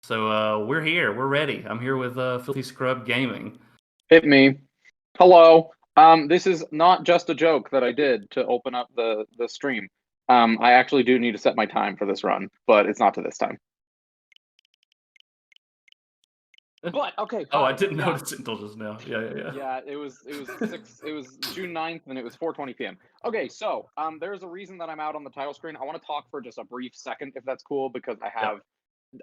So we're here. We're ready. I'm here with filthyscrubgaming. Hit me. Hello. This is not just a joke that I did to open up the stream. I actually do need to set my time for this run, but it's not to this time. But okay. Oh, I didn't notice it until just now. Yeah. Yeah, it was June 9th and it was 4:20 p.m. Okay, so there's a reason that I'm out on the title screen. I want to talk for just a brief second, if that's cool, because I have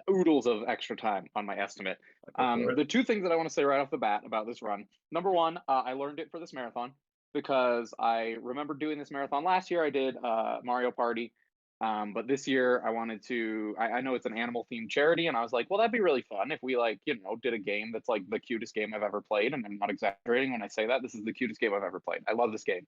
oodles of extra time on my estimate. The two things that I want to say right off the bat about this run. Number one, I learned it for this marathon because I remember doing this marathon last year. I did Mario Party. But this year I wanted to, I know it's an animal themed charity, and I was like, well, that'd be really fun if we did a game that's like the cutest game I've ever played. And I'm not exaggerating when I say that. This is the cutest game I've ever played. I love this game.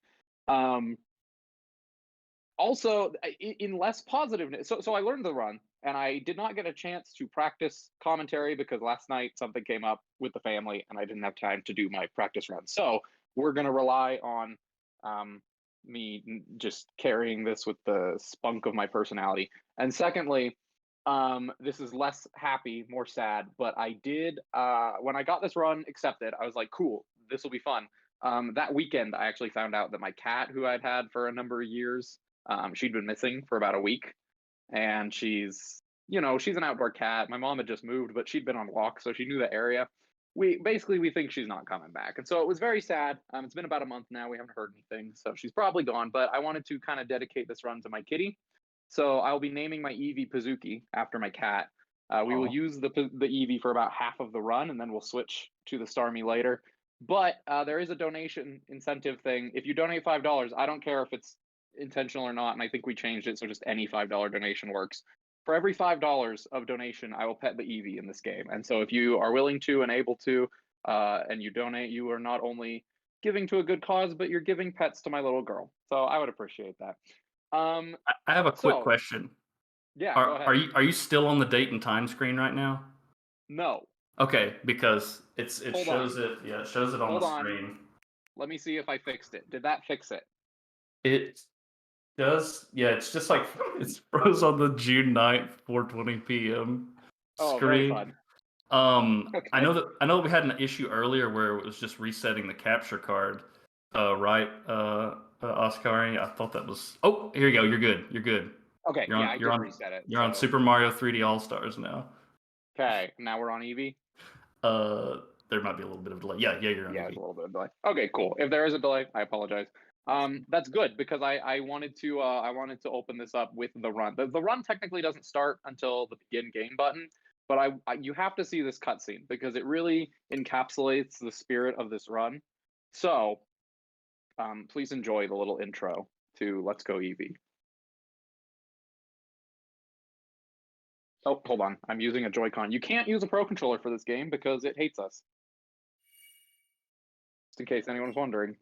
Also, in less positiveness, so I learned the run, and I did not get a chance to practice commentary because last night something came up with the family, and I didn't have time to do my practice run. So we're going to rely on me just carrying this with the spunk of my personality. And secondly, this is less happy, more sad, but I did, when I got this run accepted, I was like, cool, this will be fun. That weekend, I actually found out that my cat, who I'd had for a number of years, she'd been missing for about a week, and she's an outdoor cat. My mom had just moved, but she'd been on walks, so she knew the area. We think she's not coming back, and so it was very sad. It's been about a month now. We haven't heard anything, so she's probably gone. But I wanted to kind of dedicate this run to my kitty, so I'll be naming my Eevee Pazuki after my cat. We will use the Eevee for about half of the run, and then we'll switch to the Starmie later. But there is a donation incentive thing. If you donate $5, I don't care if it's intentional or not, and I think we changed it so just any $5 donation works. For every $5 of donation, I will pet the Eevee in this game. And so if you are willing to and able to, and you donate, you are not only giving to a good cause, but you're giving pets to my little girl. So I would appreciate that. I have a quick question. Yeah, go ahead. Are you still on the date and time screen right now? No. Okay, because it shows it. Yeah, it shows it on the screen. Let me see if I fixed it. Did that fix it? It does. Yeah, it's just like it's froze on the June 9th, 4:20 p.m. Oh, screen. very fun. Okay. I know that we had an issue earlier where it was just resetting the capture card. Right, Oscar. I thought that was. Oh, here you go. You're good. Okay, I did reset it. You're on Super Mario 3D All Stars now. Okay, now we're on Eevee. There might be a little bit of delay. Yeah, you're on. Yeah, there's a little bit of delay. Okay, cool. If there is a delay, I apologize. That's good because I wanted to open this up with the run. The run technically doesn't start until the begin game button, but you have to see this cutscene because it really encapsulates the spirit of this run. So, please enjoy the little intro to Let's Go Eevee. Oh, hold on. I'm using a Joy-Con. You can't use a Pro Controller for this game because it hates us. Just in case anyone's wondering.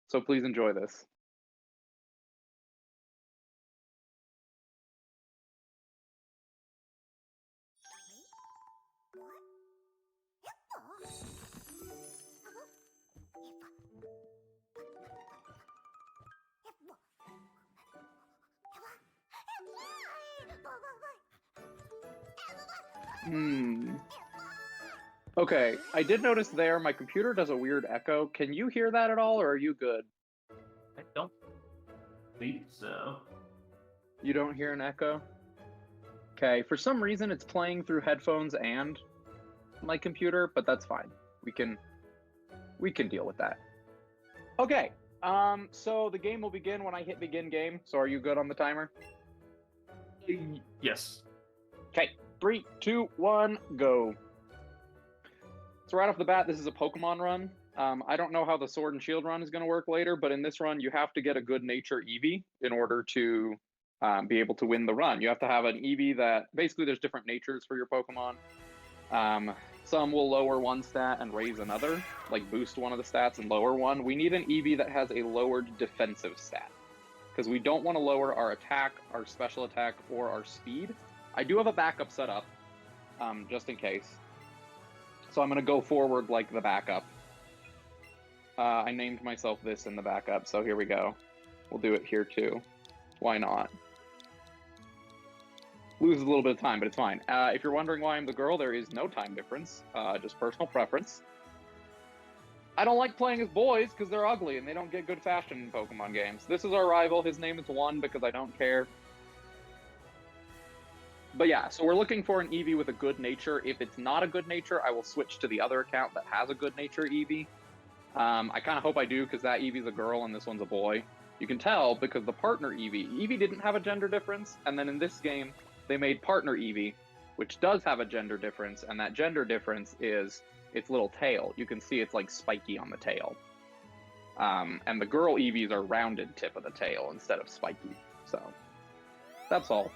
So please enjoy this. Okay, I did notice there my computer does a weird echo. Can you hear that at all, or are you good? I don't think so. You don't hear an echo? Okay, for some reason it's playing through headphones and my computer, but that's fine. We can deal with that. Okay, so the game will begin when I hit begin game. So are you good on the timer? Yes. Okay, 3, 2, 1, go. So right off the bat, this is a Pokemon run. I don't know how the Sword and Shield run is going to work later, but in this run, you have to get a good nature Eevee in order to be able to win the run. You have to have an Eevee that, basically there's different natures for your Pokemon. Some will lower one stat and raise another, like boost one of the stats and lower one. We need an Eevee that has a lowered defensive stat, because we don't want to lower our attack, our special attack, or our speed. I do have a backup set up, just in case. So I'm going to go forward like the backup. I named myself this in the backup, so here we go. We'll do it here too. Why not? Loses a little bit of time, but it's fine. If you're wondering why I'm the girl, there is no time difference. Just personal preference. I don't like playing as boys because they're ugly and they don't get good fashion in Pokemon games. This is our rival. His name is 1 because I don't care. But yeah, so we're looking for an Eevee with a good nature. If it's not a good nature, I will switch to the other account that has a good nature Eevee. I kind of hope I do because that Eevee's a girl and this one's a boy. You can tell because the partner Eevee didn't have a gender difference, and then in this game, they made partner Eevee, which does have a gender difference, and that gender difference is its little tail. You can see it's like spiky on the tail. And the girl Eevees are rounded tip of the tail instead of spiky. So, that's all.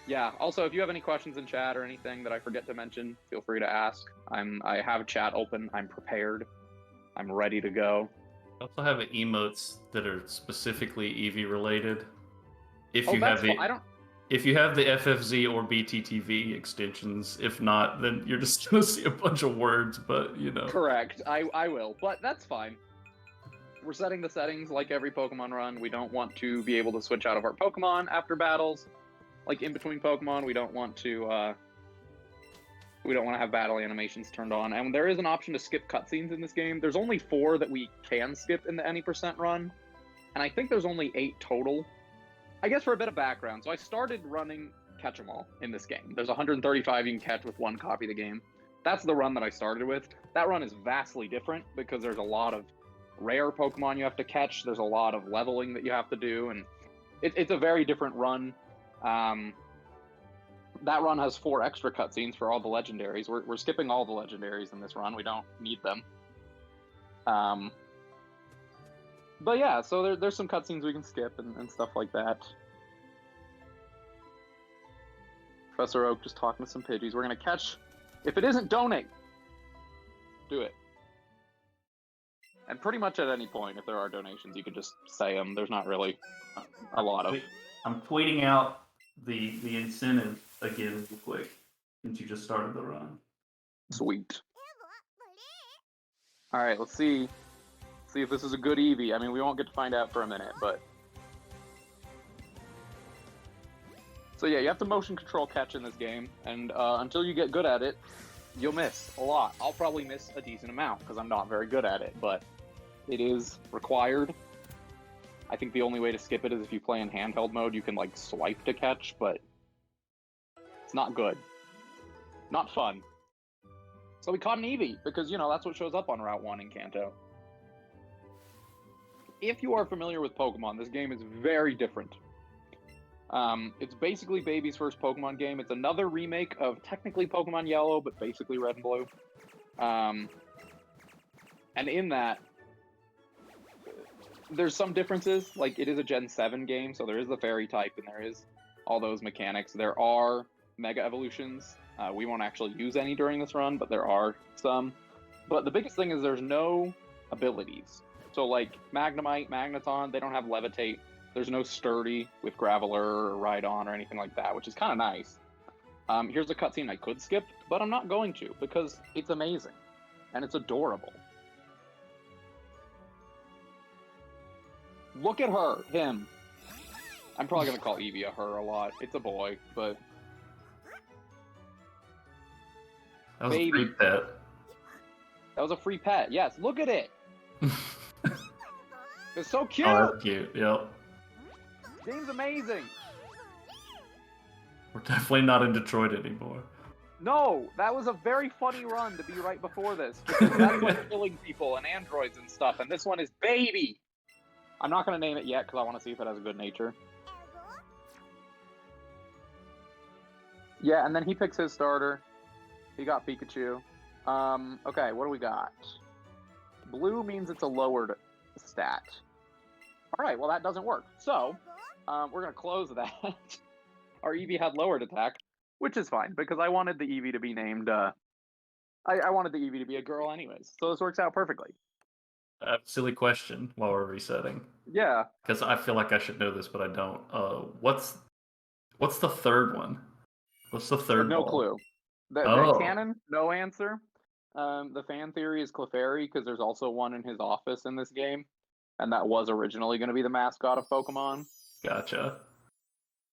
Yeah, also, if you have any questions in chat or anything that I forget to mention, feel free to ask. I have chat open. I'm prepared. I'm ready to go. I also have emotes that are specifically Eevee related. If you that's have the, I don't. If you have the FFZ or BTTV extensions, if not, then you're just gonna see a bunch of words. But you know. Correct. I will, but that's fine. We're setting the settings like every Pokemon run. We don't want to be able to switch out of our Pokemon after battles. Like in between Pokemon, we don't want to have battle animations turned on. And there is an option to skip cutscenes in this game. There's only 4 that we can skip in the any % run, and I think there's only 8 total. I guess for a bit of background, so I started running Catch 'em All in this game. There's 135 you can catch with 1 copy of the game. That's the run that I started with. That run is vastly different because there's a lot of rare Pokemon you have to catch. There's a lot of leveling that you have to do, and it's a very different run. That run has 4 extra cutscenes for all the legendaries. We're skipping all the legendaries in this run. We don't need them. But yeah, so there's some cutscenes we can skip and stuff like that. Professor Oak just talking to some Pidgeys. We're gonna catch. If it isn't donate, do it. And pretty much at any point, if there are donations, you can just say them. There's not really a lot of. I'm tweeting out the incentive again real quick since you just started the run. Sweet. All right, let's see if this is a good Eevee. I mean, we won't get to find out for a minute, but so yeah, you have to motion control catch in this game, and until you get good at it, you'll miss a lot. I'll probably miss a decent amount because I'm not very good at it, but it is required. I think the only way to skip it is if you play in handheld mode. You can like swipe to catch, but it's not good. Not fun. So we caught an Eevee because, you know, that's what shows up on Route 1 in Kanto. If you are familiar with Pokemon, this game is very different. It's basically Baby's first Pokemon game. It's another remake of technically Pokemon Yellow, but basically Red and Blue. And in that, there's some differences. Like, it is a Gen 7 game, so there is the fairy type, and there is all those mechanics. There are Mega Evolutions. We won't actually use any during this run, but there are some. But the biggest thing is there's no abilities. So, like, Magnemite, Magneton, they don't have Levitate. There's no Sturdy with Graveler or Rhydon or anything like that, which is kind of nice. Here's a cutscene I could skip, but I'm not going to, because it's amazing. And it's adorable. Look at her, him. I'm probably going to call Eevee a her a lot. It's a boy, but... That was a free pet. That was a free pet, yes. Look at it! It's so cute! Oh, that's cute, yep. Game's amazing! We're definitely not in Detroit anymore. No, that was a very funny run to be right before this. Because that's like killing people and androids and stuff, and this one is Baby! I'm not going to name it yet because I want to see if it has a good nature. Yeah, and then he picks his starter. He got Pikachu. Okay, what do we got? Blue means it's a lowered stat. Alright, well that doesn't work. So, we're going to close that. Our Eevee had lowered attack, which is fine, because I wanted the Eevee to be named, I wanted the Eevee to be a girl anyways, so this works out perfectly. I have a silly question while we're resetting. Yeah. Because I feel like I should know this, but I don't. What's the third one? What's the third No ball? clue. The canon, no answer. The fan theory is Clefairy, because there's also one in his office in this game, and that was originally going to be the mascot of Pokemon. Gotcha.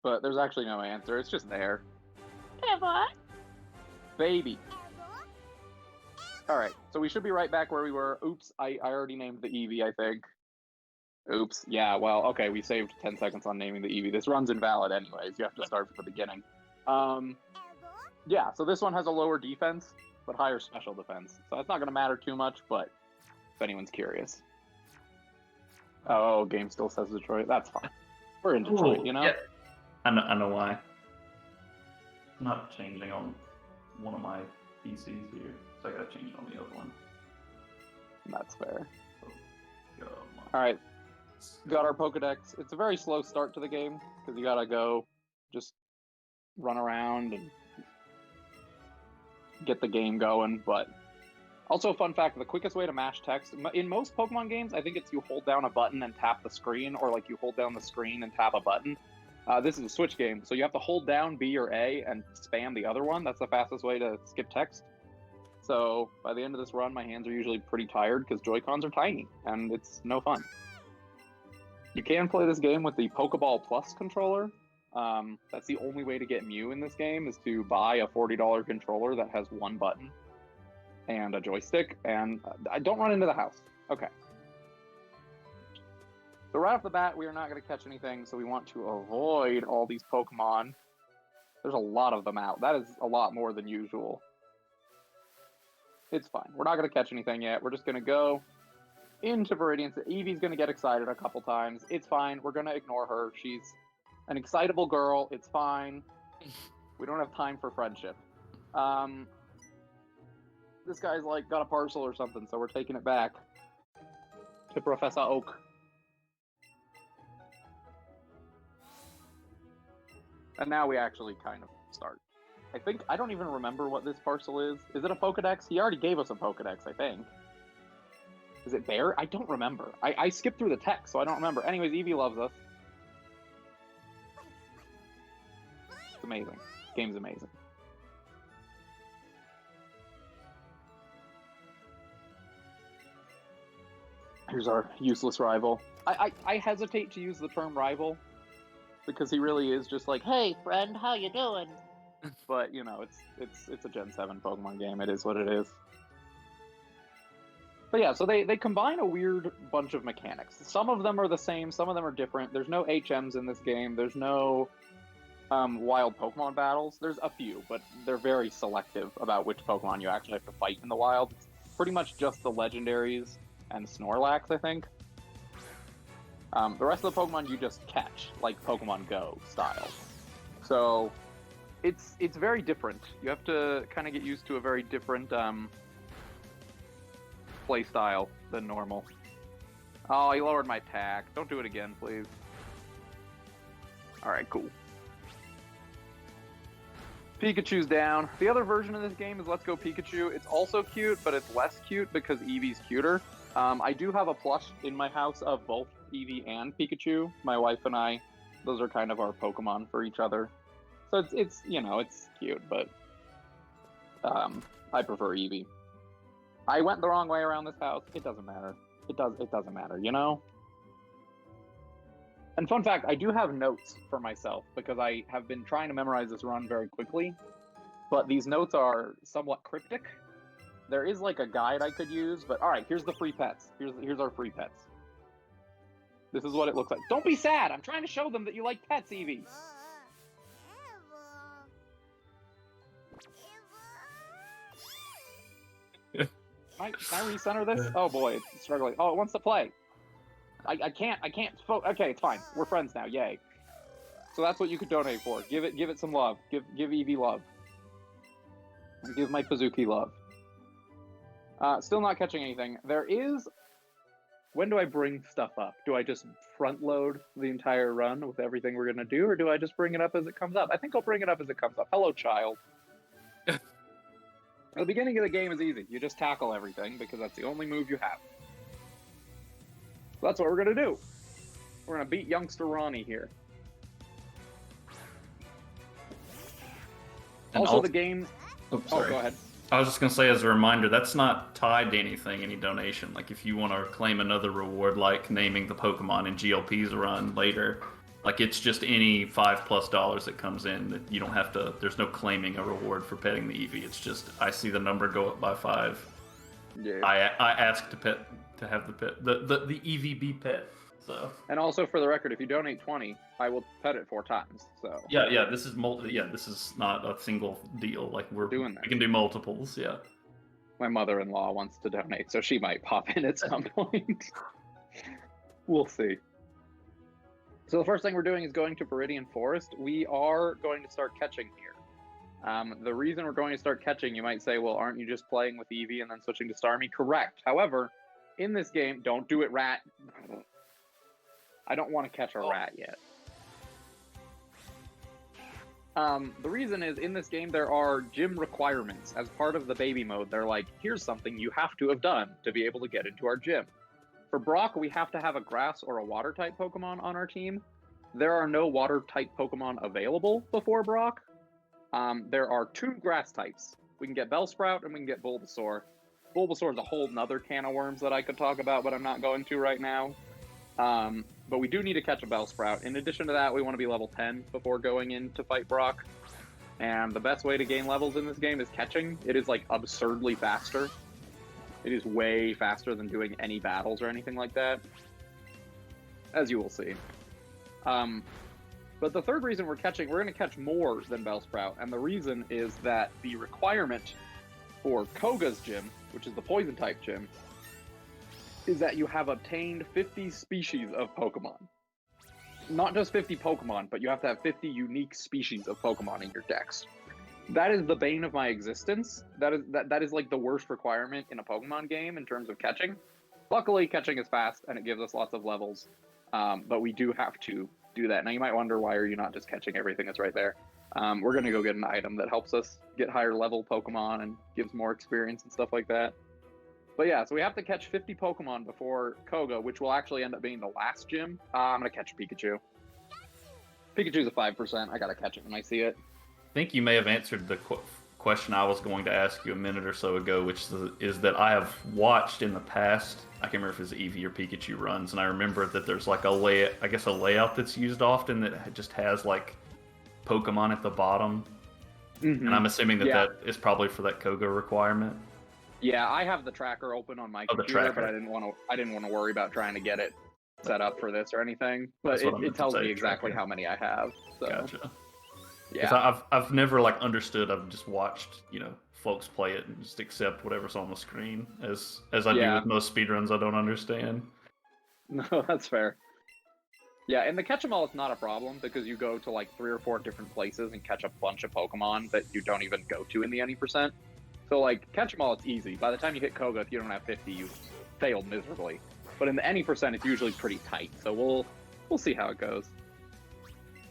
but there's actually no answer. It's just there. Ever. Baby. Alright, so we should be right back where we were. Oops, I already named the Eevee, I think. Oops, yeah, well, okay, we saved 10 seconds on naming the Eevee. This run's invalid anyways, you have to start from the beginning. Yeah, so this one has a lower defense, but higher special defense. So that's not going to matter too much, but if anyone's curious. Oh, game still says Detroit. That's fine. We're in Detroit, you know? Yeah. I know why. I'm not changing on one of my PCs here, so I gotta change it on the other one. That's fair. So, Alright, got our Pokedex. It's a very slow start to the game, because you gotta go just run around and get the game going, but also, fun fact, the quickest way to mash text, in most Pokemon games, I think it's you hold down a button and tap the screen, or like you hold down the screen and tap a button. This is a Switch game, so you have to hold down B or A and spam the other one. That's the fastest way to skip text. So by the end of this run, my hands are usually pretty tired because Joy-Cons are tiny, and it's no fun. You can play this game with the Pokeball Plus controller. That's the only way to get Mew in this game, is to buy a $40 controller that has one button and a joystick, and I don't run into the house. Okay. So right off the bat, we are not going to catch anything, so we want to avoid all these Pokemon. There's a lot of them out. That is a lot more than usual. It's fine. We're not going to catch anything yet. We're just going to go into Viridian. Eevee's going to get excited a couple times. It's fine. We're going to ignore her. She's an excitable girl. It's fine. We don't have time for friendship. This guy's like got a parcel or something, so we're taking it back to Professor Oak. And now we actually kind of start. I don't even remember what this parcel is. Is it a Pokedex? He already gave us a Pokedex, I think. Is it Bear? I don't remember. I skipped through the text, so I don't remember. Anyways, Eevee loves us. It's amazing. This game's amazing. Here's our useless rival. I hesitate to use the term rival, because he really is just like, hey, friend, how you doing? But, you know, it's a Gen 7 Pokemon game. It is what it is. But yeah, so they combine a weird bunch of mechanics. Some of them are the same, some of them are different. There's no HMs in this game. There's no wild Pokemon battles. There's a few, but they're very selective about which Pokemon you actually have to fight in the wild. It's pretty much just the legendaries and Snorlax, I think. The rest of the Pokemon you just catch, like Pokemon Go style. So it's very different. You have to kind of get used to a very different play style than normal. Oh, he lowered my attack. Don't do it again, please. Alright, cool. Pikachu's down. The other version of this game is Let's Go Pikachu. It's also cute, but it's less cute because Eevee's cuter. I do have a plush in my house of both Eevee and Pikachu. My wife and I, those are kind of our Pokemon for each other. So it's you know, it's cute, but I prefer Eevee. I went the wrong way around this house. It doesn't matter. It doesn't matter, you know? And fun fact, I do have notes for myself because I have been trying to memorize this run very quickly, but these notes are somewhat cryptic. There is like a guide I could use, but all right, here's the free pets. Here's our free pets. This is what it looks like. Don't be sad. I'm trying to show them that you like pets, Eevee. Can I recenter this? Oh boy, it's struggling. Oh, it wants to play. I can't. Okay, it's fine. We're friends now. Yay. So that's what you could donate for. Give it some love. Give Eevee love. Give my Pazuki love. Still not catching anything. There is... When do I bring stuff up? Do I just front load the entire run with everything we're going to do, or do I just bring it up as it comes up? I think I'll bring it up as it comes up. Hello, child. The beginning of the game is easy. You just tackle everything, because that's the only move you have. So that's what we're going to do. We're going to beat youngster Ronnie here. And also, the game... Oops, oh, sorry. go ahead. I was just going to say as a reminder, that's not tied to anything, any donation. Like if you want to claim another reward like naming the Pokemon in GLP's run later, Like it's just any $5+ that comes in that you don't have to. There's no claiming a reward for petting the Eevee. It's just I see the number go up by 5. Yeah. I ask to have the pet the EVB pet. So. And also for the record, if you donate 20, I will pet it 4 times. So. Yeah. This is this is not a single deal. Like we can do multiples. Yeah. My mother-in-law wants to donate, so she might pop in at some point. We'll see. So the first thing we're doing is going to Viridian Forest. We are going to start catching here. The reason we're going to start catching, you might say, well, aren't you just playing with Eevee and then switching to Starmie? Correct. However, in this game, don't do it, rat. I don't want to catch a rat yet. The reason is, in this game, there are gym requirements. As part of the baby mode, they're like, here's something you have to have done to be able to get into our gym. For Brock, we have to have a grass or a water-type Pokemon on our team. There are no water-type Pokemon available before Brock. There are 2 grass types. We can get Bellsprout and we can get Bulbasaur. Bulbasaur is a whole nother can of worms that I could talk about, but I'm not going to right now. But we do need to catch a Bellsprout. In addition to that, we want to be level 10 before going in to fight Brock. And the best way to gain levels in this game is catching. It is, like, absurdly faster. It is way faster than doing any battles or anything like that, as you will see. But the third reason we're going to catch more than Bellsprout, and the reason is that the requirement for Koga's gym, which is the Poison-type gym, is that you have obtained 50 species of Pokemon. Not just 50 Pokemon, but you have to have 50 unique species of Pokemon in your dex. That is the bane of my existence. That is like the worst requirement in a Pokemon game in terms of catching. Luckily, catching is fast and it gives us lots of levels, but we do have to do that. Now you might wonder, why are you not just catching everything that's right there? We're going to go get an item that helps us get higher level Pokemon and gives more experience and stuff like that. But yeah, so we have to catch 50 Pokemon before Koga, which will actually end up being the last gym. I'm going to catch Pikachu. Pikachu's a 5%. I got to catch it when I see it. I think you may have answered the question I was going to ask you a minute or so ago, which is that I have watched in the past, I can't remember if it's Eevee or Pikachu runs, and I remember that there's like a layout that's used often that just has like Pokemon at the bottom. Mm-hmm. And I'm assuming that is probably for that Koga requirement. Yeah, I have the tracker open on my computer, but I didn't want to worry about trying to get it set up for this or anything. But it tells me exactly how many I have. So. Gotcha. Yeah, I've never like understood. I've just watched, folks play it and just accept whatever's on the screen as I do with most speedruns. I don't understand. No, that's fair. Yeah, in the catch 'em all, it's not a problem because you go to like 3 or 4 different places and catch a bunch of Pokemon that you don't even go to in the any %. So like catch 'em all, it's easy. By the time you hit Koga, if you don't have 50, you've failed miserably. But in the any %, it's usually pretty tight. So we'll see how it goes.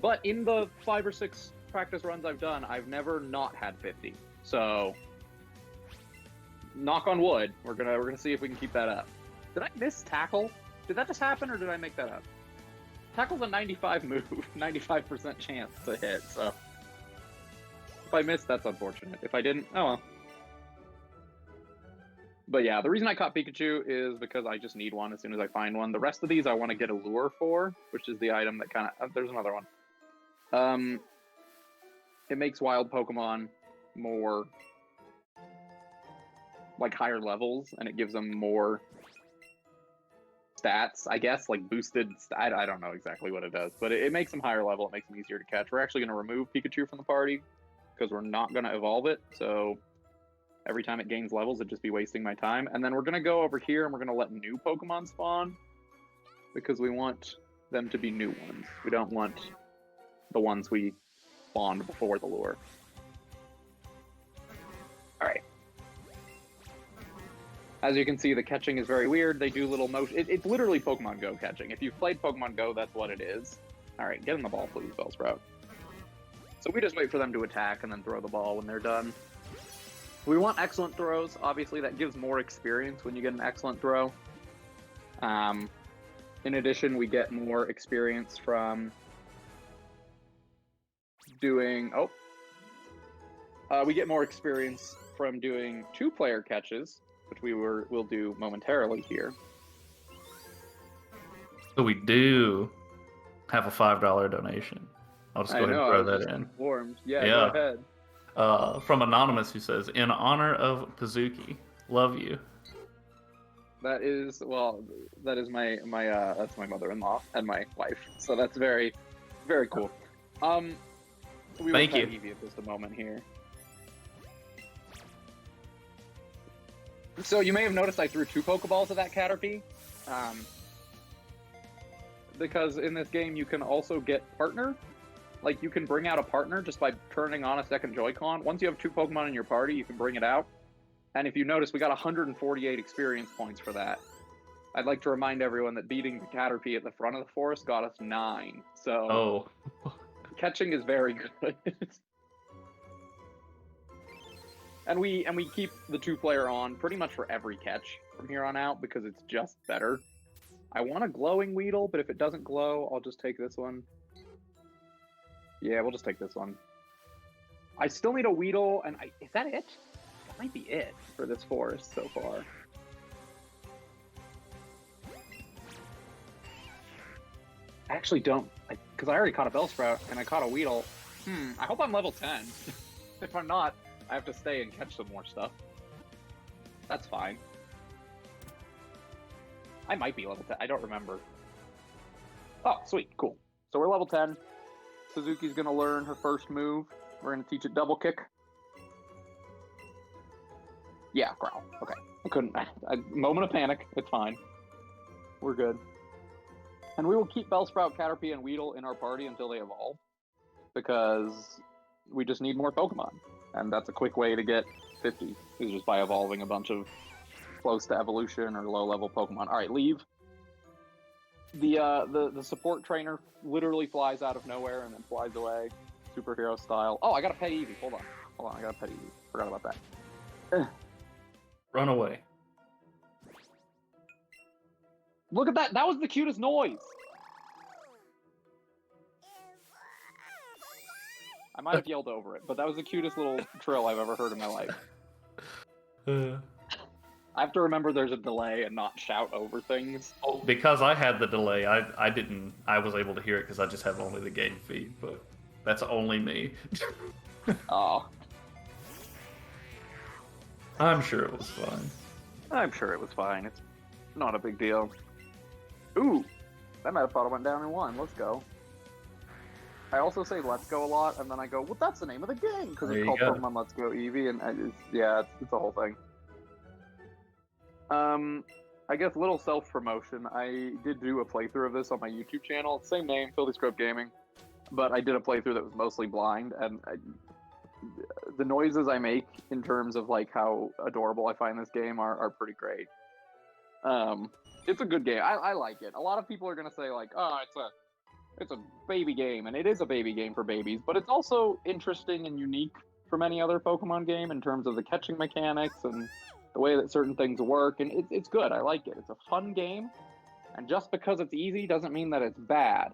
But in the 5 or 6 practice runs I've done, I've never not had 50. So knock on wood, we're gonna see if we can keep that up. Did I miss Tackle? Did that just happen or did I make that up? Tackle's a 95 move, 95% chance to hit, so if I missed, that's unfortunate. If I didn't, oh well. But yeah, the reason I caught Pikachu is because I just need one as soon as I find one. The rest of these I want to get a lure for, which is the item that kind of... there's another one. It makes wild Pokemon more, like, higher levels, and it gives them more stats, I guess, like boosted... I don't know exactly what it does, but it makes them higher level. It makes them easier to catch. We're actually going to remove Pikachu from the party because we're not going to evolve it, so... every time it gains levels, it'd just be wasting my time. And then we're going to go over here and we're going to let new Pokemon spawn because we want them to be new ones. We don't want the ones we spawned before the lure. Alright. As you can see, the catching is very weird. They do little motion. It's literally Pokemon Go catching. If you've played Pokemon Go, that's what it is. Alright, get in the ball, please, Bellsprout. So we just wait for them to attack and then throw the ball when they're done. We want excellent throws. Obviously, that gives more experience when you get an excellent throw. In addition, we get more experience from doing... we get more experience from doing 2-player catches, which we'll do momentarily here. So we do. have a $5 donation. I'll just go I ahead and know, I throw was that just in. informed. Yeah, go Yeah. ahead. From Anonymous, who says, "In honor of Pazuki, love you." That is, well, that is that's my mother-in-law and my wife. So that's very, very cool. We will Thank pet you. Eevee at just a moment here. So you may have noticed I threw 2 Pokeballs at that Caterpie. Because in this game you can also get partner. Like, you can bring out a partner just by turning on a second Joy-Con. Once you have 2 Pokemon in your party, you can bring it out. And if you notice, we got 148 experience points for that. I'd like to remind everyone that beating the Caterpie at the front of the forest got us 9. So catching is very good. and we keep the 2-player on pretty much for every catch from here on out because it's just better. I want a glowing Weedle, but if it doesn't glow, I'll just take this one. Yeah, we'll just take this one. I still need a Weedle, and is that it? That might be it for this forest so far. I actually don't, because I already caught a Bellsprout, and I caught a Weedle. I hope I'm level 10. If I'm not, I have to stay and catch some more stuff. That's fine. I might be level 10, I don't remember. Oh, sweet, cool. So we're level 10. Suzuki's gonna learn her first move. We're gonna teach it double kick. Yeah, growl. Okay. I couldn't. Moment of panic. It's fine. We're good. And we will keep Bellsprout, Caterpie, and Weedle in our party until they evolve. Because we just need more Pokemon. And that's a quick way to get 50, is just by evolving a bunch of close to evolution or low-level Pokemon. Alright, leave. The support trainer literally flies out of nowhere and then flies away, superhero style. Oh, I got a pet Eevee. Hold on, I got a pet Eevee. Forgot about that. Run away. Look at that! That was the cutest noise! I might have yelled over it, but that was the cutest little trill I've ever heard in my life. I have to remember there's a delay and not shout over things. Oh, because I had the delay, I was able to hear it because I just have only the game feed, but that's only me. Oh. I'm sure it was fine. I'm sure it was fine. It's not a big deal. Ooh, that Metapod went down in 1. Let's go. I also say "Let's Go" a lot, and then I go, "Well, that's the name of the game," because it's called Pokemon Let's Go Eevee, and it's a whole thing. I guess little self-promotion. I did do a playthrough of this on my YouTube channel. Same name, filthyscrubgaming, but I did a playthrough that was mostly blind, and the noises I make in terms of like how adorable I find this game are pretty great. It's a good game. I like it. A lot of people are gonna say like, "Oh, it's a baby game," and it is a baby game for babies, but it's also interesting and unique from any other Pokemon game in terms of the catching mechanics and the way that certain things work, and it's good. I like it. It's a fun game, and just because it's easy doesn't mean that it's bad.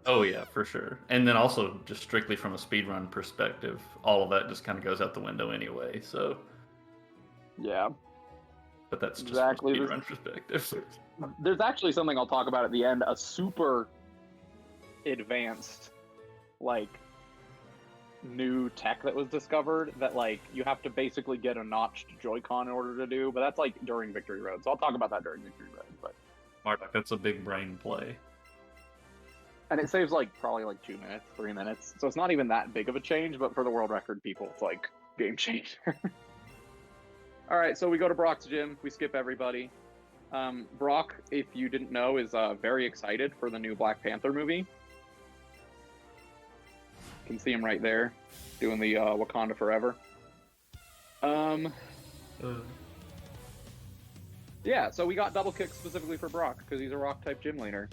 Oh yeah, for sure. And then also, just strictly from a speedrun perspective, all of that just kind of goes out the window anyway, so... Yeah. But that's just exactly. from a speedrun perspective. There's actually something I'll talk about at the end, a super advanced, like, new tech that was discovered that, like, you have to basically get a notched Joy-Con in order to do, but that's, like, during Victory Road, so I'll talk about that during Victory Road, but... Mark, that's a big brain play. And it saves, like, probably, like, 2 minutes, 3 minutes, so it's not even that big of a change, but for the world record people, it's, like, game changer. Alright, so we go to Brock's gym, we skip everybody. Brock, if you didn't know, is very excited for the new Black Panther movie. You can see him right there, doing the Wakanda Forever. Yeah, so we got double kick specifically for Brock, because he's a rock-type gym leader.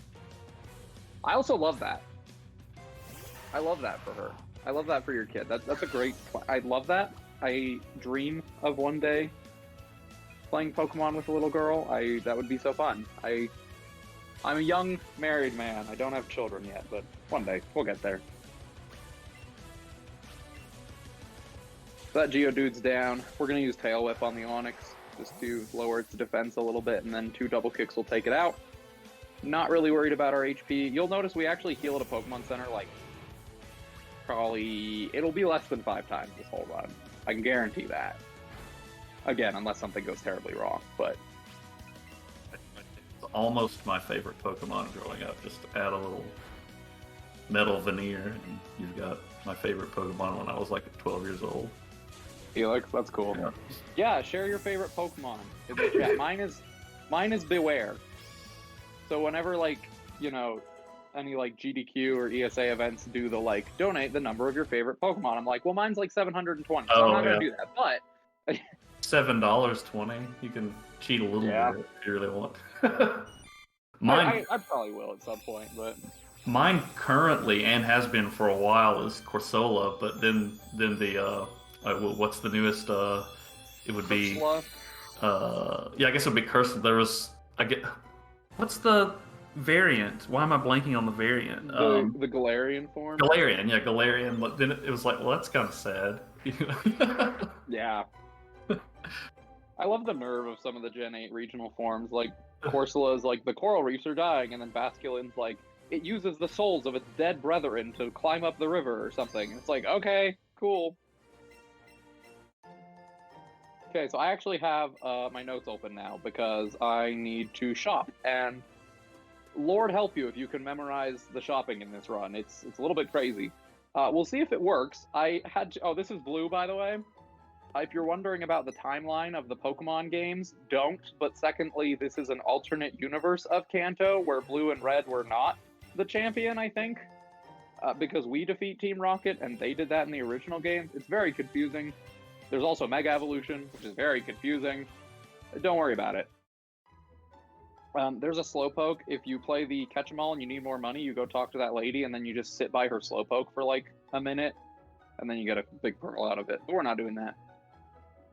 I also love that. I love that for her. I love that for your kid. That's a great... I love that. I dream of one day playing Pokemon with a little girl. That would be so fun. I'm a young married man. I don't have children yet, but one day we'll get there. That Geodude's down. We're gonna use Tail Whip on the Onix just to lower its defense a little bit, and then 2 double kicks will take it out. Not really worried about our HP. You'll notice we actually heal at a Pokemon Center, like, probably... It'll be less than 5 times this whole run. I can guarantee that. Again, unless something goes terribly wrong, but... It's almost my favorite Pokemon growing up. Just add a little metal veneer, and you've got my favorite Pokemon when I was like 12 years old. Felix, that's cool. Yeah. Yeah, share your favorite Pokemon in the chat. Mine is Beware. So whenever, like, you know, any like GDQ or ESA events do the like donate the number of your favorite Pokemon, I'm like, well, mine's like 720, so I'm not gonna do that. But $7.20. You can cheat a little bit if you really want. Mine, I probably will at some point, but mine currently and has been for a while is Corsola, but then the what's the newest? It would be yeah, I guess it would be Cursed. There was what's the variant? Why am I blanking on the variant? The Galarian form. Galarian, yeah, Galarian. But then it was like, well, that's kind of sad. Yeah. I love the nerve of some of the Gen 8 regional forms. Like, Corsola is like, the coral reefs are dying, and then Basculin's like, it uses the souls of its dead brethren to climb up the river or something. It's like, okay, cool. Okay, so I actually have my notes open now because I need to shop, and Lord help you if you can memorize the shopping in this run. It's a little bit crazy. We'll see if it works. I had to... Oh, this is Blue, by the way. If you're wondering about the timeline of the Pokemon games, don't. But secondly, this is an alternate universe of Kanto where Blue and Red were not the champion, I think. Because we defeat Team Rocket, and they did that in the original games. It's very confusing. There's also Mega Evolution, which is very confusing. Don't worry about it. There's a Slowpoke. If you play the Catch-em-all and you need more money, you go talk to that lady, and then you just sit by her Slowpoke for like a minute, and then you get a big pearl out of it. But we're not doing that,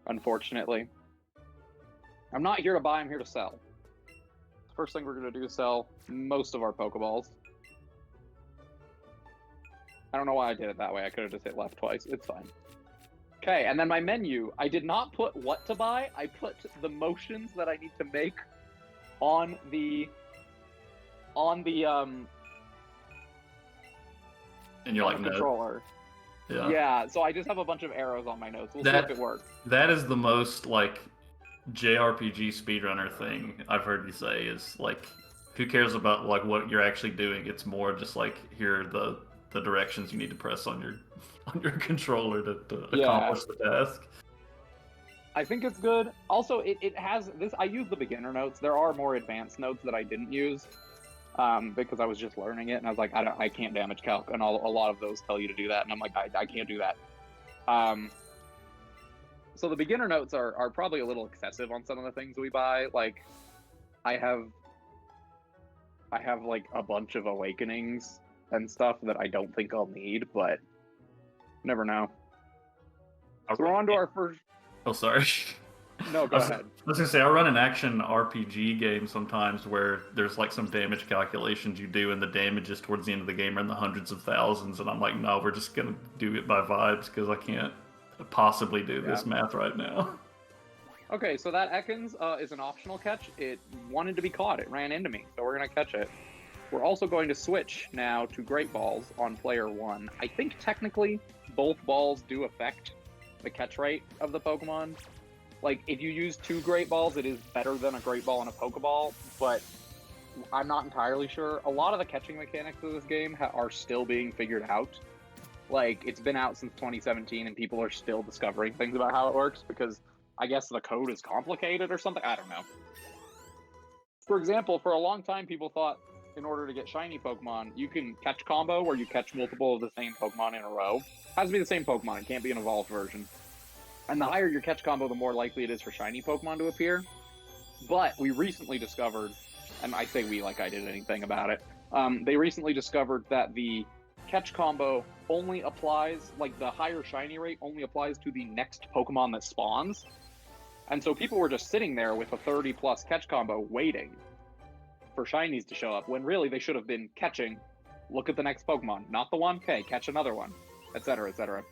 unfortunately. I'm not here to buy, I'm here to sell. First thing we're going to do is sell most of our Pokeballs. I don't know why I did it that way. I could have just hit left twice. It's fine. Okay, and then my menu. I did not put what to buy. I put the motions that I need to make on the and you're like, controller. No. Yeah, so I just have a bunch of arrows on my notes. We'll see if it works. That is the most, like, JRPG speedrunner thing I've heard you say is, like, who cares about, like, what you're actually doing? It's more just, like, here are the directions you need to press on your controller to accomplish the task. I think it's good. Also, it has this. I use the beginner notes. There are more advanced notes that I didn't use because I was just learning it, and I was like, I can't damage calc, and a lot of those tell you to do that, and I'm like, I can't do that. So the beginner notes are probably a little excessive on some of the things we buy. Like, I have like a bunch of awakenings and stuff that I don't think I'll need, but never know. So we're on to our first... Oh, sorry. No, go ahead. I was gonna say, I run an action RPG game sometimes where there's like some damage calculations you do, and the damages towards the end of the game are in the hundreds of thousands, and I'm like, no, we're just gonna do it by vibes because I can't possibly do this math right now. Okay, so that Ekans is an optional catch. It wanted to be caught. It ran into me, so we're gonna catch it. We're also going to switch now to Great Balls on player 1. I think technically both balls do affect the catch rate of the Pokemon. Like, if you use 2 Great Balls, it is better than a Great Ball and a Pokeball, but I'm not entirely sure. A lot of the catching mechanics of this game are still being figured out. Like, it's been out since 2017, and people are still discovering things about how it works, because I guess the code is complicated or something. I don't know. For example, for a long time, people thought in order to get shiny Pokemon, you can catch combo where you catch multiple of the same Pokemon in a row. It has to be the same Pokemon. It can't be an evolved version. And the higher your catch combo, the more likely it is for shiny Pokemon to appear. But we recently discovered, and I say we like I did anything about it, they recently discovered that the catch combo only applies, like the higher shiny rate only applies to the next Pokemon that spawns. And so people were just sitting there with a 30 plus catch combo waiting for shinies to show up, when really they should have been catching, look at the next Pokemon, not the one, okay, catch another one, etc., etc.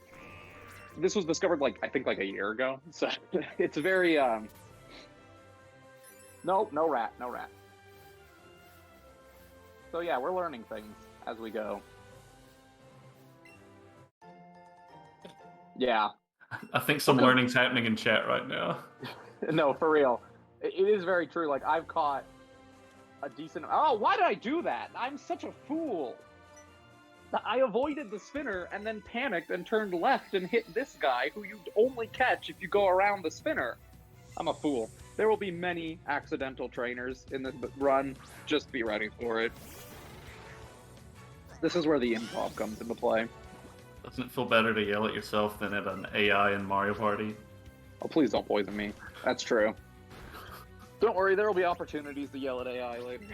This was discovered, like, I think like a year ago, so it's very, no rat. So yeah, we're learning things as we go. Yeah. I think some learning's happening in chat right now. No, for real. It is very true. Like, I've caught a decent... Oh, why did I do that? I'm such a fool. I avoided the spinner and then panicked and turned left and hit this guy who you only catch if you go around the spinner. I'm a fool. There will be many accidental trainers in this run. Just be ready for it. This is where the improv comes into play. Doesn't it feel better to yell at yourself than at an AI in Mario Party? Oh, please don't poison me. That's true. Don't worry, there will be opportunities to yell at AI later.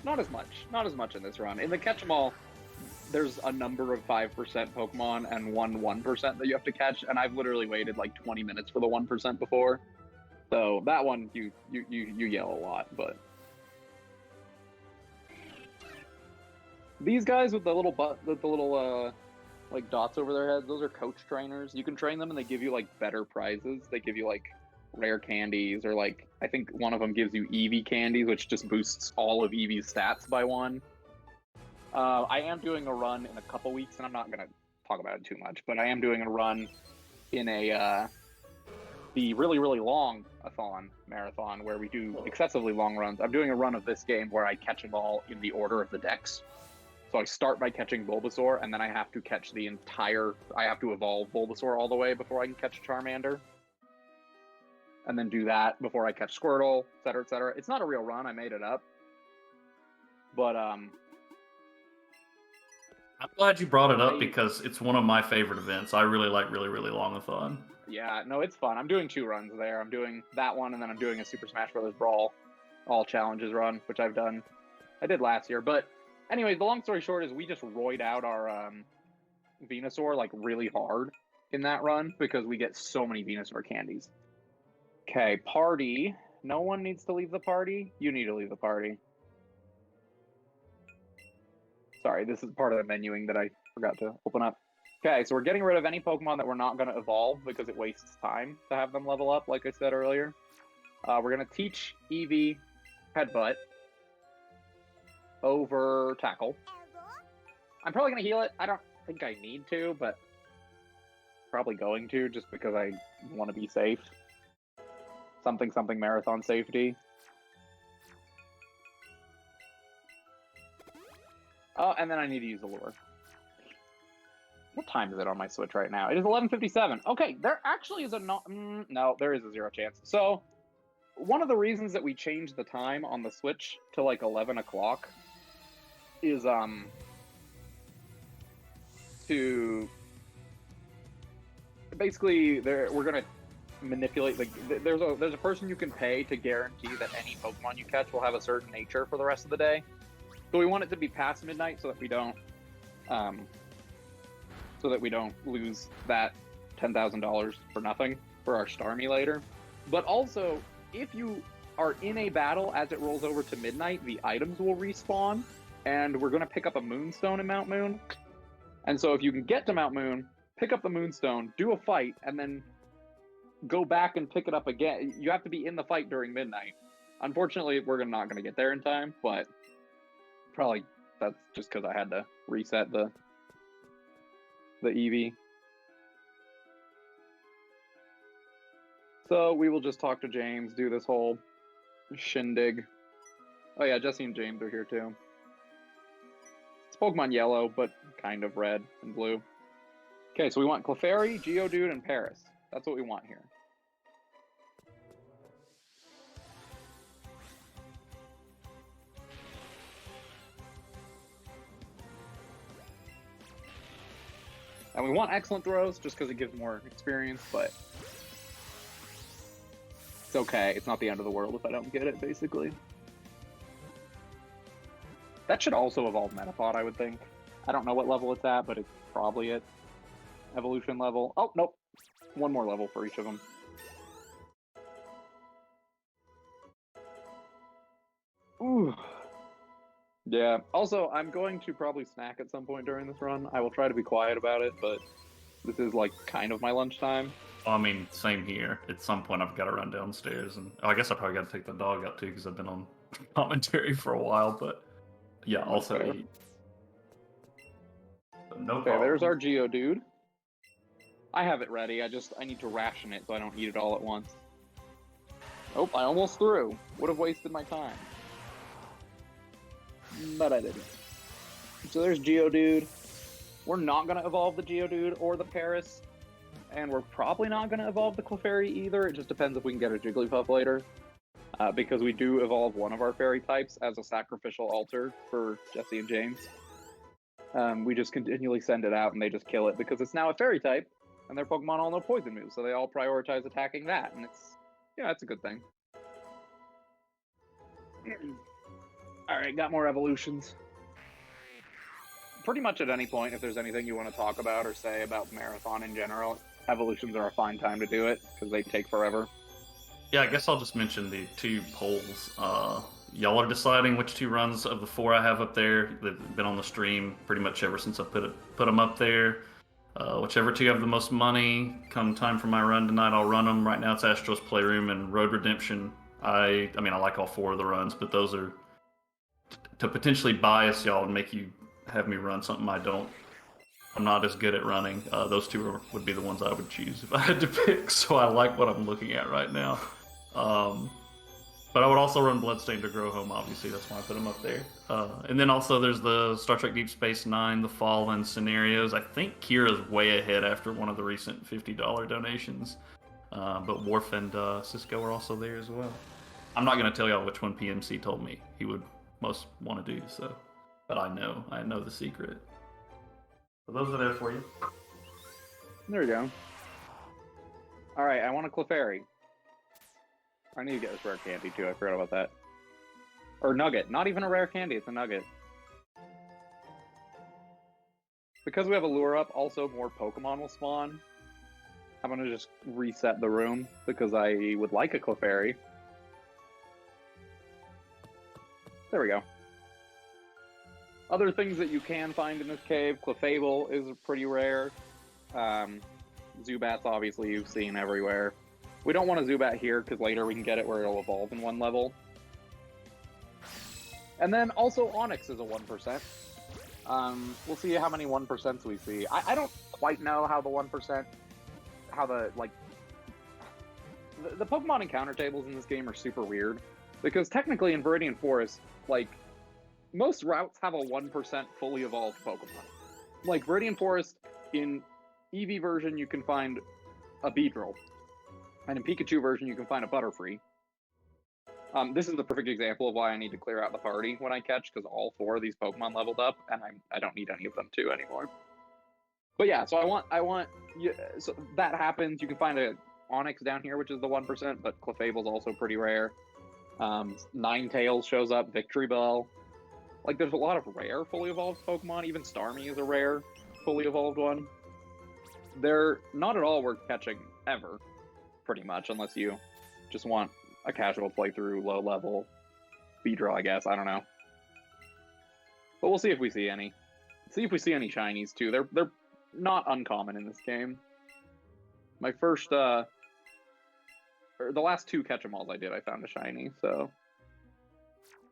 Not as much. Not as much in this run. In the Catch 'em All, there's a number of 5% Pokemon and 1% that you have to catch, and I've literally waited like 20 minutes for the 1% before. So that one, you yell a lot, but... These guys with the little like dots over their heads, those are coach trainers. You can train them and they give you like better prizes. They give you like rare candies, or like, I think one of them gives you Eevee candies, which just boosts all of Eevee's stats by 1. I am doing a run in a couple weeks, and I'm not gonna talk about it too much, but I am doing a run in the really, really long marathon where we do excessively long runs. I'm doing a run of this game where I catch them all in the order of the decks. So I start by catching Bulbasaur, and then I have to catch I have to evolve Bulbasaur all the way before I can catch Charmander. And then do that before I catch Squirtle, etc., etc. It's not a real run, I made it up. But, I'm glad you brought it up because it's one of my favorite events. I really like Really, Really Long-a-thon. Yeah, no, it's fun. I'm doing 2 runs there. I'm doing that one, and then I'm doing a Super Smash Bros. Brawl all challenges run, which I did last year. But anyways, the long story short is we just roid out our Venusaur like really hard in that run because we get so many Venusaur candies. Okay, party. No one needs to leave the party. You need to leave the party. Sorry, this is part of the menuing that I forgot to open up. Okay, so we're getting rid of any Pokemon that we're not going to evolve because it wastes time to have them level up, like I said earlier. We're going to teach Eevee Headbutt over Tackle. I'm probably going to heal it. I don't think I need to, but probably going to just because I want to be safe. Something marathon safety. Oh, and then I need to use the lure. What time is it on my Switch right now? It is 11:57. Okay, there actually is a no, there is a 0 chance. So, one of the reasons that we changed the time on the Switch to like 11 o'clock is to basically we're gonna manipulate there's a person you can pay to guarantee that any Pokemon you catch will have a certain nature for the rest of the day. So we want it to be past midnight so that we don't lose that $10,000 for nothing for our Starmie later. But also, if you are in a battle as it rolls over to midnight, the items will respawn, and we're going to pick up a Moonstone in Mount Moon. And so if you can get to Mount Moon, pick up the Moonstone, do a fight, and then go back and pick it up again. You have to be in the fight during midnight. Unfortunately, we're not going to get there in time, but probably that's just because I had to reset the Eevee. So we will just talk to James, do this whole shindig. Oh yeah, Jesse and James are here too. It's Pokemon Yellow, but kind of red and blue. Okay, so we want Clefairy, Geodude, and Paris. That's what we want here. And we want Excellent Throws just because it gives more experience, but it's okay. It's not the end of the world if I don't get it, basically. That should also evolve Metapod, I would think. I don't know what level it's at, but it's probably at evolution level. Oh, nope. One more level for each of them. Ooh. Yeah. Also, I'm going to probably snack at some point during this run. I will try to be quiet about it, but this is like kind of my lunchtime. I mean, same here. At some point, I've got to run downstairs, and I guess I probably got to take the dog out too because I've been on commentary for a while. But Yeah, That's also fair. eat. But no Okay, there's problem. our Geodude. I have it ready. I need to ration it so I don't eat it all at once. Oh, I almost threw. Would have wasted my time. But I didn't. So there's Geodude. We're not going to evolve the Geodude or the Paris. And we're probably not going to evolve the Clefairy either. It just depends if we can get a Jigglypuff later. Because we do evolve one of our fairy types as a sacrificial altar for Jesse and James. We just continually send it out and they just kill it because it's now a fairy type and their Pokemon all know poison moves, so they all prioritize attacking that, and it's a good thing. Alright, got more evolutions. Pretty much at any point, if there's anything you want to talk about or say about Marathon in general, evolutions are a fine time to do it because they take forever. Yeah, I guess I'll just mention the 2 polls. Y'all are deciding which 2 runs of the 4 I have up there. They've been on the stream pretty much ever since I put them up there. Whichever 2 have the most money, come time for my run tonight, I'll run them. Right now it's Astro's Playroom and Road Redemption. I mean, I like all 4 of the runs, but those are to potentially bias y'all and make you have me run something I'm not as good at running. Those 2 would be the ones I would choose if I had to pick, so I like what I'm looking at right now. But I would also run Bloodstained to Grow Home, obviously. That's why I put them up there. And then also there's the Star Trek Deep Space Nine, the Fallen scenarios. I think Kira's way ahead after one of the recent $50 donations. But Worf and Cisco are also there as well. I'm not going to tell y'all which one PMC told me he would most want to do, so. But I know the secret. So those are there for you. There we go. Alright, I want a Clefairy. I need to get this rare candy too, I forgot about that. Or nugget, not even a rare candy, it's a nugget. Because we have a lure up, also more Pokemon will spawn. I'm gonna just reset the room because I would like a Clefairy. There we go. Other things that you can find in this cave, Clefable is pretty rare. Zubats, obviously, you've seen everywhere. We don't want a Zubat here because later we can get it where it'll evolve in 1 level. And then also Onix is a 1%. We'll see how many 1% we see. I don't quite know how the 1%, how the, like... The Pokemon encounter tables in this game are super weird. Because technically in Viridian Forest, like, most routes have a 1% fully evolved Pokemon. Like, Viridian Forest, in Eevee version, you can find a Beedrill. And in Pikachu version, you can find a Butterfree. This is the perfect example of why I need to clear out the party when I catch, because all 4 of these Pokemon leveled up, and I don't need any of them too anymore. But yeah, so so that happens. You can find a Onix down here, which is the 1%, but Clefable's also pretty rare. Ninetales shows up, Victory Bell. Like, there's a lot of rare fully evolved Pokemon. Even Starmie is a rare fully evolved one. They're not at all worth catching ever, pretty much, unless you just want a casual playthrough, low level Beedrill, I guess. I don't know. But we'll see if we see any. See if we see any shinies too. They're not uncommon in this game. My first or the last 2 catch-em-alls I did, I found a shiny, so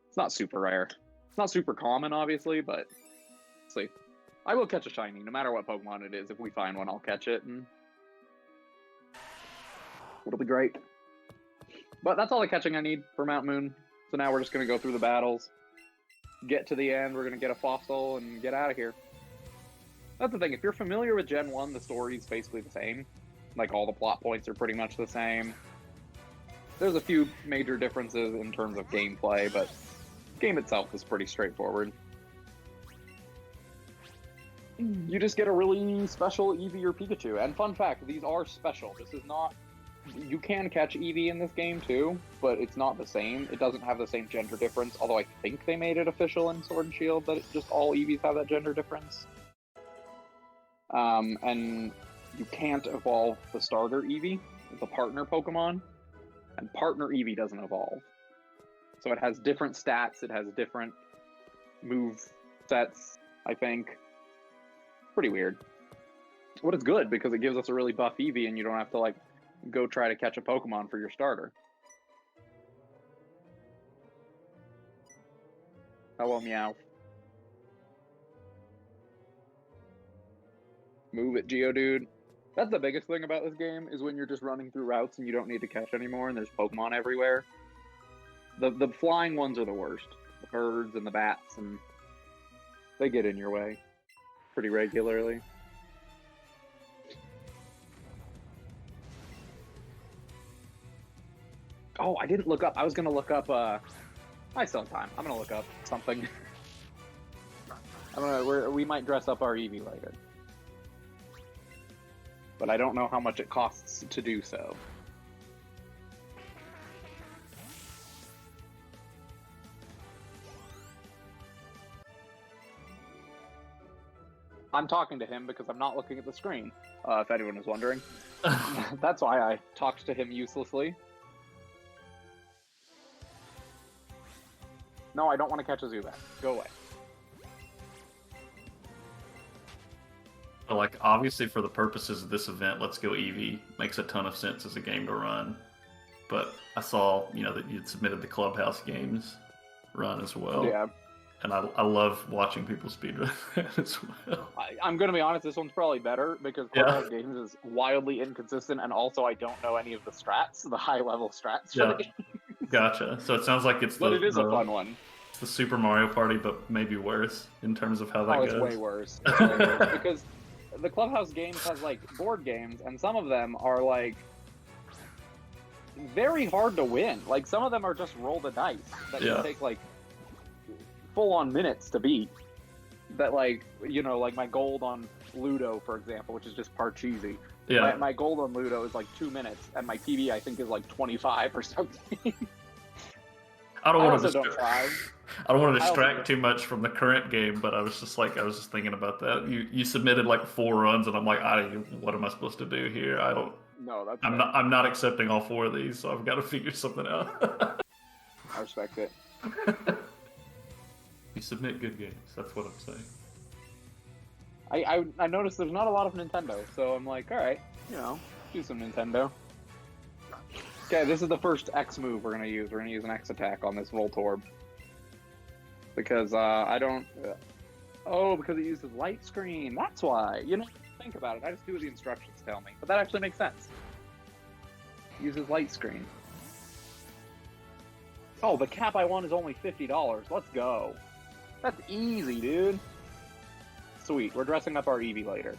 it's not super rare. It's not super common, obviously, but let's see. I will catch a shiny, no matter what Pokemon it is. If we find one, I'll catch it, and it'll be great. But that's all the catching I need for Mount Moon. So now we're just going to go through the battles, get to the end, we're going to get a fossil, and get out of here. That's the thing, if you're familiar with Gen 1, the story's basically the same. Like, all the plot points are pretty much the same. There's a few major differences in terms of gameplay, but the game itself is pretty straightforward. You just get a really special Eevee or Pikachu. And fun fact, these are special. This is not... You can catch Eevee in this game too, but it's not the same. It doesn't have the same gender difference, although I think they made it official in Sword and Shield that just all Eevees have that gender difference. And you can't evolve the starter Eevee, the partner Pokemon, and partner Eevee doesn't evolve. So it has different stats, it has different move sets, I think. Pretty weird. But it's good because it gives us a really buff Eevee and you don't have to, like, go try to catch a Pokemon for your starter. Hello, Meow. Move it, Geodude. That's the biggest thing about this game, is when you're just running through routes and you don't need to catch anymore and there's Pokemon everywhere. The flying ones are the worst. The birds and the bats, and they get in your way pretty regularly. Oh, I didn't look up. I was going to look up... I still have time. I'm going to look up something. We might dress up our Eevee later. But I don't know how much it costs to do so. I'm talking to him because I'm not looking at the screen, if anyone is wondering. That's why I talked to him uselessly. No, I don't want to catch a Zubat. Go away. Like, obviously, for the purposes of this event, Let's Go Eevee makes a ton of sense as a game to run. But I saw, that you'd submitted the Clubhouse Games run as well. Yeah. And I love watching people speedrun that as well. I'm going to be honest, this one's probably better because Clubhouse Games is wildly inconsistent, and also I don't know any of the strats, the high-level strats for the game. Gotcha. So it sounds like it's but it is a fun one. It's the Super Mario Party, but maybe worse in terms of how that goes. It's way worse. It's way worse. Because the Clubhouse Games has, board games, and some of them are, very hard to win. Some of them are just roll the dice that can take, full-on minutes to beat. That, my gold on Ludo, for example, which is just Parcheesi. Yeah. My gold on Ludo is, 2 minutes, and my PB, I think, is, 25 or something. I don't want to distract too much from the current game, but I was just thinking about that. You submitted 4 runs, and I'm like, what am I supposed to do here? I'm not accepting all 4 of these, so I've got to figure something out. I respect it. You submit good games. That's what I'm saying. I noticed there's not a lot of Nintendo, so I'm like, all right, do some Nintendo. Okay, this is the first X move we're going to use. We're going to use an X attack on this Voltorb. Because I don't... because it uses light screen. That's why. Think about it. I just do what the instructions tell me. But that actually makes sense. It uses light screen. Oh, the cap I want is only $50. Let's go. That's easy, dude. Sweet. We're dressing up our Eevee later.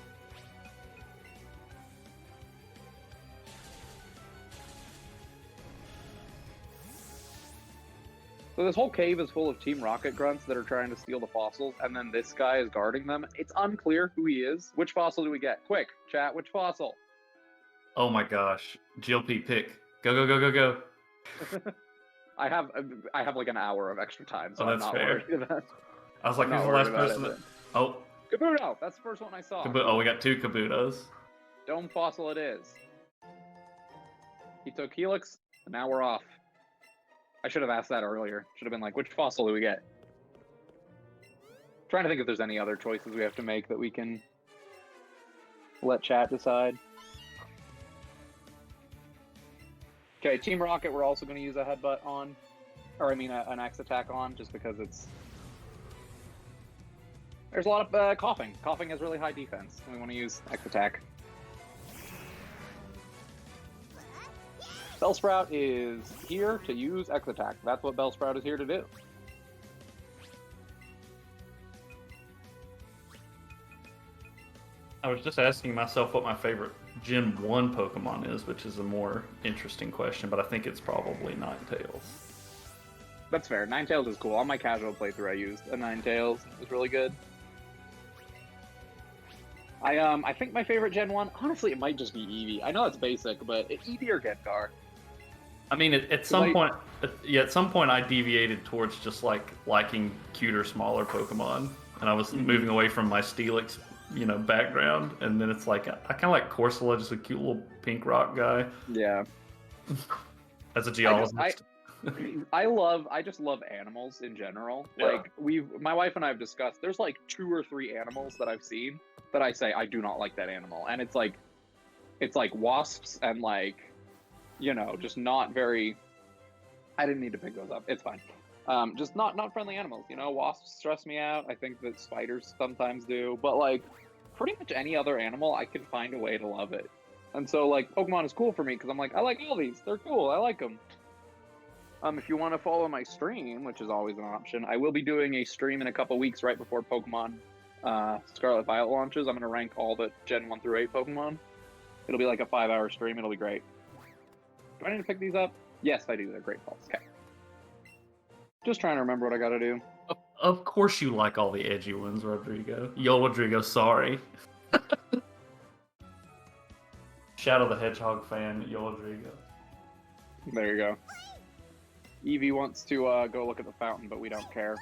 So this whole cave is full of Team Rocket grunts that are trying to steal the fossils, and then this guy is guarding them. It's unclear who he is. Which fossil do we get? Quick, chat, which fossil? Oh my gosh. GLP, pick. Go, go, go, go, go. I have an hour of extra time, so I'm not worried about it. I was like, who's the last person? Oh. Kabuto! That's the first one I saw. We got 2 Kabutos. Dome fossil it is. He took Helix, and now we're off. I should have asked that earlier. Should have been like, which fossil do we get? Trying to think if there's any other choices we have to make that we can let chat decide. Okay, Team Rocket, we're also going to use a headbutt on. Or, an X attack on, just because it's... There's a lot of coughing. Coughing has really high defense. We want to use X attack. Bellsprout is here to use X attack. That's what Bellsprout is here to do. I was just asking myself what my favorite Gen 1 Pokemon is, which is a more interesting question, but I think it's probably Ninetales. That's fair. Ninetales is cool. On my casual playthrough, I used a Ninetales. It was really good. I think my favorite Gen 1, honestly, it might just be Eevee. I know it's basic, but Eevee or Gengar. At some point I deviated towards just liking cuter, smaller Pokemon, and I was moving away from my Steelix, background, and then it's like I kind of like Corsola, just a cute little pink rock guy. Yeah. As a geologist. I just love animals in general. Yeah. My wife and I have discussed, there's 2 or 3 animals that I've seen that I say I do not like that animal, and it's wasps and just not very... I didn't need to pick those up. It's fine. Just not friendly animals. Wasps stress me out. I think that spiders sometimes do. But pretty much any other animal, I can find a way to love it. And so, like, Pokemon is cool for me because I'm like, I like all these. They're cool. I like them. If you want to follow my stream, which is always an option, I will be doing a stream in a couple weeks right before Pokemon Scarlet Violet launches. I'm going to rank all the Gen 1 through 8 Pokemon. It'll be like a 5-hour stream. It'll be great. Do I need to pick these up? Yes, I do. They're great balls. Okay. Just trying to remember what I got to do. Of course you like all the edgy ones, Rodrigo. Yo, Rodrigo, sorry. Shadow the Hedgehog fan, Yo, Rodrigo. There you go. Eevee wants to go look at the fountain, but we don't care.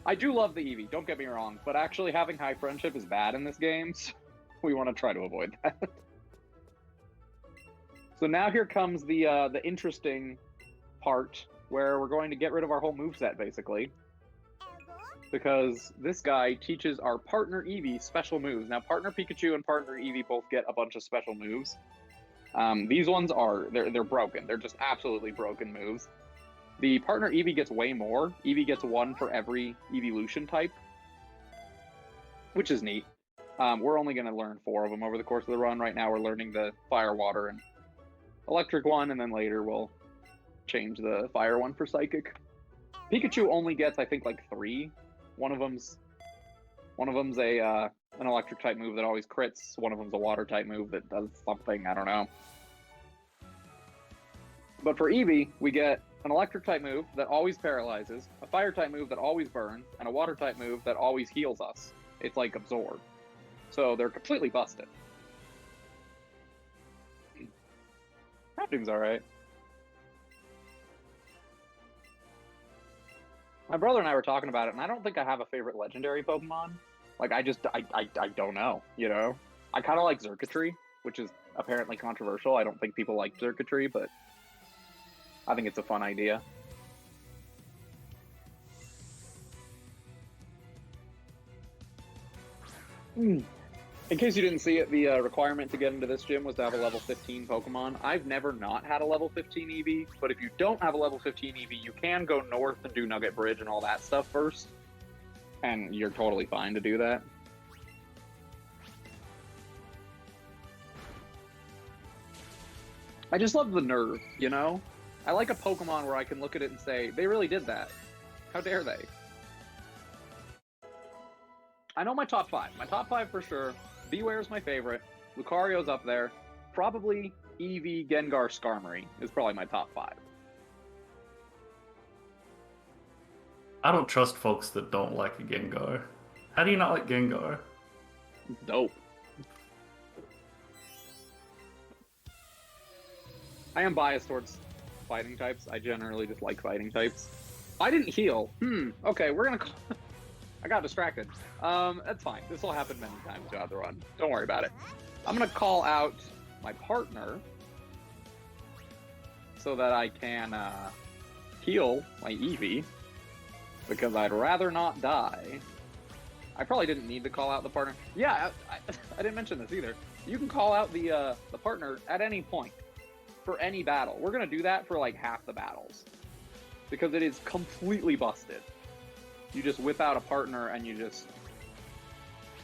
I do love the Eevee, don't get me wrong, but actually having high friendship is bad in this game, so we want to try to avoid that. So now here comes the interesting part, where we're going to get rid of our whole moveset, basically. Because this guy teaches our partner Eevee special moves. Now, partner Pikachu and partner Eevee both get a bunch of special moves. These ones they're broken. They're just absolutely broken moves. The partner Eevee gets way more. Eevee gets 1 for every evolution type, which is neat. We're only going to learn 4 of them over the course of the run. Right now we're learning the fire, water, and electric one, and then later we'll change the fire one for psychic. Pikachu only gets, I think, like 3. One of them's an electric type move that always crits. One of them's a water type move that does something, I don't know. But for Eevee, we get an electric type move that always paralyzes, a fire type move that always burns, and a water type move that always heals us. It's like Absorb. So they're completely busted. Crafting's alright. My brother and I were talking about it, and I don't think I have a favorite legendary Pokemon. Like, I don't know, you know? I kind of like Xurkitree, which is apparently controversial. I don't think people like Xurkitree, but I think it's a fun idea. In case you didn't see it, the requirement to get into this gym was to have a level 15 Pokemon. I've never not had a level 15 Eevee, but if you don't have a level 15 Eevee, you can go north and do Nugget Bridge and all that stuff first. And you're totally fine to do that. I just love the nerve, you know? I like a Pokemon where I can look at it and say, they really did that. How dare they? I know my top 5. My top 5 for sure. Bewear's my favorite. Lucario's up there. Probably Eevee, Gengar, Skarmory is probably my top 5. I don't trust folks that don't like a Gengar. How do you not like Gengar? Dope. I am biased towards fighting types. I generally just like fighting types. I didn't heal. Okay, we're gonna... I got distracted. That's fine. This will happen many times throughout the run. Don't worry about it. I'm gonna call out my partner so that I can heal my Eevee, because I'd rather not die. I probably didn't need to call out the partner. Yeah, I didn't mention this either. You can call out the partner at any point for any battle. We're gonna do that for like half the battles because it is completely busted. You just whip out a partner and you just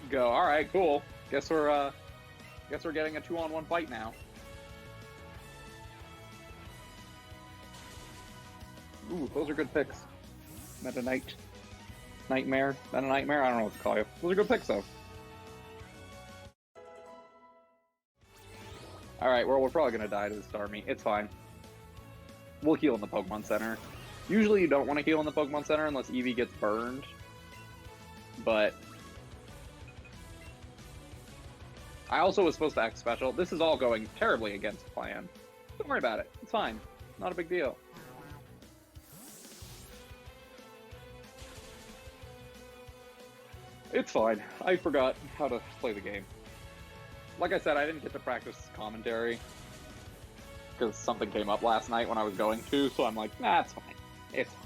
go, all right, cool. Guess we're getting a 2-on-1 fight now. Ooh, those are good picks. Meta Knight. Nightmare. Meta Nightmare? I don't know what to call you. Those are good picks, though. Alright, well, we're probably going to die to the Starmie. It's fine. We'll heal in the Pokemon Center. Usually you don't want to heal in the Pokemon Center unless Eevee gets burned. But I also was supposed to act special. This is all going terribly against plan. Don't worry about it. It's fine. Not a big deal. It's fine. I forgot how to play the game. Like I said, I didn't get to practice commentary because something came up last night when I was going to, so I'm like, nah, it's fine. It's fine.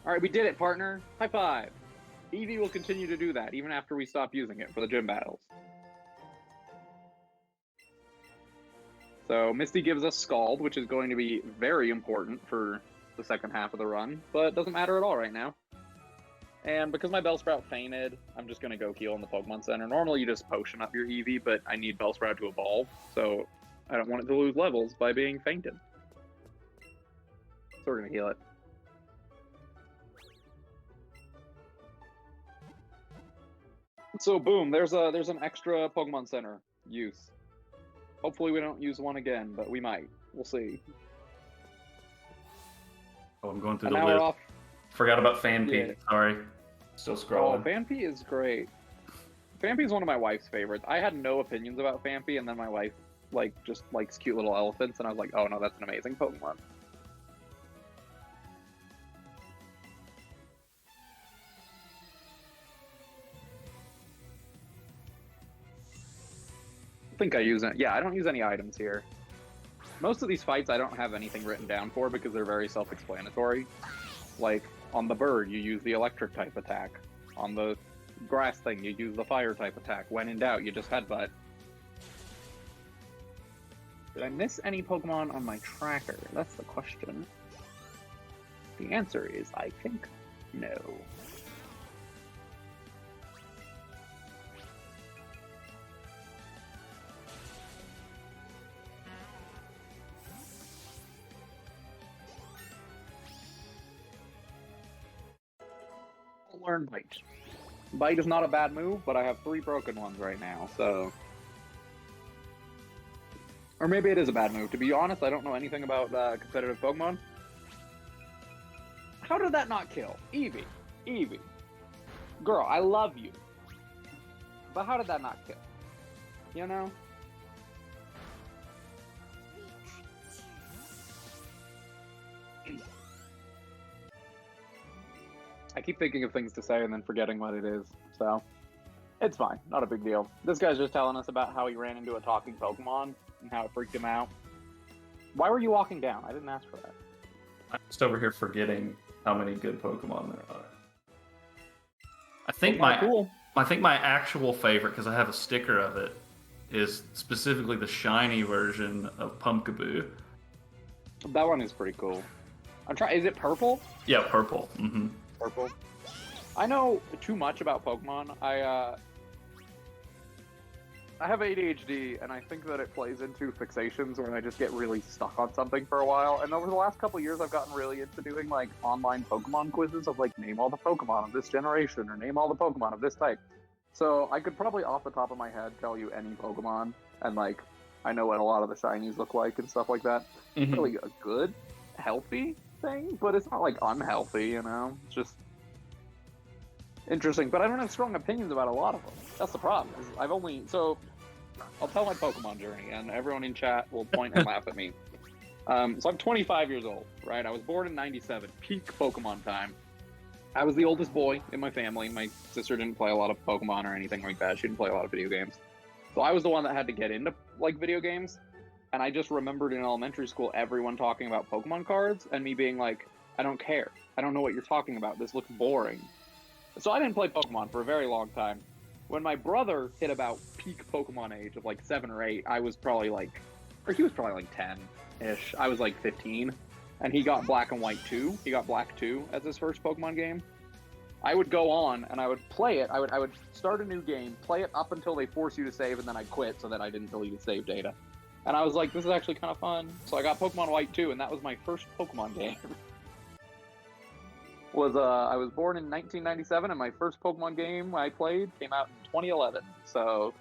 Alright, we did it, partner. High five. Eevee will continue to do that even after we stop using it for the gym battles. So Misty gives us Scald, which is going to be very important for the second half of the run, but it doesn't matter at all right now. And because my Bellsprout fainted, I'm just going to go heal in the Pokemon Center. Normally you just potion up your Eevee, but I need Bellsprout to evolve, so I don't want it to lose levels by being fainted. So we're going to heal it. So boom, there's an extra Pokemon Center use. Hopefully we don't use one again, but we might. We'll see. Oh, I'm going through And the now list. we're off. Forgot about Fanpy. Yeah. Sorry. Still Oh, scrolling. Fanpy is great. Fanpy is one of my wife's favorites. I had no opinions about Fanpy, and then my wife just likes cute little elephants, and I was like, oh no, that's an amazing Pokemon. I think I use it. Yeah, I don't use any items here. Most of these fights I don't have anything written down for because they're very self-explanatory. Like, on the bird, you use the electric type attack. On the grass thing, you use the fire type attack. When in doubt, you just headbutt. Did I miss any Pokemon on my tracker? That's the question. The answer is, I think, no. Learn Bite. Bite is not a bad move, but I have 3 broken ones right now, so... Or maybe it is a bad move. To be honest, I don't know anything about competitive Pokemon. How did that not kill? Eevee. Eevee. Girl, I love you. But how did that not kill? You know? I keep thinking of things to say and then forgetting what it is, so it's fine, not a big deal. This guy's just telling us about how he ran into a talking Pokemon and how it freaked him out. Why were you walking down? I didn't ask for that. I'm just over here forgetting how many good Pokemon there are. I think my actual favorite, because I have a sticker of it, is specifically the shiny version of Pumpkaboo. That one is pretty cool. I'm trying. Is it purple? Yeah, purple. Mm-hmm. Purple. I know too much about Pokemon. I have ADHD, and I think that it plays into fixations where I just get really stuck on something for a while. And over the last couple of years, I've gotten really into doing like online Pokemon quizzes of like name all the Pokemon of this generation or name all the Pokemon of this type. So I could probably off the top of my head tell you any Pokemon, and like I know what a lot of the shinies look like and stuff like that. Mm-hmm. Really a good, healthy thing, but it's not like unhealthy, you know? It's just interesting, but I don't have strong opinions about a lot of them. That's the problem. I'll tell my Pokemon journey, and everyone in chat will point and laugh at me. So I'm 25 years old, right? I was born in 97, peak Pokemon time. I was the oldest boy in my family. My sister didn't play a lot of Pokemon or anything like that. She didn't play a lot of video games. So I was the one that had to get into like video games. And I just remembered in elementary school everyone talking about Pokemon cards and me being like, I don't care. I don't know what you're talking about. This looks boring. So I didn't play Pokemon for a very long time. When my brother hit about peak Pokemon age of like 7 or 8, I was probably like, or he was probably like 10-ish. I was like 15. And he got Black and White 2. He got Black 2 as his first Pokemon game. I would go on and I would play it. I would start a new game, play it up until they force you to save, and then I'd quit so that I didn't delete the save data. And I was like, this is actually kind of fun. So I got Pokemon White 2, and that was my first Pokemon game. I was born in 1997, and my first Pokemon game I played came out in 2011. So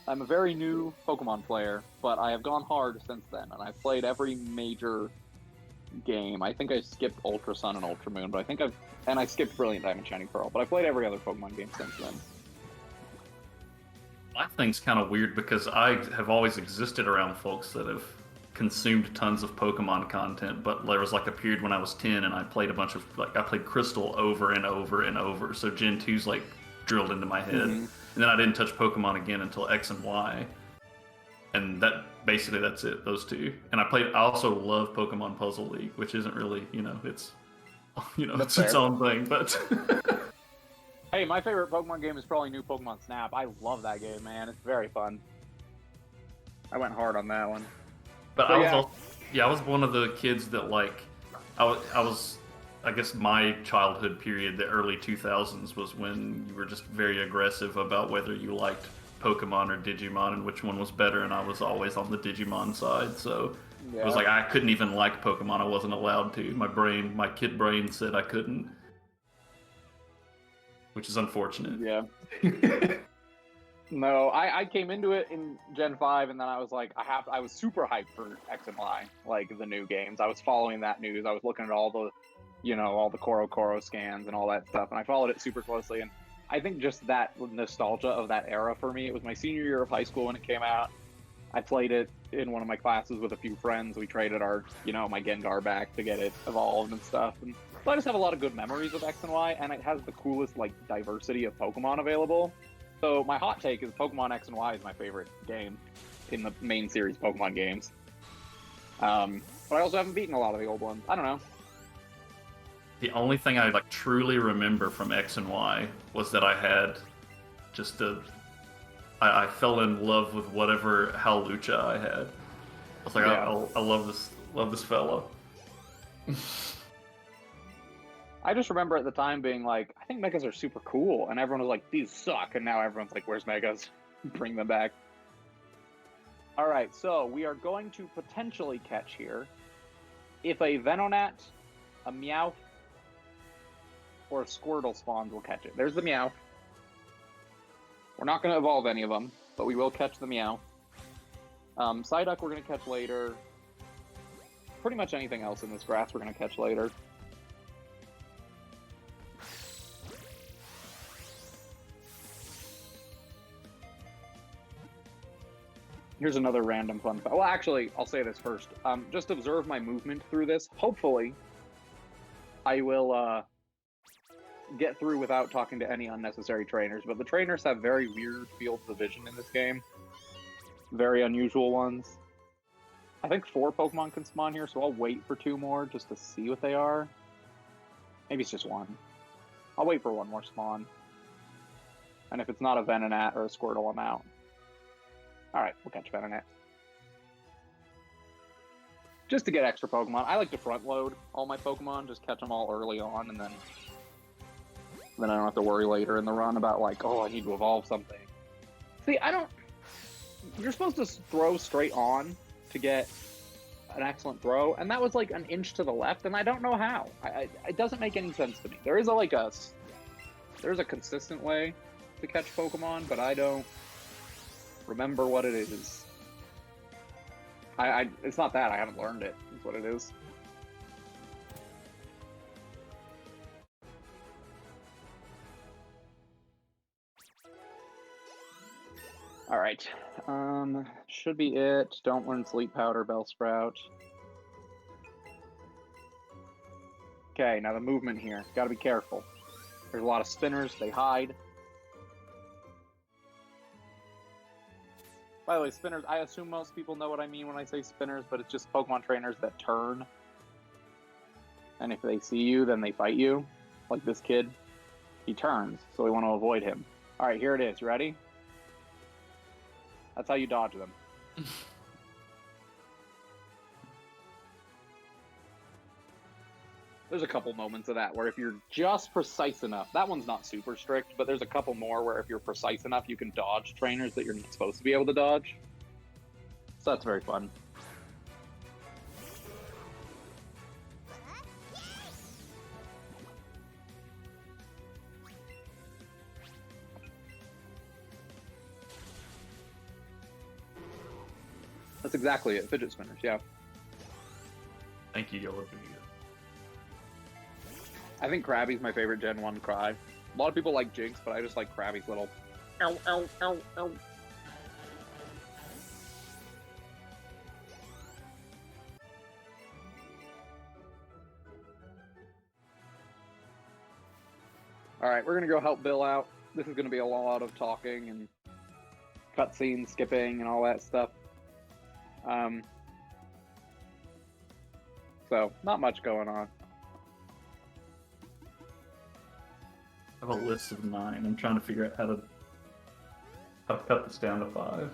I'm a very new Pokemon player, but I have gone hard since then, and I've played every major game. I think I skipped Ultra Sun and Ultra Moon, but I skipped Brilliant Diamond Shining Pearl, but I played every other Pokemon game since then. My thing's kind of weird because I have always existed around folks that have consumed tons of Pokemon content, but there was like a period when I was 10 and I played a bunch of, I played Crystal over and over and over, so Gen 2's like drilled into my head. Mm-hmm. And then I didn't touch Pokemon again until X and Y. And that's it, those two. And I also love Pokemon Puzzle League, which isn't really, it's its own thing, but... Hey, my favorite Pokemon game is probably New Pokemon Snap. I love that game, man. It's very fun. I went hard on that one. But Yeah, I was one of the kids that like, I was, I guess my childhood period, the early 2000s, was when you were just very aggressive about whether you liked Pokemon or Digimon and which one was better, and I was always on the Digimon side, so it was Yeah. like I couldn't even like Pokemon, I wasn't allowed to. My kid brain said I couldn't, which is unfortunate. Yeah. No, I came into it in Gen 5, and then I was like, I was super hyped for X and Y, like the new games. I was following that news. I was looking at all the, all the Koro scans and all that stuff, and I followed it super closely. And I think just that nostalgia of that era for me. It was my senior year of high school when it came out. I played it in one of my classes with a few friends. We traded our, my Gengar back to get it evolved and stuff. And so I just have a lot of good memories of X and Y, and it has the coolest like diversity of Pokemon available. So my hot take is Pokemon X and Y is my favorite game in the main series Pokemon games. But I also haven't beaten a lot of the old ones. I don't know. The only thing I like truly remember from X and Y was that I had just I fell in love with whatever Hawlucha I had. I was like, Yeah. I love this fellow. I just remember at the time being like, I think Megas are super cool, and everyone was like, these suck, and now everyone's like, where's Megas? Bring them back. All right, so we are going to potentially catch here if a Venonat, a Meowth, or a Squirtle spawns, we'll catch it. There's the Meowth. We're not going to evolve any of them, but we will catch the Meowth. Psyduck we're going to catch later. Pretty much anything else in this grass we're going to catch later. Here's another random fun fact. Well, actually, I'll say this first. Just observe my movement through this. Hopefully, I will get through without talking to any unnecessary trainers. But the trainers have very weird fields of vision in this game. Very unusual ones. I think 4 Pokemon can spawn here, so I'll wait for 2 more just to see what they are. Maybe it's just 1. I'll wait for 1 more spawn. And if it's not a Venonat or a Squirtle, I'm out. Alright, we'll catch Venonat. Just to get extra Pokemon. I like to front load all my Pokemon, just catch them all early on, and then I don't have to worry later in the run about like, oh, I need to evolve something. See, you're supposed to throw straight on to get an excellent throw, and that was like an inch to the left, and I don't know how. It doesn't make any sense to me. There's a consistent way to catch Pokemon, but I don't remember what it is. It's not that I haven't learned it. It's what it is. All right. Should be it. Don't learn Sleep Powder, Bellsprout. Okay, now the movement here. Gotta be careful. There's a lot of spinners. They hide. By the way, spinners, I assume most people know what I mean when I say spinners, but it's just Pokemon trainers that turn. And if they see you, then they fight you. Like this kid. He turns, so we want to avoid him. All right, here it is. Ready? That's how you dodge them. There's a couple moments of that where if you're just precise enough, that one's not super strict, but there's a couple more where if you're precise enough, you can dodge trainers that you're not supposed to be able to dodge. So that's very fun. That's exactly it. Fidget spinners, yeah. Thank you, Yellow. I think Krabby's my favorite Gen 1 cry. A lot of people like Jinx, but I just like Krabby's little ow, ow, ow, ow. Alright, we're gonna go help Bill out. This is gonna be a lot of talking and cutscene skipping and all that stuff. So, not much going on. I have a list of 9. I'm trying to figure out how to cut this down to 5.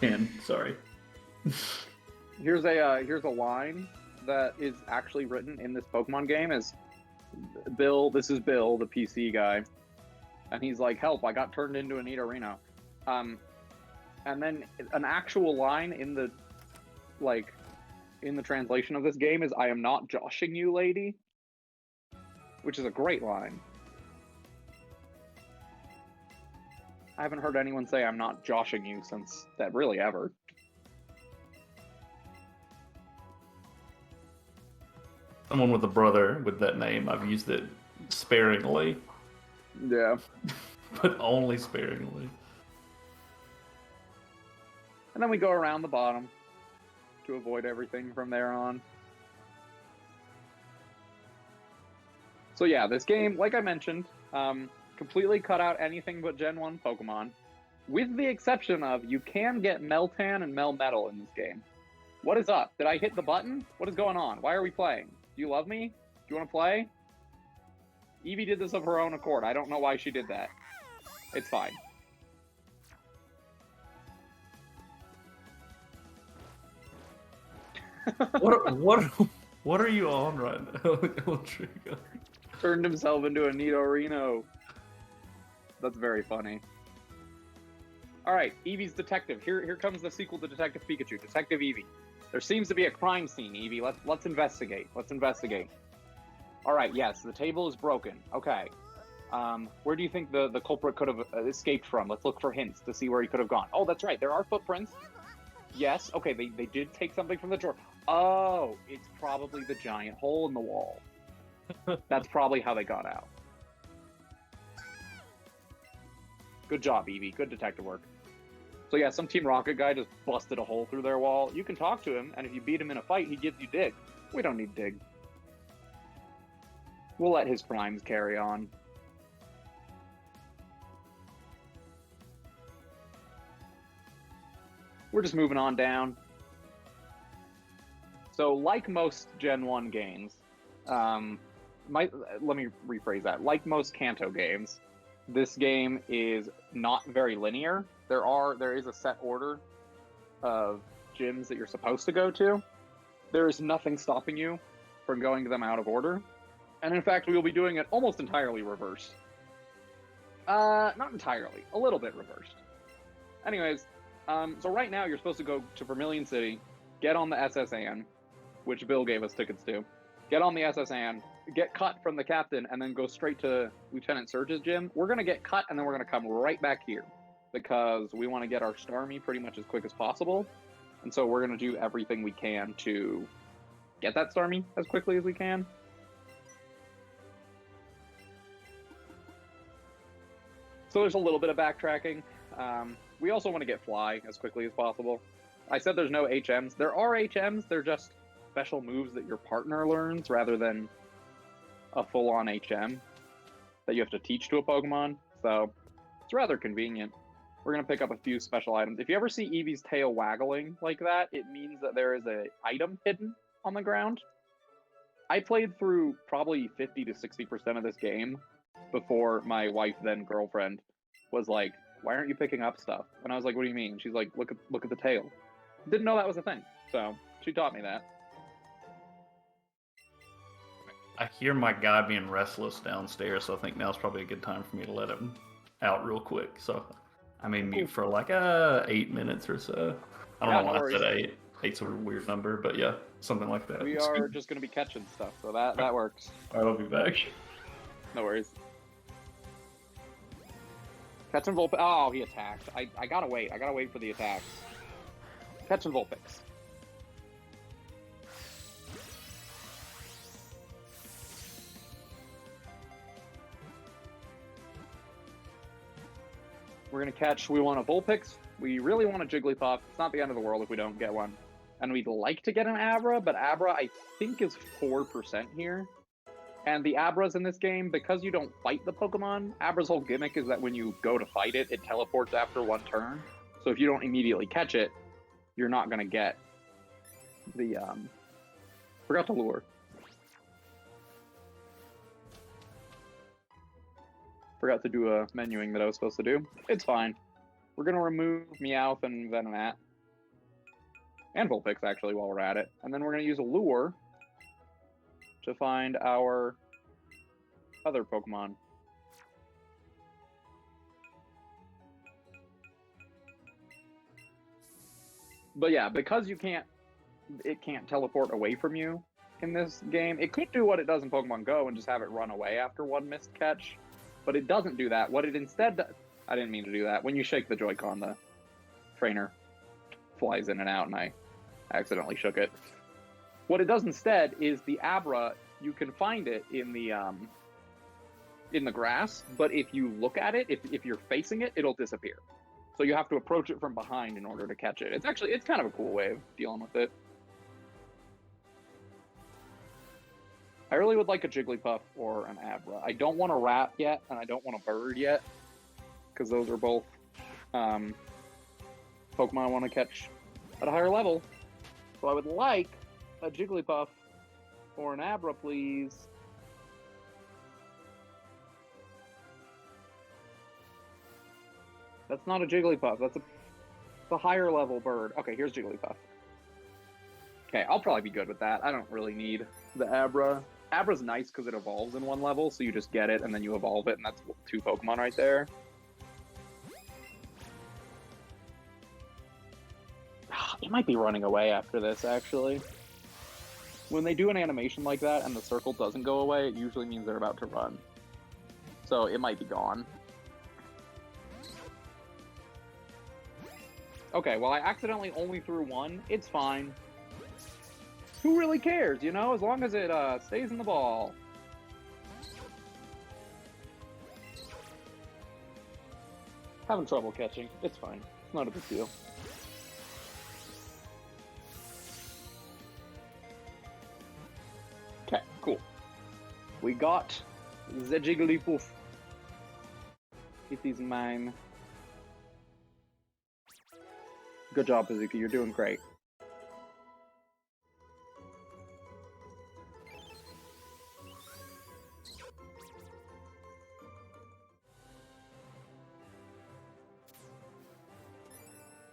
10, sorry. Here's a line that is actually written in this Pokemon game is Bill. This is Bill, the PC guy, and he's like, "Help! I got turned into a Nidorino." And then an actual line in the translation of this game is, "I am not joshing you, lady," which is a great line. I haven't heard anyone say "I'm not joshing you" since that really ever. Someone with a brother with that name, I've used it sparingly. Yeah. But only sparingly. And then we go around the bottom to avoid everything from there on. So yeah, this game, like I mentioned, completely cut out anything but Gen 1 Pokemon, with the exception of you can get Meltan and Melmetal in this game. What is up? Did I hit the button? What is going on? Why are we playing? Do you love me? Do you want to play? Eevee did this of her own accord. I don't know why she did that. It's fine. What are you on right now? Turned himself into a Nidorino. That's very funny. Alright, Eevee's detective. Here comes the sequel to Detective Pikachu, Detective Eevee. There seems to be a crime scene, Eevee. Let's investigate. Let's investigate. Alright, yes, the table is broken. Okay. Where do you think the culprit could have escaped from? Let's look for hints to see where he could have gone. Oh, that's right. There are footprints. Yes. Okay, they did take something from the drawer. Oh, it's probably the giant hole in the wall. That's probably how they got out. Good job, Eevee. Good detective work. So yeah, some Team Rocket guy just busted a hole through their wall. You can talk to him, and if you beat him in a fight, he gives you Dig. We don't need Dig. We'll let his crimes carry on. We're just moving on down. So like most Gen 1 games, let me rephrase that. Like most Kanto games, this game is not very linear. There is a set order of gyms that you're supposed to go to. There is nothing stopping you from going to them out of order. And in fact, we will be doing it almost entirely reversed. Not entirely, a little bit reversed. Anyways, so right now you're supposed to go to Vermilion City, get on the SSN, which Bill gave us tickets to. Get on the SSN, get cut from the captain, and then go straight to Lieutenant Surge's gym. We're going to get cut, and then we're going to come right back here, because we want to get our Starmie pretty much as quick as possible. And so we're going to do everything we can to get that Starmie as quickly as we can. So there's a little bit of backtracking. We also want to get Fly as quickly as possible. I said there's no HMs. There are HMs, they're just special moves that your partner learns rather than a full-on HM that you have to teach to a Pokemon. So it's rather convenient. We're going to pick up a few special items. If you ever see Eevee's tail waggling like that, it means that there is an item hidden on the ground. I played through probably 50 to 60% of this game before my wife, then girlfriend, was like, "Why aren't you picking up stuff?" And I was like, "What do you mean?" She's like, look at the tail." Didn't know that was a thing. So she taught me that. I hear my guy being restless downstairs, so I think now's probably a good time for me to let him out real quick. So I may mute for like 8 minutes or so. I don't know why I said 8. 8's a weird number, but yeah, something like that. We are just going to be catching stuff, so that works. All right, I'll be back. No worries. Catching Vulpix. Oh, he attacked. I gotta wait. I gotta wait for the attacks. Catching Vulpix. We're gonna catch. We want a Vulpix. We really want a Jigglypuff. It's not the end of the world if we don't get one. And we'd like to get an Abra, but Abra I think is 4% here. And the Abras in this game, because you don't fight the Pokemon, Abra's whole gimmick is that when you go to fight it, it teleports after one turn. So if you don't immediately catch it, you're not going to get the, forgot to lure. Forgot to do a menuing that I was supposed to do. It's fine. We're going to remove Meowth and Venomat. And Vulpix, actually, while we're at it. And then we're going to use a lure to find our other Pokemon. But yeah, because it can't teleport away from you in this game. It could do what it does in Pokemon Go and just have it run away after one missed catch. But it doesn't do that. What it instead does... I didn't mean to do that. When you shake the Joy-Con, the trainer flies in and out, and I accidentally shook it. What it does instead is the Abra, you can find it in the grass, but if you look at it, if you're facing it, it'll disappear. So you have to approach it from behind in order to catch it. It's kind of a cool way of dealing with it. I really would like a Jigglypuff or an Abra. I don't want a rat yet, and I don't want a bird yet, because those are both Pokemon I want to catch at a higher level. So I would like a Jigglypuff or an Abra, please. That's not a Jigglypuff. That's a higher level bird. Okay, here's Jigglypuff. Okay, I'll probably be good with that. I don't really need the Abra. Abra's nice because it evolves in one level, so you just get it and then you evolve it, and that's 2 Pokemon right there. It might be running away after this, actually. When they do an animation like that and the circle doesn't go away, it usually means they're about to run. So it might be gone. Okay, well, I accidentally only threw 1. It's fine. Who really cares, you know? As long as it stays in the ball. Having trouble catching. It's fine. It's not a big deal. Okay, cool. We got the Jigglypuff. It is mine. Good job, Hazuki. You're doing great.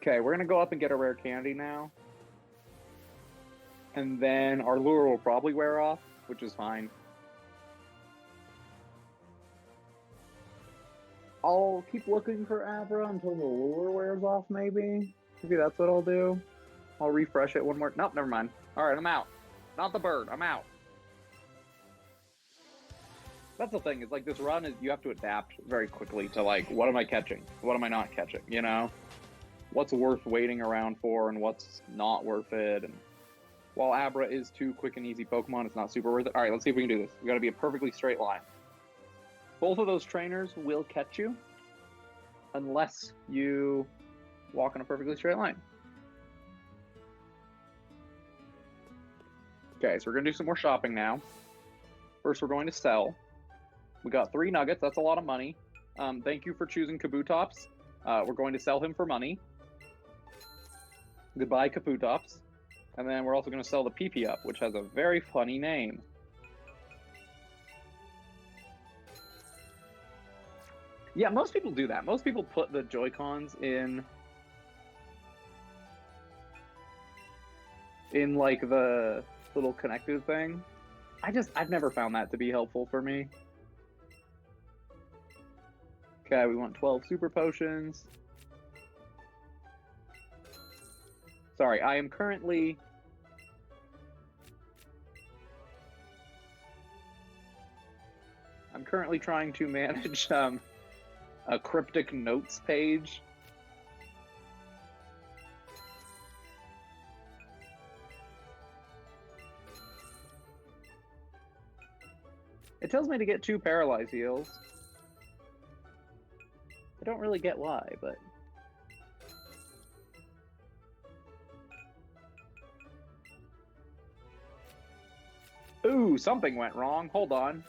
Okay, we're gonna go up and get a rare candy now. And then our lure will probably wear off, which is fine. I'll keep looking for Abra until the lure wears off, maybe. Maybe that's what I'll do. I'll refresh it one more. Nope, never mind. Alright, I'm out. Not the bird, I'm out. That's the thing, is like this run is you have to adapt very quickly to like, what am I catching? What am I not catching, you know? What's worth waiting around for and what's not worth it. And while Abra is 2 quick and easy Pokemon, it's not super worth it. Alright, let's see if we can do this. We gotta be a perfectly straight line. Both of those trainers will catch you unless you walk in a perfectly straight line. Okay, so we're gonna do some more shopping now. First, we're going to sell. We got 3 nuggets, that's a lot of money. Thank you for choosing Kabutops. We're going to sell him for money. Goodbye, Kabutops. And then we're also going to sell the PP up, which has a very funny name. Yeah, most people do that. Most people put the Joy-Cons in like the little connected thing. I've never found that to be helpful for me. Okay, we want 12 super potions. Sorry, I'm currently trying to manage a cryptic notes page. It tells me to get 2 paralyzed heals. I don't really get why, but... Ooh, something went wrong. Hold on.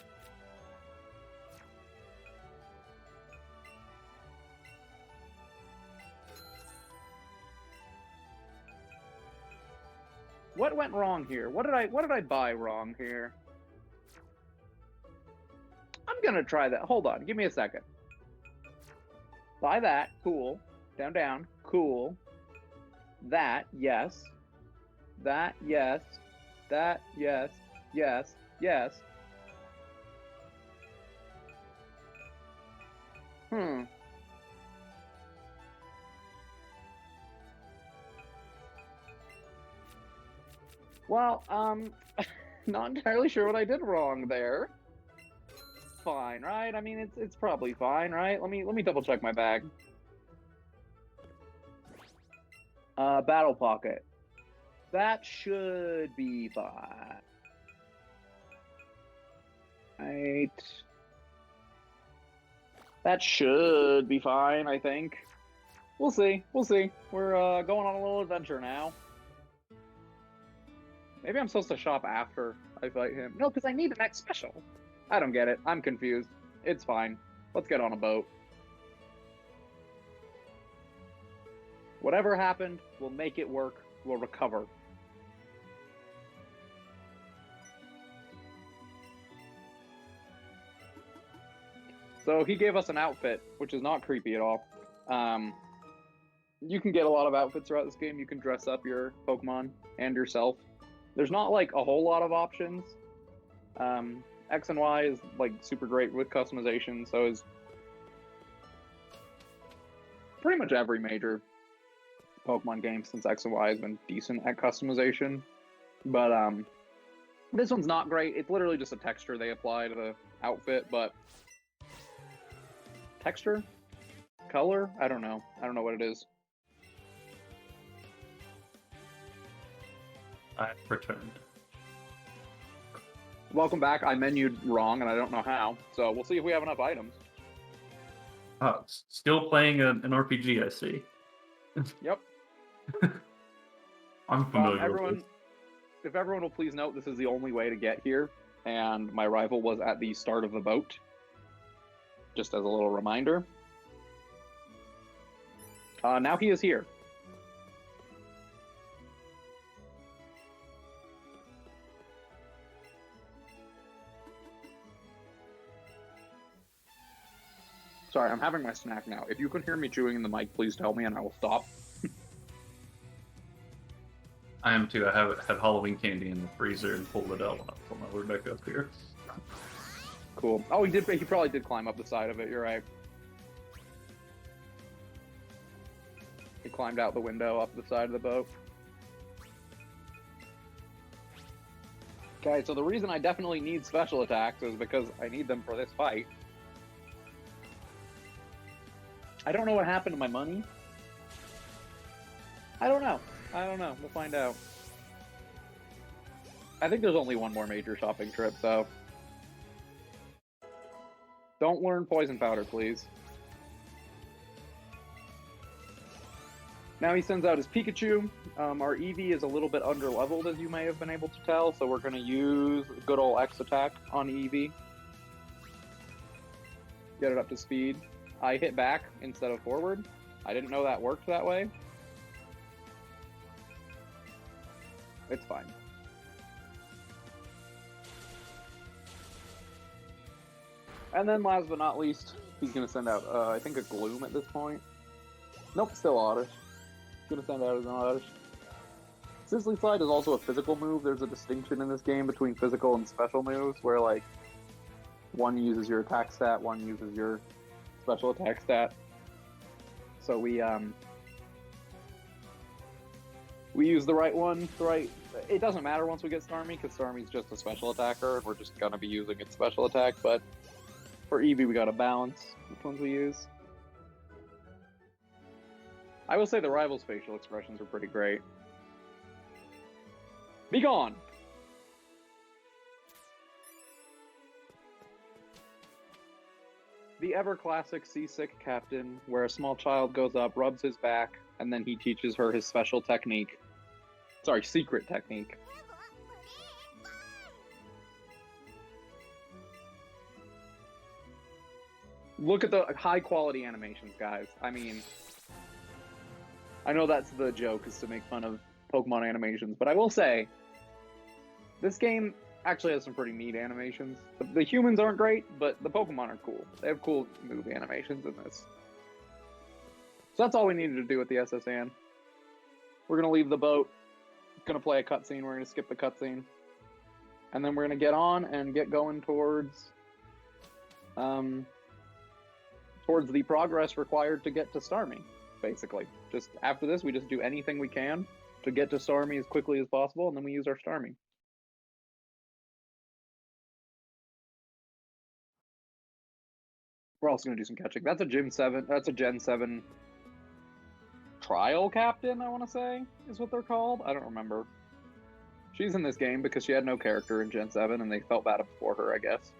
What went wrong here? What did I buy wrong here? I'm gonna try that. Hold on, give me a second. Buy that, cool. Down, down. Cool. That, yes. That, yes. That, yes. Yes. Yes. Well, not entirely sure what I did wrong there. Fine, right? I mean, it's probably fine, right? Let me double check my bag. Battle pocket. That should be fine. Right. That should be fine, I think. We'll see. We'll see. We're going on a little adventure now. Maybe I'm supposed to shop after I fight him. No, because I need the next special. I don't get it. I'm confused. It's fine. Let's get on a boat. Whatever happened, we'll make it work. We'll recover. So he gave us an outfit, which is not creepy at all. You can get a lot of outfits throughout this game. You can dress up your Pokemon and yourself. There's not like a whole lot of options. X and Y is like super great with customization, so is pretty much every major Pokemon game since X and Y has been decent at customization. But this one's not great. It's literally just a texture they apply to the outfit, but texture? Color? I don't know. I don't know what it is. I returned. Welcome back. I menued wrong, and I don't know how. So we'll see if we have enough items. Still playing an RPG, I see. Yep. I'm familiar with this. If everyone will please note, this is the only way to get here, and my rival was at the start of the boat. Just as a little reminder. Now he is here. Sorry, I'm having my snack now. If you can hear me chewing in the mic, please tell me and I will stop. I am too. I had Halloween candy in the freezer and pulled it out when I put my way back up here. Cool. Oh, he probably did climb up the side of it, you're right. He climbed out the window up the side of the boat. Okay, so the reason I definitely need special attacks is because I need them for this fight. I don't know what happened to my money. I don't know. We'll find out. I think there's only one more major shopping trip, so... Don't learn poison powder, please. Now he sends out his Pikachu. Our Eevee is a little bit under-leveled, as you may have been able to tell, so we're going to use good old X attack on Eevee. Get it up to speed. I hit back instead of forward. I didn't know that worked that way. It's fine. And then last but not least, he's going to send out, I think, a Gloom at this point. Nope, still Oddish. He's going to send out his Oddish. Sizzly Slide is also a physical move. There's a distinction in this game between physical and special moves, where, like, one uses your attack stat, one uses your special attack stat. So we use the right one, it doesn't matter once we get Starmie, because Starmie's just a special attacker, and we're just gonna be using its special attack, but for Eevee we gotta balance which ones we use. I will say the rivals' facial expressions are pretty great. Be gone! The ever-classic seasick captain, where a small child goes up, rubs his back, and then he teaches her his special technique. Sorry, secret technique. Look at the high-quality animations, guys. I mean, I know that's the joke, is to make fun of Pokemon animations, but I will say, this game actually has some pretty neat animations. The humans aren't great, but the Pokemon are cool. They have cool move animations in this. So that's all we needed to do with the SSN. We're going to leave the boat. Going to play a cutscene. We're going to skip the cutscene. And then we're going to get on and get going towards the progress required to get to Starmie, basically. Just after this, we just do anything we can to get to Starmie as quickly as possible, and then we use our Starmie. We're also going to do some catching. That's a Gen 7 trial captain, I want to say, is what they're called. I don't remember. She's in this game because she had no character in Gen 7, and they felt bad for her, I guess.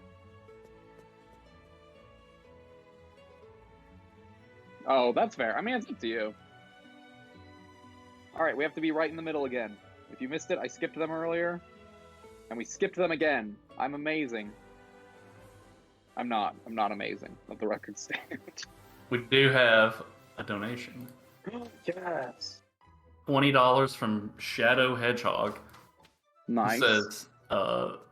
Oh, that's fair. I mean, it's up to you. Alright, we have to be right in the middle again. If you missed it, I skipped them earlier. And we skipped them again. I'm amazing. I'm not. I'm not amazing. Let the record stand. We do have a donation. Yes. $20 from Shadow Hedgehog. Nice. It says,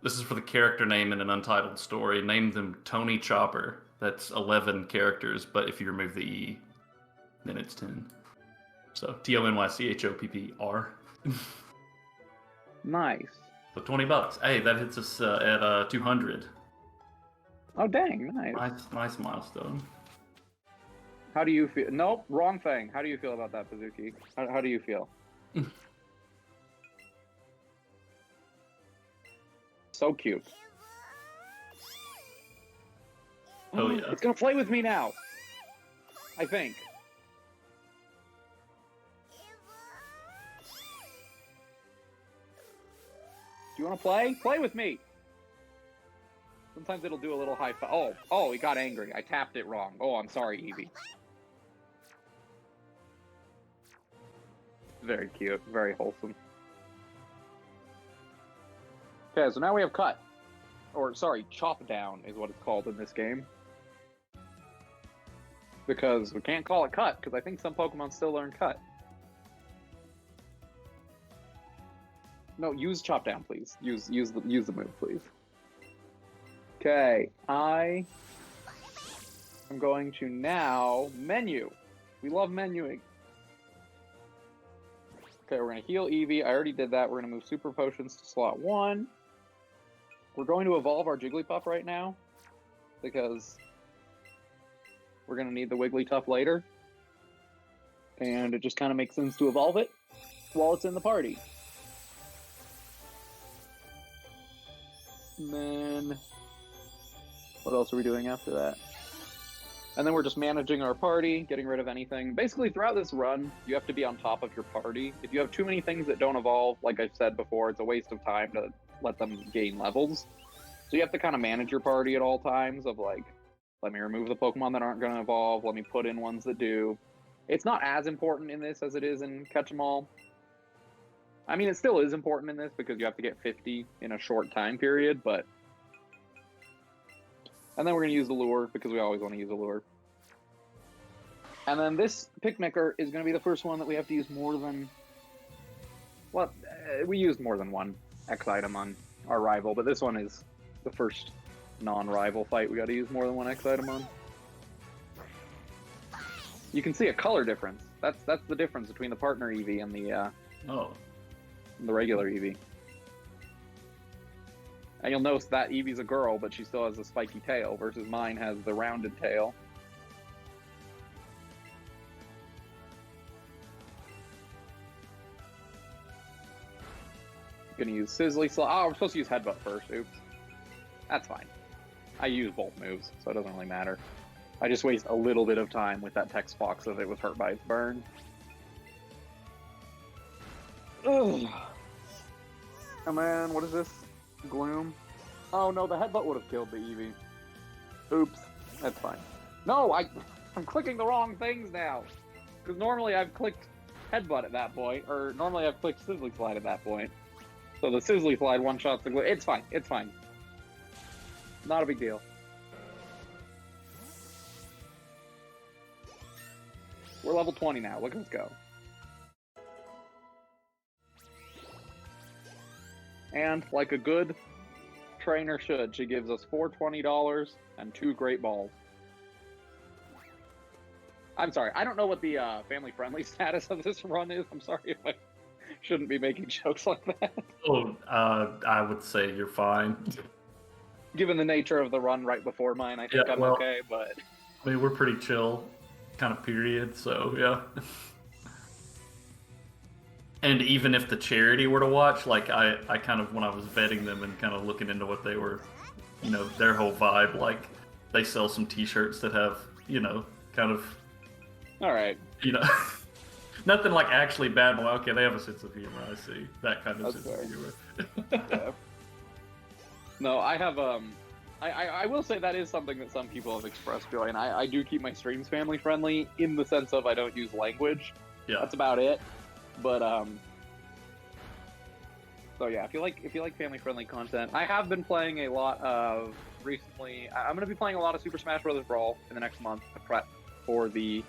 this is for the character name in an untitled story. Name them Tony Chopper. That's 11 characters, but if you remove the E, then it's 10. So TONYCHOPPR. Nice. So $20. Hey, that hits us at 200. Oh, dang, nice. Nice milestone. How do you feel? Nope, wrong thing. How do you feel about that, Pazuki? How do you feel? So cute. Oh, yeah. It's gonna play with me now. I think. Do you want to play? Play with me. Sometimes it'll do a little high five. Oh, he got angry. I tapped it wrong. Oh, I'm sorry, Eevee. Very cute. Very wholesome. Okay, so now we have cut. Or, sorry, chop down is what it's called in this game. Because we can't call it cut, because I think some Pokemon still learn cut. No, use chop down, please. Use the move, please. Okay, I am going to now menu. We love menuing. Okay, we're going to heal Eevee. I already did that. We're going to move Super Potions to slot 1. We're going to evolve our Jigglypuff right now, because we're going to need the Wigglytuff later. And it just kind of makes sense to evolve it while it's in the party. And then, what else are we doing after that? And then we're just managing our party, getting rid of anything. Basically, throughout this run, you have to be on top of your party. If you have too many things that don't evolve, like I've said before, it's a waste of time to let them gain levels. So you have to kind of manage your party at all times of like, let me remove the Pokemon that aren't going to evolve, let me put in ones that do. It's not as important in this as it is in Catch 'em All. I mean, it still is important in this because you have to get 50 in a short time period, but... And then we're going to use the lure because we always want to use a lure. And then this Picnicker is going to be the first one that we have to use more than... Well, we used more than one X item on our rival, but this one is the first non-rival fight we got to use more than one X item on. You can see a color difference. That's the difference between the partner Eevee and the regular Eevee. And you'll notice that Eevee's a girl, but she still has a spiky tail, versus mine has the rounded tail. Gonna use Sizzly Slide. Oh, we're supposed to use Headbutt first. Oops. That's fine. I use both moves, so it doesn't really matter. I just waste a little bit of time with that text box if it was hurt by its burn. Ugh. Oh man, what is this? Gloom? Oh no, the Headbutt would have killed the Eevee. Oops. That's fine. No, I'm clicking the wrong things now. Because normally I've clicked Headbutt at that point, or normally I've clicked Sizzly Slide at that point. So the Sizzly Slide one-shots the Gloom. It's fine, it's fine. Not a big deal. We're level 20 now, look, let's go. And, like a good trainer should, she gives us $4 $20 and 2 Great Balls. I'm sorry. I don't know what the family-friendly status of this run is. I'm sorry if I shouldn't be making jokes like that. Oh, I would say you're fine. Given the nature of the run right before mine, I think I'm okay, but... I mean, we're pretty chill kind of period, so yeah. And even if the charity were to watch, like, I kind of, when I was vetting them and kind of looking into what they were, you know, their whole vibe, like, they sell some t-shirts that have, you know, kind of... Alright. You know... Nothing like actually bad, but okay, they have a sense of humor, I see. That kind of sense of humor. Yeah. No, I have, I will say that is something that some people have expressed joy, and I do keep my streams family-friendly in the sense of I don't use language. Yeah. That's about it. But, so yeah, if you like family-friendly content, I have been playing a lot of, recently, I'm going to be playing a lot of Super Smash Bros. Brawl in the next month to prep for the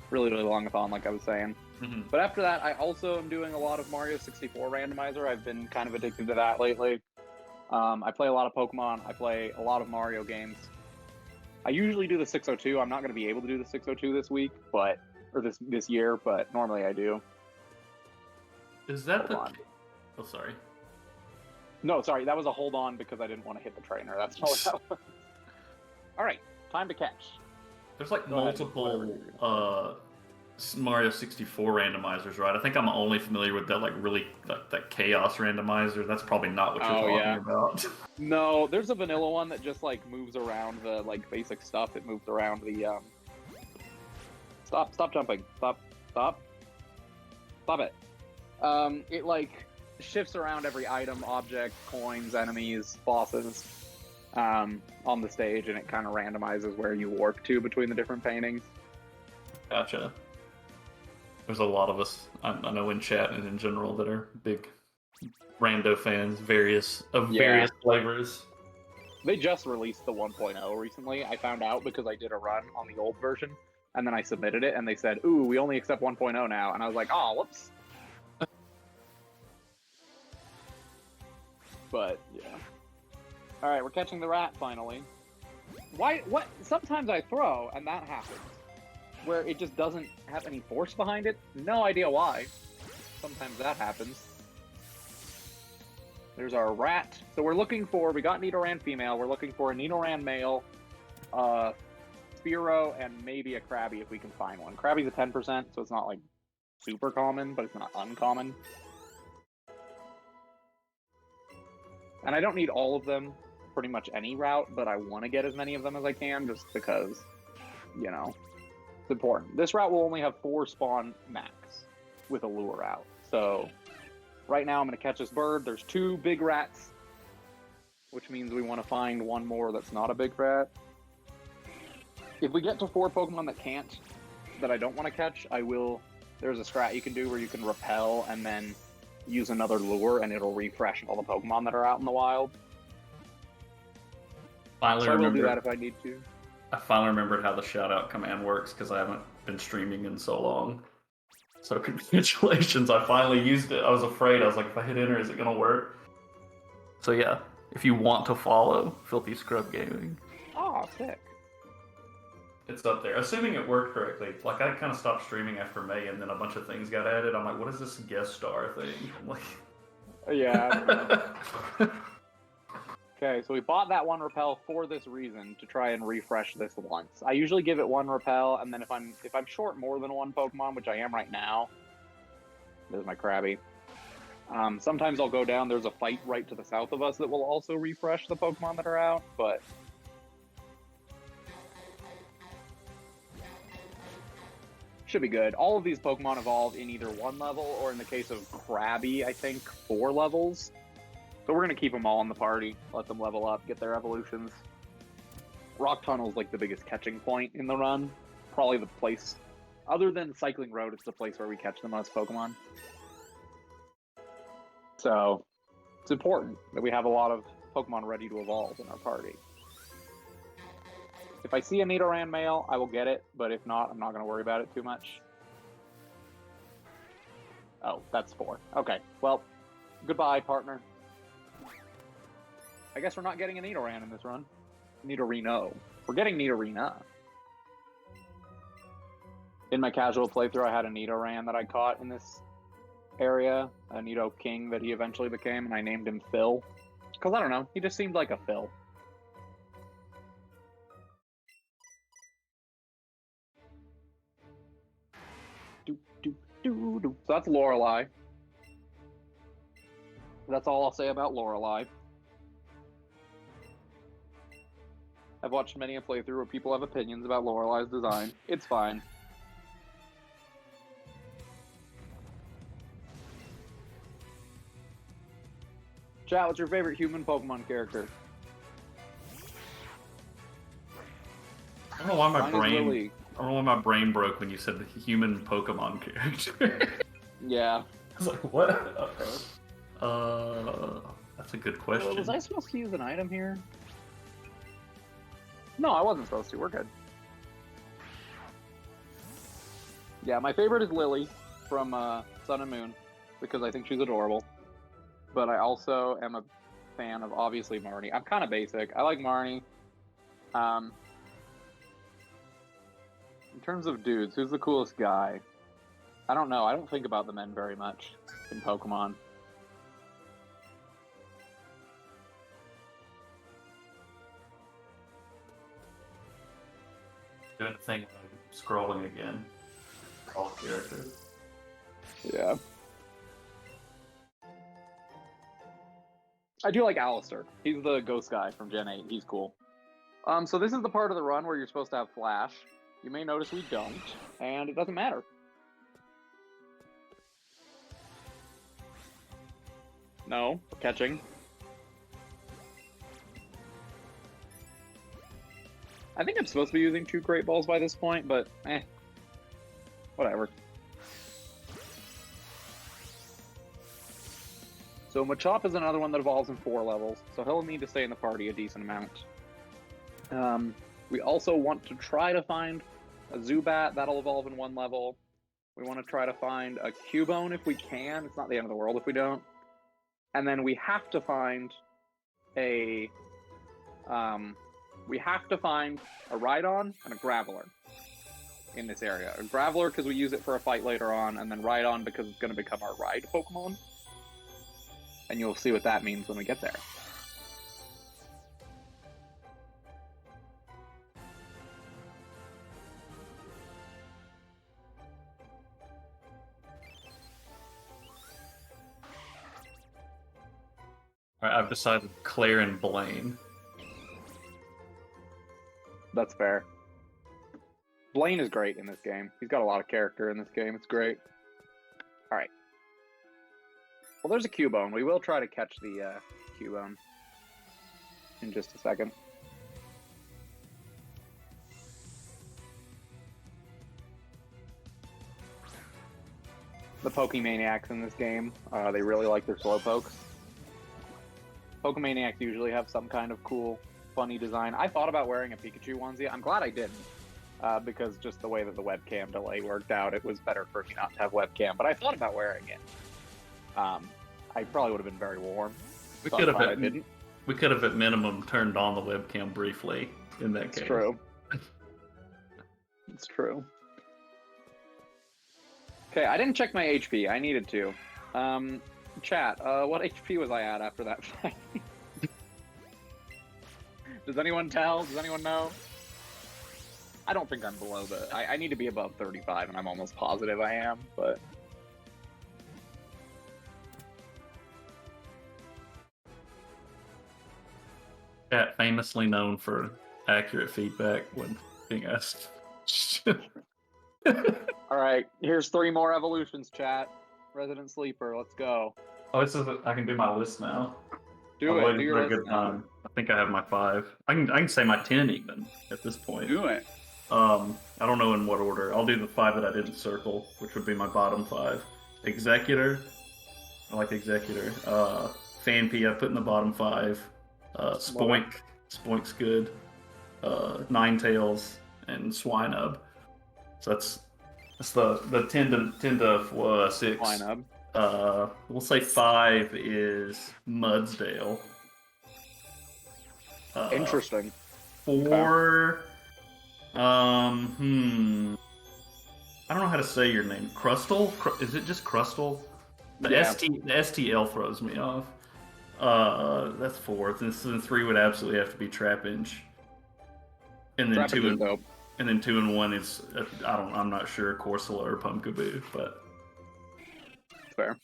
really long-a-thon, like I was saying. Mm-hmm. But after that, I also am doing a lot of Mario 64 randomizer. I've been kind of addicted to that lately. I play a lot of Pokemon. I play a lot of Mario games. I usually do the 602. I'm not going to be able to do the 602 this week, or this year, but normally I do. Is that the... Oh, sorry. No, sorry. That was a hold on because I didn't want to hit the trainer. That's all that was. All right, time to catch. There's like multiple Mario 64 randomizers, right? I think I'm only familiar with that, like, really, that Chaos randomizer. That's probably not what you're talking about. No, there's a vanilla one that just, like, moves around the, like, basic stuff. It moves around the, Stop jumping. Stop it. It, like, shifts around every item, object, coins, enemies, bosses, on the stage, and it kind of randomizes where you warp to between the different paintings. Gotcha. There's a lot of us, I know, in chat and in general, that are big rando fans, various flavors. They just released the 1.0 recently. I found out because I did a run on the old version, and then I submitted it, and they said, "Ooh, we only accept 1.0 now," and I was like, "Oh, whoops." But yeah. All right, we're catching the rat finally. Why? What? Sometimes I throw, and that happens. Where it just doesn't have any force behind it. No idea why. Sometimes that happens. There's our rat. So we're looking for, we got Nidoran female, we're looking for a Nidoran male, Spearow, and maybe a Krabby if we can find one. Krabby's a 10%, so it's not like super common, but it's not uncommon. And I don't need all of them, pretty much any route, but I want to get as many of them as I can just because, you know, it's important. This route will only have 4 spawn max with a lure out. So right now I'm going to catch this bird. There's 2 big rats, which means we want to find one more that's not a big rat. If we get to 4 Pokemon that I don't want to catch, I will. There's a strat you can do where you can repel and then use another lure and it'll refresh all the Pokemon that are out in the wild. So I will do that if I need to. I finally remembered how the shout-out command works because I haven't been streaming in so long. So congratulations, I finally used it. I was afraid. I was like, if I hit enter, is it going to work? So yeah, if you want to follow filthyscrubgaming. Oh, sick. It's up there. Assuming it worked correctly. Like, I kind of stopped streaming after May, and then a bunch of things got added. I'm like, what is this guest star thing? I'm like... Yeah. Okay, so we bought that 1 repel for this reason, to try and refresh this once. I usually give it 1 repel, and then if I'm short more than 1 Pokemon, which I am right now, there's my Krabby. Sometimes I'll go down. There's a fight right to the south of us that will also refresh the Pokemon that are out, but should be good. All of these Pokemon evolve in either 1 level, or in the case of Krabby, I think 4 levels. So we're going to keep them all in the party, let them level up, get their evolutions. Rock Tunnel's like the biggest catching point in the run. Probably the place, other than Cycling Road, it's the place where we catch the most Pokemon. So it's important that we have a lot of Pokemon ready to evolve in our party. If I see a Nidoran male, I will get it, but if not, I'm not going to worry about it too much. Oh, that's 4. Okay, well, goodbye, partner. I guess we're not getting a Nidoran in this run. Nidorino. We're getting Nidorina. In my casual playthrough, I had a Nidoran that I caught in this area, a Nido King that he eventually became, and I named him Phil. Because I don't know, he just seemed like a Phil. So that's Lorelei. That's all I'll say about Lorelei. I've watched many a playthrough where people have opinions about Lorelei's design. It's fine. Chat, what's your favorite human Pokemon character? I don't know why my Mine is brain. Lily. I don't know why my brain broke when you said the human Pokemon character. Yeah. I was like, what? That's a good question. Was I supposed to use an item here? No, I wasn't supposed to. We're good. Yeah, my favorite is Lily from Sun and Moon because I think she's adorable. But I also am a fan of, obviously, Marnie. I'm kind of basic. I like Marnie. In terms of dudes, who's the coolest guy? I don't know. I don't think about the men very much in Pokemon. Doing the thing, scrolling again. All characters. Yeah. I do like Alistair. He's the ghost guy from Gen 8. He's cool. So this is the part of the run where you're supposed to have Flash. You may notice we don't, and it doesn't matter. No, catching. I think I'm supposed to be using 2 Great Balls by this point, but whatever. So Machop is another one that evolves in 4 levels, so he'll need to stay in the party a decent amount. We also want to try to find a Zubat, that'll evolve in 1 level. We want to try to find a Cubone if we can. It's not the end of the world if we don't. And then we have to find a Rhydon and a Graveler in this area. A Graveler because we use it for a fight later on, and then Rhydon because it's going to become our ride Pokemon. And you'll see what that means when we get there. Alright, I've decided Claire and Blaine. That's fair. Blaine is great in this game. He's got a lot of character in this game. It's great. Alright. Well, there's a Cubone. We will try to catch the Cubone in just a second. The Pokemaniacs in this game, they really like their Slowpokes. Pokemaniacs usually have some kind of cool, funny design. I thought about wearing a Pikachu onesie. I'm glad I didn't, because just the way that the webcam delay worked out, it was better for me not to have webcam. But I thought about wearing it. I probably would have been very warm. We could have at minimum turned on the webcam briefly in that case. It's true. It's true. Okay, I didn't check my HP. I needed to. Chat, what HP was I at after that fight? Does anyone tell? Does anyone know? I don't think I'm below the... I need to be above 35, and I'm almost positive I am, but... Chat famously known for accurate feedback when being asked. Alright, here's 3 more evolutions, chat. Resident Sleeper, let's go. Oh, this is I can do my list now. Do I've it, do your waited for a list good now. time. I think I have my 5. I can say my 10 even at this point. Do it. I don't know in what order. I'll do the 5 that I didn't circle, which would be my bottom 5. Executor. I like Executor. Fanpy I put in the bottom 5. Spoink. Spoink's good. Ninetales and Swinub. So that's the 10 to 6. Swinub. We'll say 5 is Mudsdale. Interesting. 4. I I don't know how to say your name. Crustle? Is it just Crustle? The STL throws me off. That's 4. And then 3 would absolutely have to be Trapinch. And then Trapinch and then 2 and 1 is I'm not sure, Corsola or Pumpkaboo, but fair.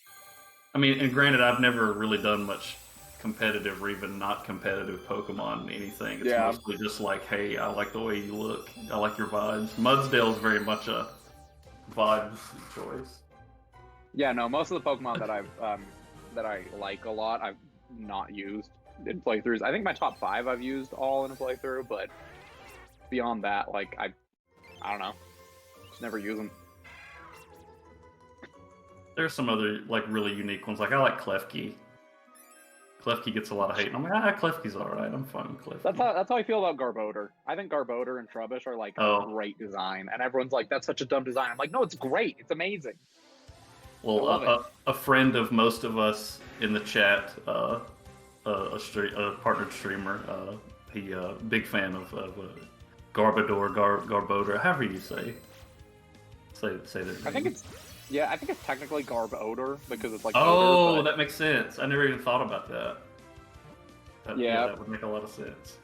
I mean, and granted, I've never really done much competitive or even not competitive Pokemon anything. It's mostly just like, hey, I like the way you look. I like your vibes. Mudsdale is very much a vibes choice. Yeah, no, most of the Pokemon that I like a lot, I've not used in playthroughs. I think my top 5 I've used all in a playthrough, but beyond that, like I don't know, just never use them. There's some other like really unique ones. Like I like Klefki. Klefki gets a lot of hate, and I'm like, Klefki's alright. I'm fine with Klefki. That's how I feel about Garbodor. I think Garbodor and Trubbish are like a great design, and everyone's like, that's such a dumb design. I'm like, no, it's great. It's amazing. Well, a friend of most of us in the chat, a partnered streamer, he big fan of Garbodor, however you say that. I think it's technically Garbodor because it's like. Oh, odor, but... that makes sense. I never even thought about that. That would make a lot of sense.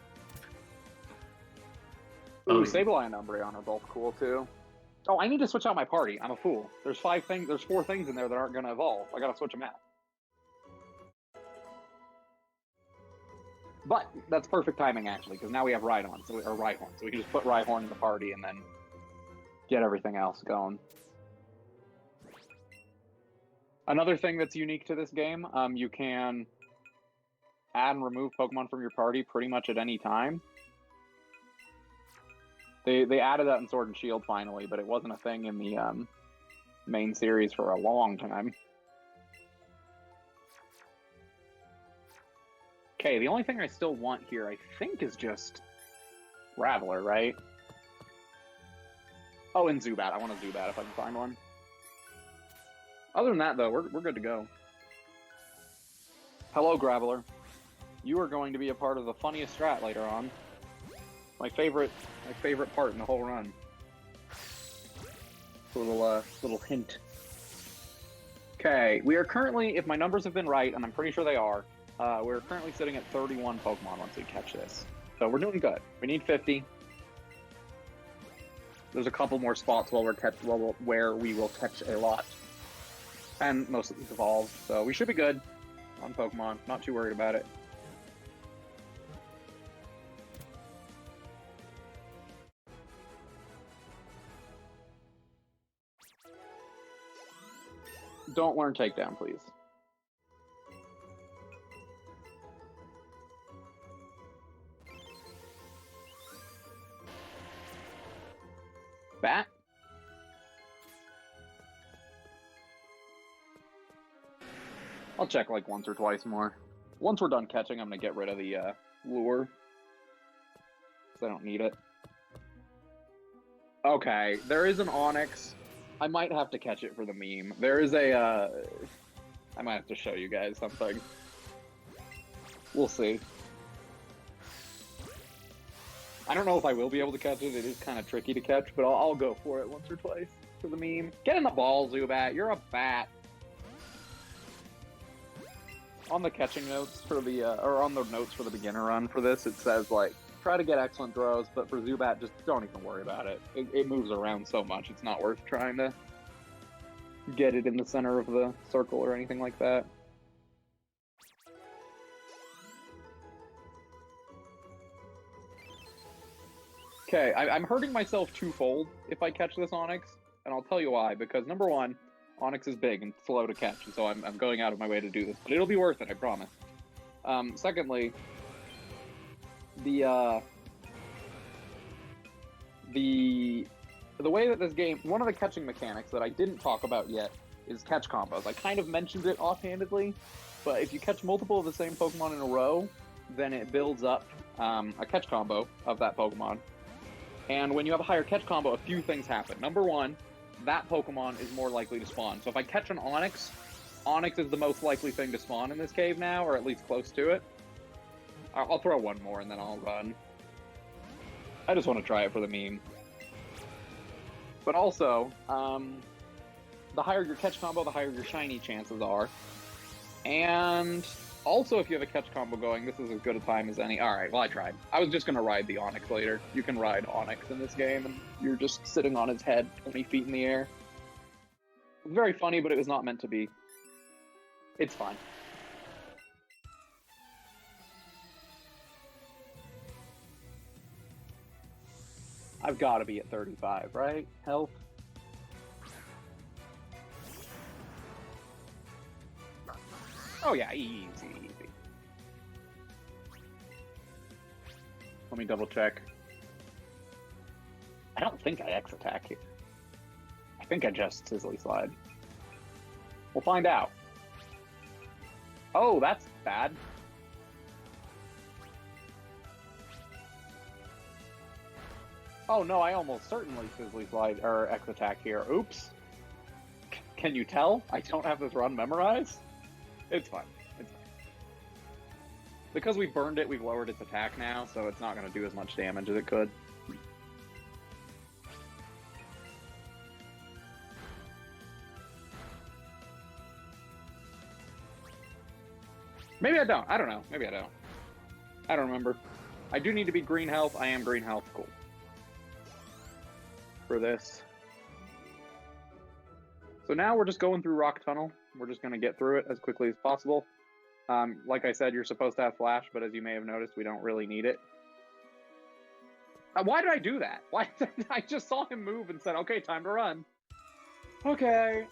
Ooh, Sableye and Umbreon are both cool too. Oh, I need to switch out my party. I'm a fool. There's 4 things in there that aren't going to evolve. I gotta switch them out. But that's perfect timing, actually, because now we have Rhyhorn, so we can just put Rhyhorn in the party and then get everything else going. Another thing that's unique to this game, you can add and remove Pokemon from your party pretty much at any time. They added that in Sword and Shield finally, but it wasn't a thing in the main series for a long time. Okay, the only thing I still want here, I think, is just Rattler, right? Oh, and Zubat. I want a Zubat if I can find one. Other than that, though, we're good to go. Hello, Graveler. You are going to be a part of the funniest strat later on. My favorite part in the whole run. A little hint. Okay, we are currently, if my numbers have been right, and I'm pretty sure they are, we're currently sitting at 31 Pokemon once we catch this. So we're doing good. We need 50. There's a couple more spots where we will catch a lot. And most of these evolve, so we should be good on Pokemon. Not too worried about it. Don't learn Takedown, please. Bat? I'll check like once or twice more. Once we're done catching, I'm going to get rid of the lure. Because I don't need it. Okay, there is an Onix. I might have to catch it for the meme. There is a, I might have to show you guys something. We'll see. I don't know if I will be able to catch it. It is kind of tricky to catch, but I'll go for it once or twice for the meme. Get in the ball, Zubat. You're a bat. On the catching notes for the, or on the notes for the beginner run for this, it says, like, try to get excellent throws, but for Zubat, just don't even worry about it. It moves around so much, it's not worth trying to get it in the center of the circle or anything like that. Okay, I'm hurting myself twofold if I catch this Onix, and I'll tell you why, because number one, Onix is big and slow to catch, and so I'm going out of my way to do this, but it'll be worth it, I promise. Secondly, the way that this game, one of the catching mechanics that I didn't talk about yet is catch combos. I kind of mentioned it offhandedly, but if you catch multiple of the same Pokemon in a row, then it builds up a catch combo of that Pokemon. And when you have a higher catch combo, a few things happen. Number one, that Pokemon is more likely to spawn. So if I catch an Onix, Onix is the most likely thing to spawn in this cave now, or at least close to it. I'll throw one more and then I'll run. I just want to try it for the meme. But also, the higher your catch combo, the higher your shiny chances are. And also, if you have a catch combo going, this is as good a time as any. Alright, well, I tried. I was just going to ride the Onyx later. You can ride Onyx in this game, and you're just sitting on his head 20 feet in the air. It was very funny, but it was not meant to be. It's fine. I've got to be at 35, right? Health. Oh yeah, easy. Let me double check. I don't think I X attack here. I think I just Sizzly Slide. We'll find out. Oh, that's bad. Oh no, I almost certainly Sizzly Slide or X attack here. Oops. Can you tell? I don't have this run memorized. It's fine. It's fine. Because we burned it, we've lowered its attack now, so it's not going to do as much damage as it could. Maybe I don't. I don't know. Maybe I don't. I don't remember. I do need to be green health. I am green health. Cool. For this. So now we're just going through Rock Tunnel. We're just going to get through it as quickly as possible. Like I said, you're supposed to have Flash, but as you may have noticed, we don't really need it. Why did I do that? Why? I just saw him move and said, okay, time to run. Okay,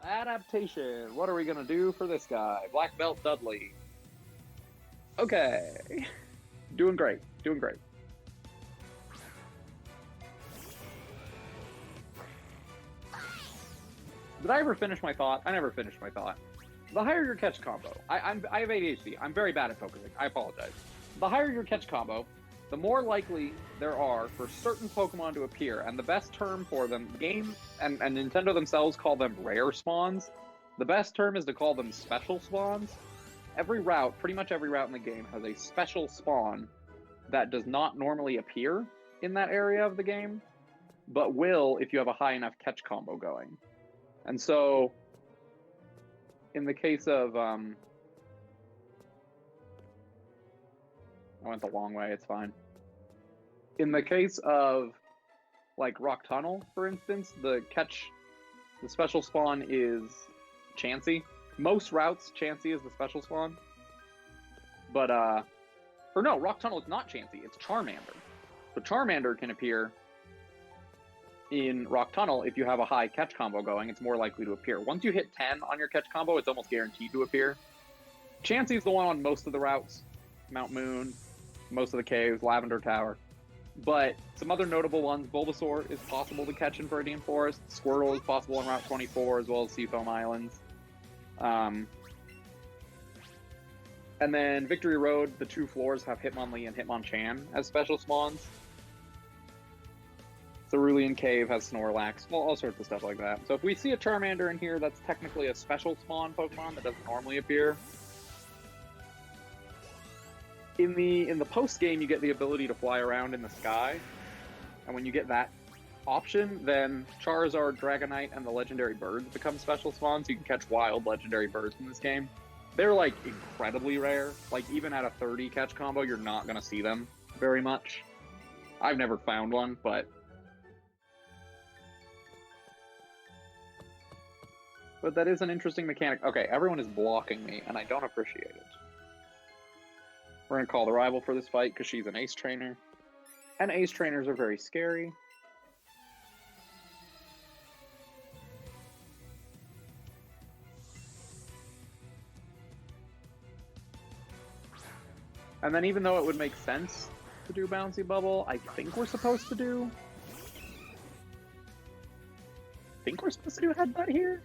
adaptation. What are we going to do for this guy? Black Belt Dudley. Okay. Doing great. Doing great. Did I ever finish my thought? I never finished my thought. The higher your catch combo, I have ADHD. I'm very bad at focusing. I apologize. The higher your catch combo, the more likely there are for certain Pokemon to appear, and the best term for them, the game and Nintendo themselves call them rare spawns. The best term is to call them special spawns. Every route, pretty much every route in the game, has a special spawn that does not normally appear in that area of the game, but will if you have a high enough catch combo going. And so, in the case of, I went the long way, it's fine. In the case of, like, Rock Tunnel, for instance, the special spawn is Chansey. Most routes, Chansey is the special spawn. But, or no, Rock Tunnel is not Chansey, it's Charmander. So Charmander can appear in Rock Tunnel. If you have a high catch combo going, it's more likely to appear. Once you hit 10 on your catch combo, it's almost guaranteed to appear. Chansey is the one on most of the routes. Mount Moon, most of the caves, Lavender Tower. But some other notable ones, Bulbasaur is possible to catch in Viridian Forest. Squirtle is possible on Route 24, as well as Seafoam Islands. And then Victory Road, the two floors have Hitmonlee and Hitmonchan as special spawns. Cerulean Cave has Snorlax, well, all sorts of stuff like that. So if we see a Charmander in here, that's technically a special spawn Pokemon that doesn't normally appear. In the post game, you get the ability to fly around in the sky, and when you get that option, then Charizard, Dragonite, and the legendary birds become special spawns. You can catch wild legendary birds in this game. They're like incredibly rare. Like even at a 30 catch combo, you're not gonna see them very much. I've never found one, but that is an interesting mechanic. Okay, everyone is blocking me, and I don't appreciate it. We're going to call the rival for this fight, because she's an ace trainer. And ace trainers are very scary. And then even though it would make sense to do Bouncy Bubble, I think we're supposed to do... Headbutt here?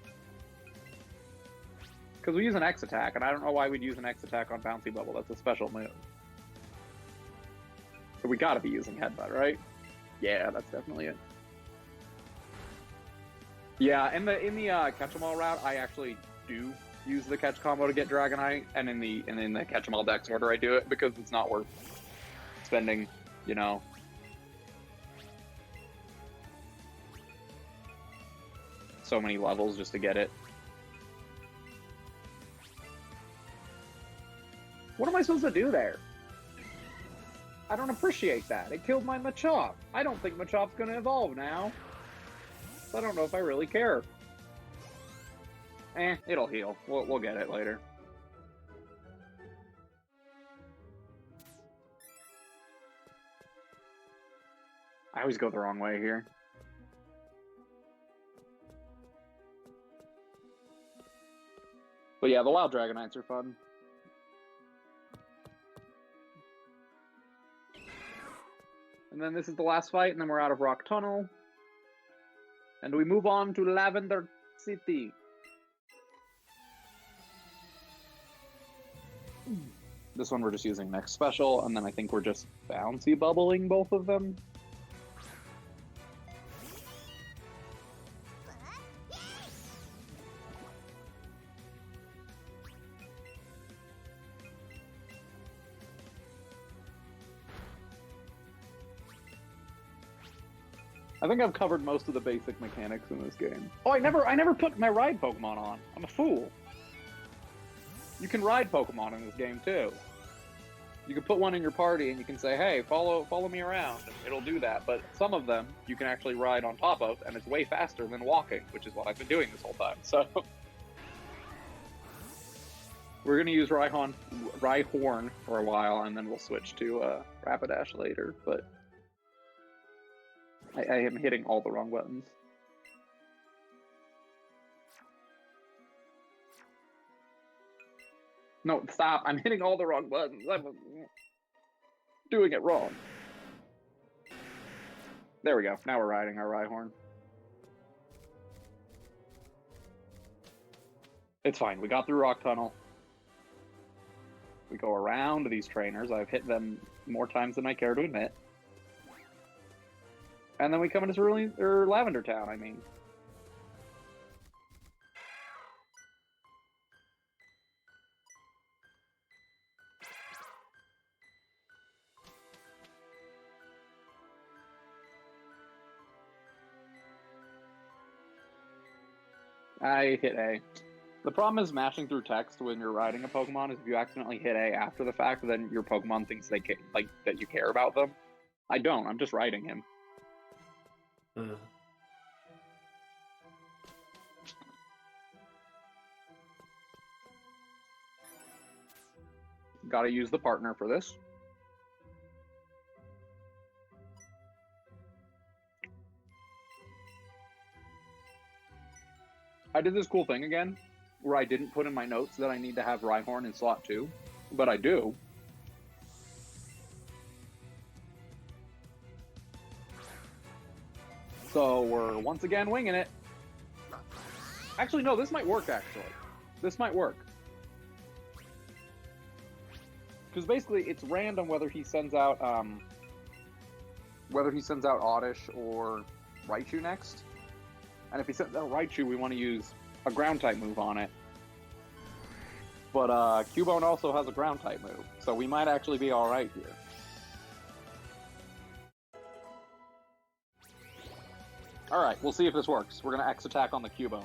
Because we use an X attack, and I don't know why we'd use an X attack on Bouncy Bubble. That's a special move. So we gotta be using Headbutt, right? Yeah, that's definitely it. Yeah, in the Catch-em-all route, I actually do use the catch combo to get Dragonite, and in the Catch-em-all Dex order, I do it because it's not worth spending, you know. so many levels just to get it. What am I supposed to do there? I don't appreciate that. It killed my Machop. I don't think Machop's going to evolve now. So I don't know if I really care. It'll heal. We'll get it later. I always go the wrong way here. But yeah, the Wild Dragonites are fun. And then this is the last fight, and then we're out of Rock Tunnel. And we move on to Lavender City. This one we're just using next special, and then I think we're just bouncy bubbling both of them. I think I've covered most of the basic mechanics in this game. Oh, I never put my ride Pokemon on. I'm a fool. You can ride Pokemon in this game too. You can put one in your party and you can say, "Hey, follow me around," and it'll do that. But some of them you can actually ride on top of, and it's way faster than walking, which is what I've been doing this whole time. So we're gonna use Rhyhorn for a while, and then we'll switch to Rapidash later. But I am hitting all the wrong buttons. No, stop. I'm hitting all the wrong buttons. I'm doing it wrong. There we go. Now we're riding our Rhyhorn. It's fine. We got through Rock Tunnel. We go around these trainers. I've hit them more times than I care to admit. And then we come into Lavender Town, I mean. I hit A. The problem is mashing through text when you're riding a Pokemon is if you accidentally hit A after the fact, then your Pokemon thinks that you care about them. I don't. I'm just riding him. Gotta use the partner for this. I did this cool thing again, where I didn't put in my notes that I need to have Rhyhorn in slot 2, but I do. So we're once again winging it. Actually, no, this might work, actually. This might work. Because basically, it's random whether he sends out Oddish or Raichu next. And if he sends out Raichu, we want to use a Ground-type move on it. But Cubone also has a Ground-type move, so we might actually be alright here. Alright, we'll see if this works. We're going to X-Attack on the Cubone.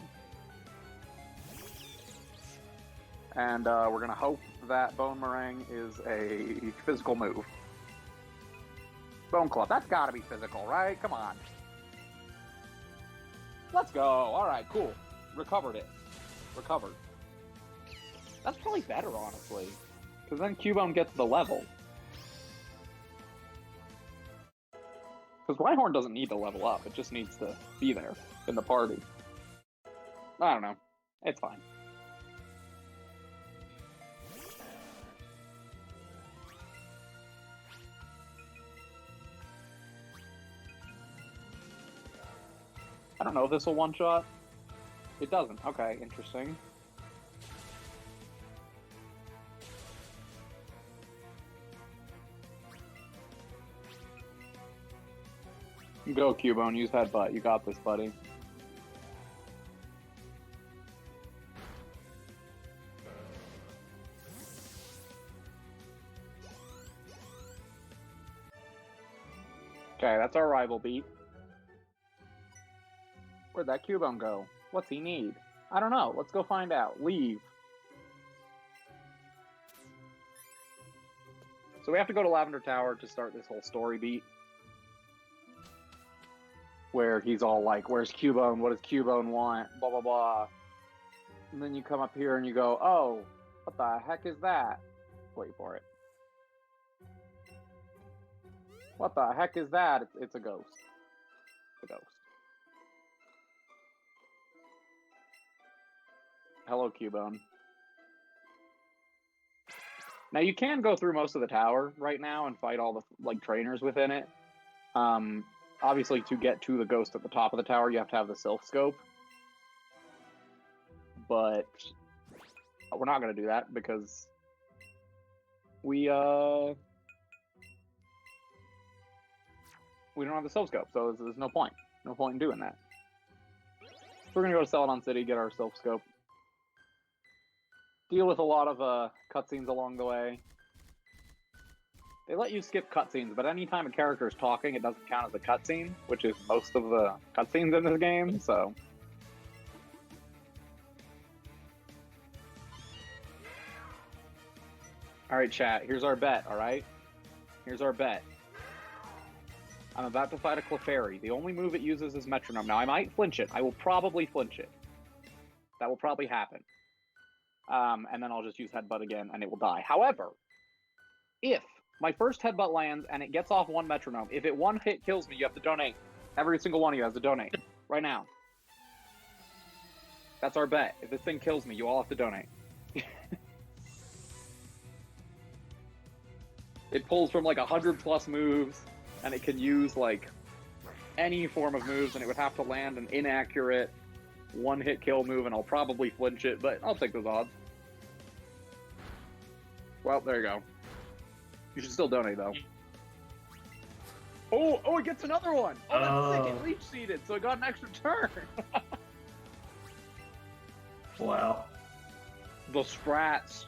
And we're going to hope that Bone Meringue is a physical move. Bone Club, that's got to be physical, right? Come on. Let's go. Alright, cool. Recovered it. Recovered. That's probably better, honestly. Because then Cubone gets the level. Because Rhyhorn doesn't need to level up. It just needs to be there in the party. I don't know. It's fine. I don't know if this will one-shot. It doesn't. Okay, interesting. Go, Cubone. Use Headbutt. You got this, buddy. Okay, that's our rival beat. Where'd that Cubone go? What's he need? I don't know. Let's go find out. Leave. So we have to go to Lavender Tower to start this whole story beat. Where he's all like, where's Cubone? What does Cubone want? Blah, blah, blah. And then you come up here and you go, oh, what the heck is that? Wait for it. What the heck is that? It's a ghost. It's a ghost. Hello, Cubone. Now you can go through most of the tower right now and fight all the like trainers within it. Obviously, to get to the ghost at the top of the tower, you have to have the Sylph Scope. But we're not going to do that because we don't have the Sylph Scope, so there's no point. No point in doing that. So we're going to go to Celadon City, get our Sylph Scope. Deal with a lot of cutscenes along the way. They let you skip cutscenes, but anytime a character is talking, it doesn't count as a cutscene, which is most of the cutscenes in this game, so... Alright, chat, here's our bet, alright? Here's our bet. I'm about to fight a Clefairy. The only move it uses is Metronome. Now, I might flinch it. I will probably flinch it. That will probably happen. And then I'll just use Headbutt again, and it will die. However, if my first Headbutt lands and it gets off one Metronome, if it one hit kills me, you have to donate. Every single one of you has to donate. Right now. That's our bet. If this thing kills me, you all have to donate. It pulls from like 100+ moves, and it can use like any form of moves, and it would have to land an inaccurate one-hit kill move, and I'll probably flinch it, but I'll take those odds. Well, there you go. You should still donate, though. Oh, it gets another one! Oh, that's sick! It leech seeded, so it got an extra turn! Wow. The strats.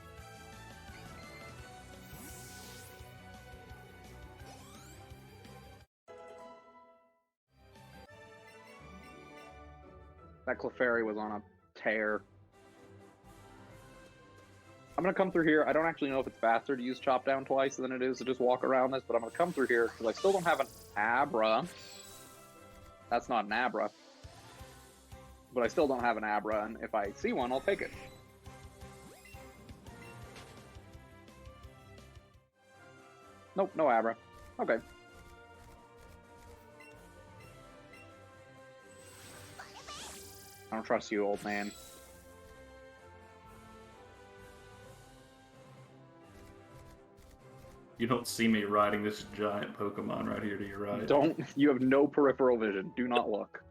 That Clefairy was on a tear. I'm going to come through here. I don't actually know if it's faster to use Chop Down twice than it is to just walk around this, but I'm going to come through here because I still don't have an Abra. That's not an Abra. But I still don't have an Abra, and if I see one, I'll take it. Nope, no Abra. Okay. I don't trust you, old man. You don't see me riding this giant Pokemon right here to your right. Don't. You have no peripheral vision. Do not look.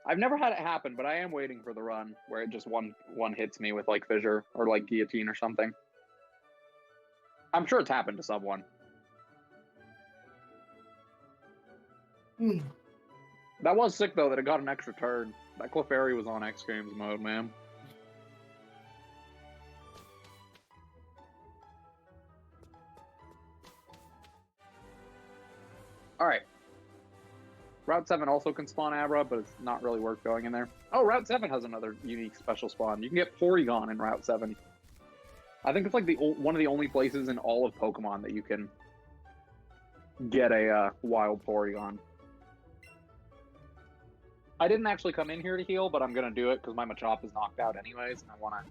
I've never had it happen, but I am waiting for the run where it just one hits me with like Fissure or like Guillotine or something. I'm sure it's happened to someone. That was sick though that it got an extra turn. That Clefairy was on X Games mode, man. Alright. Route 7 also can spawn Abra, but it's not really worth going in there. Oh, Route 7 has another unique special spawn. You can get Porygon in Route 7. I think it's like one of the only places in all of Pokemon that you can get a wild Porygon. I didn't actually come in here to heal, but I'm going to do it because my Machop is knocked out anyways, and I want to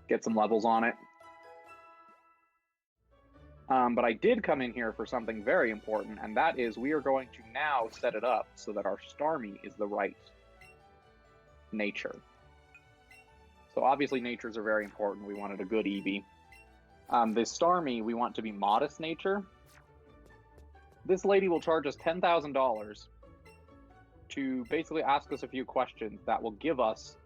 get some levels on it. But I did come in here for something very important, and that is we are going to now set it up so that our Starmie is the right nature. So obviously natures are very important. We wanted a good Eevee. This Starmie, we want to be modest nature. This lady will charge us $10,000 to basically ask us a few questions that will give us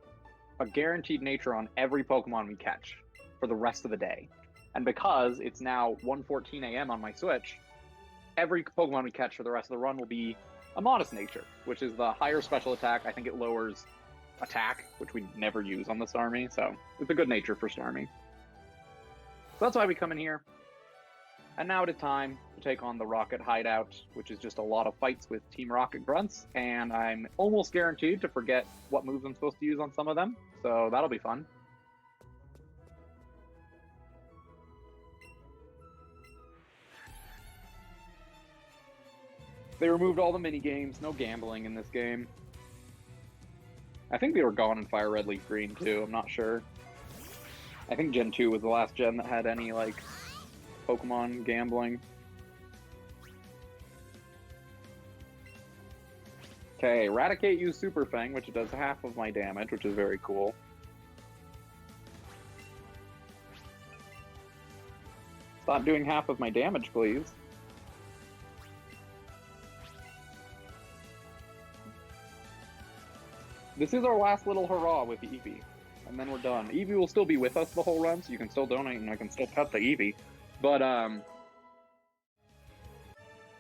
a guaranteed nature on every Pokemon we catch for the rest of the day. And because it's now 1:14 a.m. on my Switch, every Pokemon we catch for the rest of the run will be a modest nature, which is the higher special attack. I think it lowers attack, which we never use on the Starmie, so it's a good nature for Starmie. So that's why we come in here. And now it is time to take on the Rocket Hideout, which is just a lot of fights with Team Rocket grunts, and I'm almost guaranteed to forget what moves I'm supposed to use on some of them, so that'll be fun. They removed all the mini games, no gambling in this game. I think they were gone in Fire Red Leaf Green too, I'm not sure. I think Gen 2 was the last gen that had any, like, Pokemon gambling. Okay, Eradicate used Super Fang, which does half of my damage, which is very cool. Stop doing half of my damage, please. This is our last little hurrah with the Eevee, and then we're done. Eevee will still be with us the whole run, so you can still donate and I can still pet the Eevee. But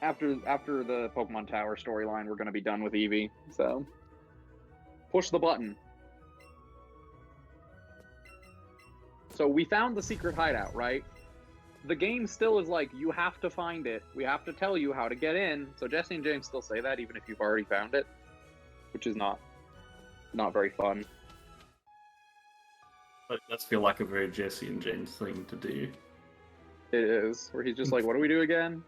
after the Pokemon Tower storyline, we're gonna be done with Eevee. So push the button. So we found the secret hideout, right? The game still is like, you have to find it. We have to tell you how to get in. So Jesse and James still say that even if you've already found it, which is not very fun. That does feel like a very Jesse and James thing to do. It is, where he's just like, what do we do again?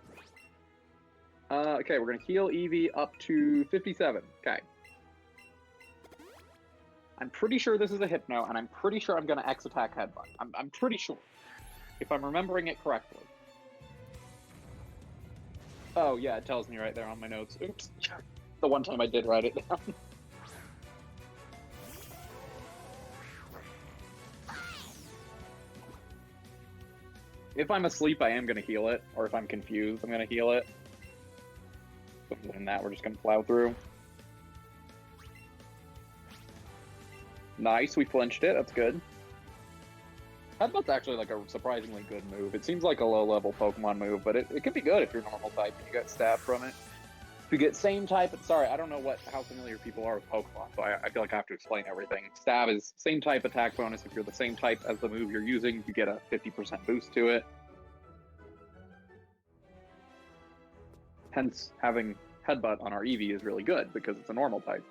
Okay, we're gonna heal Eevee up to 57. Okay. I'm pretty sure this is a Hypno, and I'm pretty sure I'm gonna X-Attack Headbutt. I'm pretty sure, if I'm remembering it correctly. Oh yeah, it tells me right there on my notes. Oops. The one time I did write it down. If I'm asleep, I am going to heal it, or if I'm confused, I'm going to heal it. Other than that, we're just going to plow through. Nice, we flinched it, that's good. Headbutt's actually like a surprisingly good move. It seems like a low-level Pokemon move, but it can be good if you're normal type and you get stabbed from it. If you get same type, sorry, I don't know how familiar people are with Pokemon, so I feel like I have to explain everything. Stab is same type attack bonus. If you're the same type as the move you're using, you get a 50% boost to it. Hence, having Headbutt on our Eevee is really good, because it's a normal type.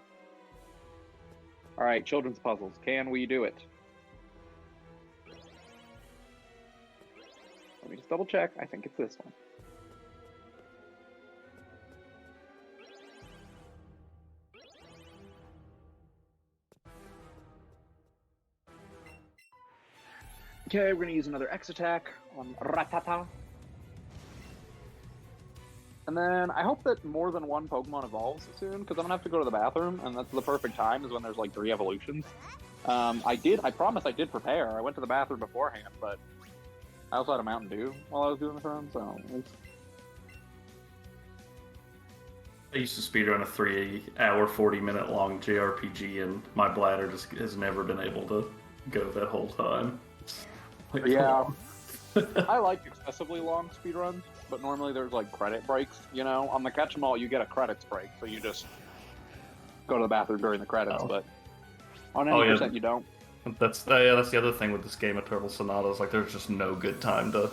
Alright, children's puzzles. Can we do it? Let me just double check. I think it's this one. Okay, we're gonna use another X-Attack on Rattata. And then I hope that more than one Pokemon evolves soon, because I'm gonna have to go to the bathroom, and that's the perfect time, is when there's like 3 evolutions. I promise I did prepare. I went to the bathroom beforehand, but I also had a Mountain Dew while I was doing this run, so... I used to speedrun a 3-hour, 40-minute long JRPG, and my bladder just has never been able to go that whole time. Like, yeah. I like excessively long speedruns, but normally there's like credit breaks, you know? On the Catch 'em All, you get a credits break, so you just go to the bathroom during the credits, but on any percent you don't. That's the other thing with this game of Turtle Sonata, is like there's just no good time to,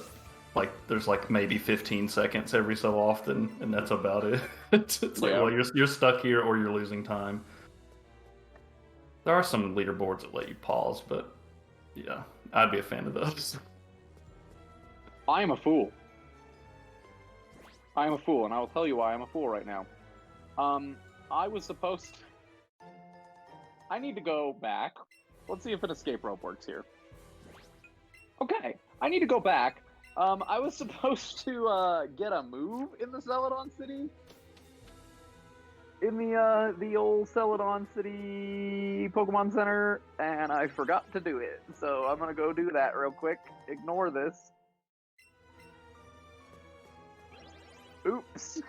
like, there's like maybe 15 seconds every so often, and that's about it. It's like, well, you're stuck here or you're losing time. There are some leaderboards that let you pause, but yeah, I'd be a fan of those. I am a fool. I am a fool, and I will tell you why I'm a fool right now. I was supposed to... I need to go back. Let's see if an escape rope works here. Okay, I need to go back. I was supposed to get a move in the Celadon City. In the old Celadon City Pokemon Center, and I forgot to do it. So I'm gonna go do that real quick. Ignore this. Oops.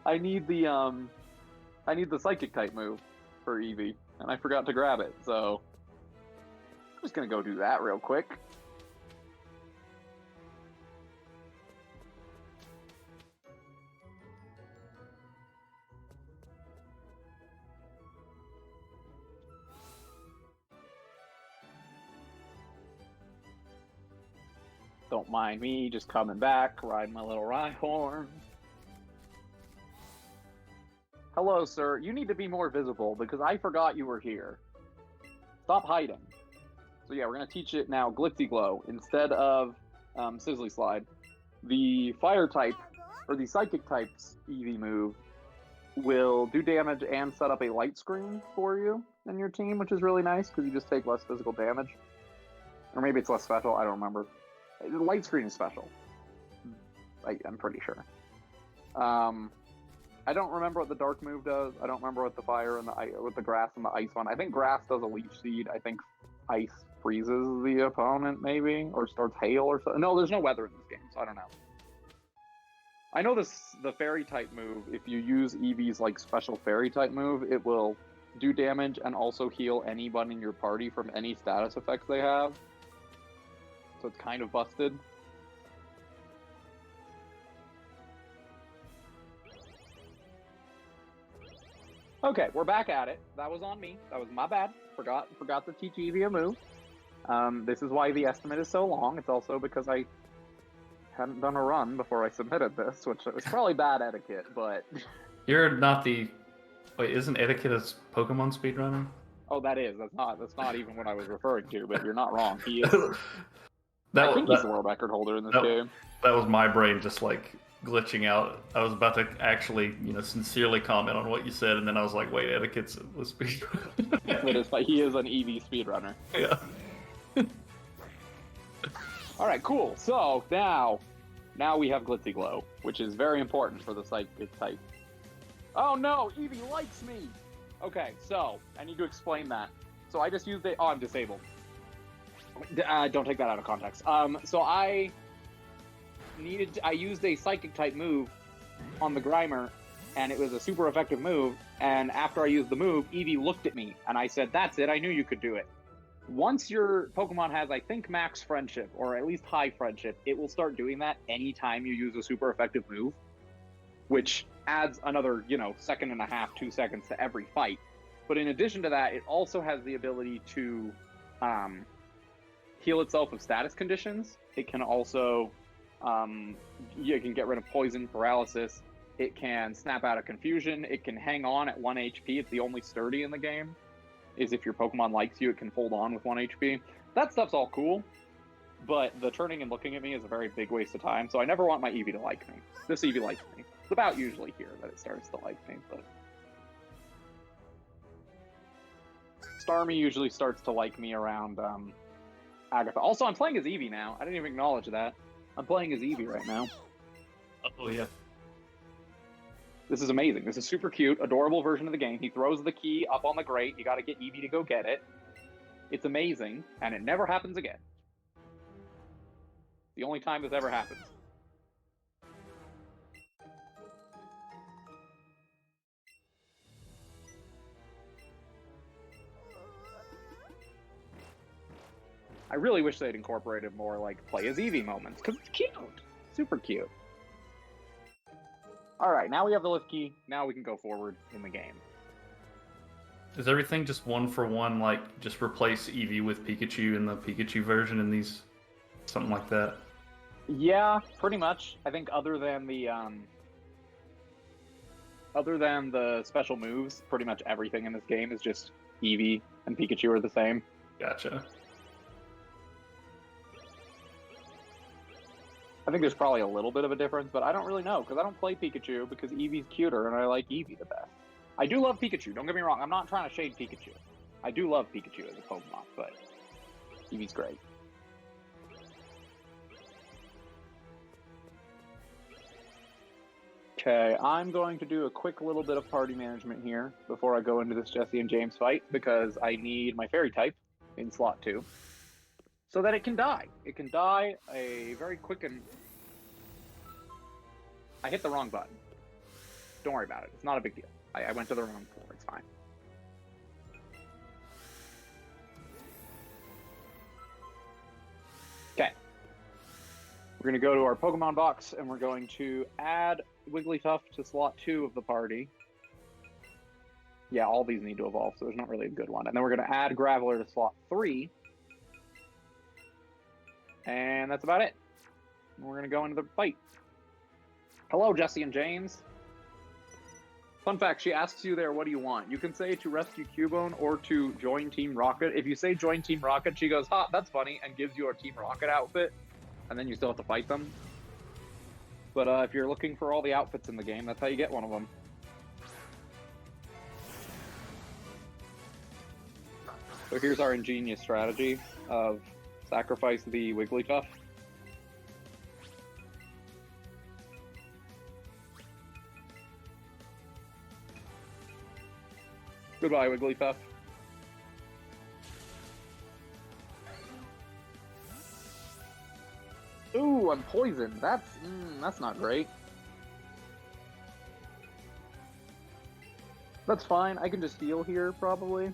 I need the Psychic type move for Eevee, and I forgot to grab it, so I'm just gonna go do that real quick. Don't mind me just coming back, riding my little Rhyhorn. Hello, sir. You need to be more visible because I forgot you were here. Stop hiding. So yeah, we're going to teach it now Glitzy Glow instead of Sizzly Slide. The fire type, or the psychic type's Eevee move, will do damage and set up a light screen for you and your team, which is really nice because you just take less physical damage. Or maybe it's less special, I don't remember. The light screen is special. I'm pretty sure. I don't remember what the dark move does. I don't remember what the fire and the grass and the ice one. I think grass does a leech seed. I think ice freezes the opponent, maybe, or starts hail or something. No, there's no weather in this game, so I don't know. I know the fairy type move. If you use Eevee's like special fairy type move, it will do damage and also heal anyone in your party from any status effects they have. So it's kind of busted. Okay, we're back at it. That was on me. That was my bad. Forgot to teach Eevee a move. This is why the estimate is so long. It's also because I hadn't done a run before I submitted this, which was probably bad etiquette, but... You're not the... Wait, isn't etiquette a Pokemon speedrunner? Oh, that is. That's not even what I was referring to, but you're not wrong. He is... I think he's the world record holder in this game. That was my brain just like glitching out. I was about to actually, sincerely comment on what you said, and then I was like, wait, etiquette's a speedrunner. He is an Eevee speedrunner. Yeah. Alright, cool. So, now we have Glitzy Glow, which is very important for the psychic type. Oh no, Eevee likes me! Okay, so, I need to explain that. So I just used it... Oh, I'm disabled. Don't take that out of context. So I used a psychic type move on the Grimer, and it was a super effective move, and after I used the move, Eevee looked at me, and I said, that's it, I knew you could do it. Once your Pokemon has, I think, max friendship, or at least high friendship, it will start doing that anytime you use a super effective move, which adds another, second and a half, 2 seconds to every fight. But in addition to that, it also has the ability to heal itself of status conditions. It can also, it can get rid of poison, paralysis. It can snap out of confusion. It can hang on at 1 HP. It's the only sturdy in the game. Is if your Pokemon likes you, it can hold on with 1 HP. That stuff's all cool, but the turning and looking at me is a very big waste of time, so I never want my Eevee to like me. This Eevee likes me. It's about usually here that it starts to like me, but... Starmie usually starts to like me around Agatha. Also, I'm playing as Eevee now. I didn't even acknowledge that. I'm playing as Eevee right now. Oh, yeah. This is amazing. This is super cute, adorable version of the game. He throws the key up on the grate. You gotta get Eevee to go get it. It's amazing, and it never happens again. The only time this ever happens. I really wish they'd incorporated more, like, play as Eevee moments, because it's cute. Super cute. Alright, now we have the lift key. Now we can go forward in the game. Is everything just 1-for-1, like, just replace Eevee with Pikachu in the Pikachu version in these... something like that? Yeah, pretty much. I think other than the special moves, pretty much everything in this game is just Eevee and Pikachu are the same. Gotcha. I think there's probably a little bit of a difference, but I don't really know, because I don't play Pikachu, because Eevee's cuter, and I like Eevee the best. I do love Pikachu, don't get me wrong, I'm not trying to shade Pikachu. I do love Pikachu as a Pokemon, but Eevee's great. Okay, I'm going to do a quick little bit of party management here before I go into this Jesse and James fight, because I need my Fairy type in slot 2. So that it can die. It can die a very quick and... I hit the wrong button. Don't worry about it. It's not a big deal. I went to the wrong floor. It's fine. Okay. We're going to go to our Pokemon box, and we're going to add Wigglytuff to slot 2 of the party. Yeah, all these need to evolve, so there's not really a good one. And then we're going to add Graveler to slot 3. And that's about it. We're gonna go into the fight. Hello, Jesse and James. Fun fact, she asks you there, what do you want? You can say to rescue Cubone or to join Team Rocket. If you say join Team Rocket, she goes, ha, that's funny, and gives you a Team Rocket outfit, and then you still have to fight them. But if you're looking for all the outfits in the game, that's how you get one of them. So here's our ingenious strategy of sacrifice the Wigglytuff. Goodbye, Wigglytuff. Ooh, I'm poisoned. That's not great. That's fine. I can just heal here, probably.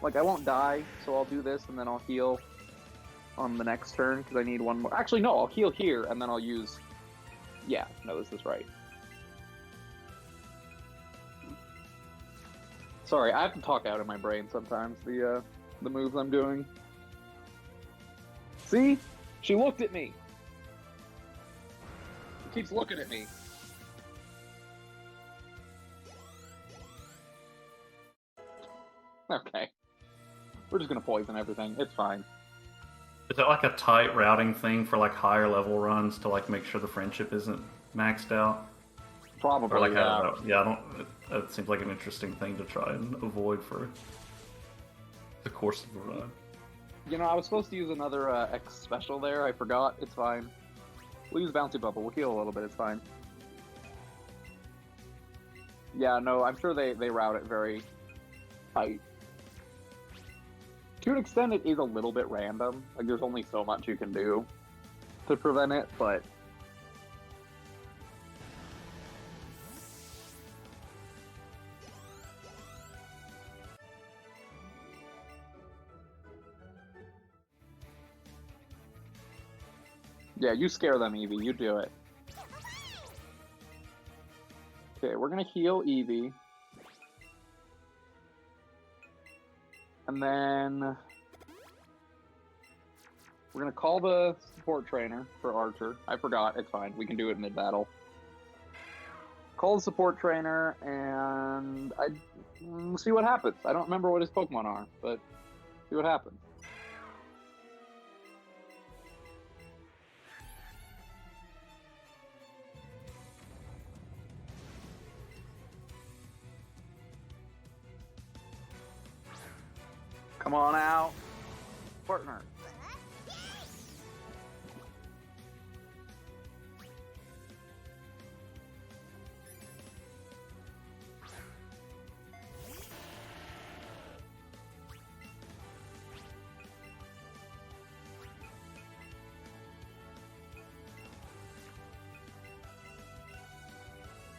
Like, I won't die, so I'll do this, and then I'll heal on the next turn, because I need one more. Actually, no, I'll heal here, and then I'll use... Yeah, no, this is right. Sorry, I have to talk out in my brain sometimes, the moves I'm doing. See? She looked at me! She keeps looking at me. Okay. We're just gonna poison everything. It's fine. Is it like a tight routing thing for like higher level runs to like make sure the friendship isn't maxed out? Probably, Or like yeah. I don't. It seems like an interesting thing to try and avoid for the course of the run. You know, I was supposed to use another X special there. I forgot. It's fine. We'll use Bouncy Bubble. We'll heal a little bit. It's fine. Yeah, no, I'm sure they route it very tight. To an extent, it is a little bit random. Like, there's only so much you can do to prevent it, but... Yeah, you scare them, Eevee. You do it. Okay, we're gonna heal Eevee. And then we're gonna call the support trainer for Archer. I forgot, it's fine. We can do it mid-battle. Call the support trainer, and we'll see what happens. I don't remember what his Pokemon are, but see what happens. Come on out, partner.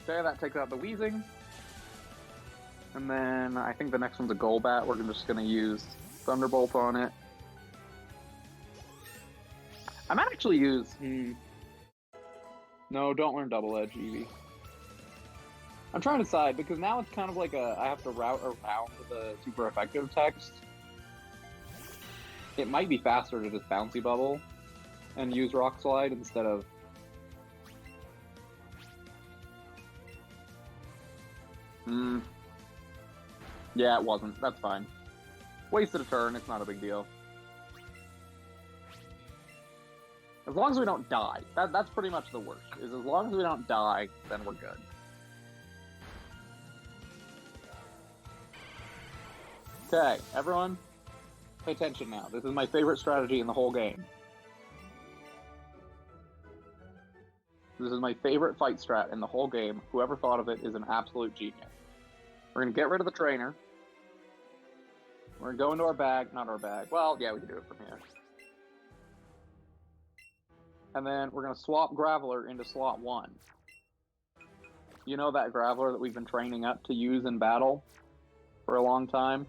Okay, that takes out the Wheezing. And then I think the next one's a Golbat. We're just going to use Thunderbolt on it. I might actually use... No, don't learn Double Edge, Eevee. I'm trying to decide, because now it's kind of like I have to route around the super effective text. It might be faster to just Bouncy Bubble and use Rock Slide instead of... Yeah, it wasn't. That's fine. Wasted a turn, it's not a big deal. As long as we don't die. That's pretty much the worst. Is as long as we don't die, then we're good. Okay, everyone, pay attention now. This is my favorite strategy in the whole game. This is my favorite fight strat in the whole game. Whoever thought of it is an absolute genius. We're going to get rid of the trainer. We're going to go into our bag. Not our bag. Well, yeah, we can do it from here. And then we're going to swap Graveler into slot 1. You know that Graveler that we've been training up to use in battle for a long time?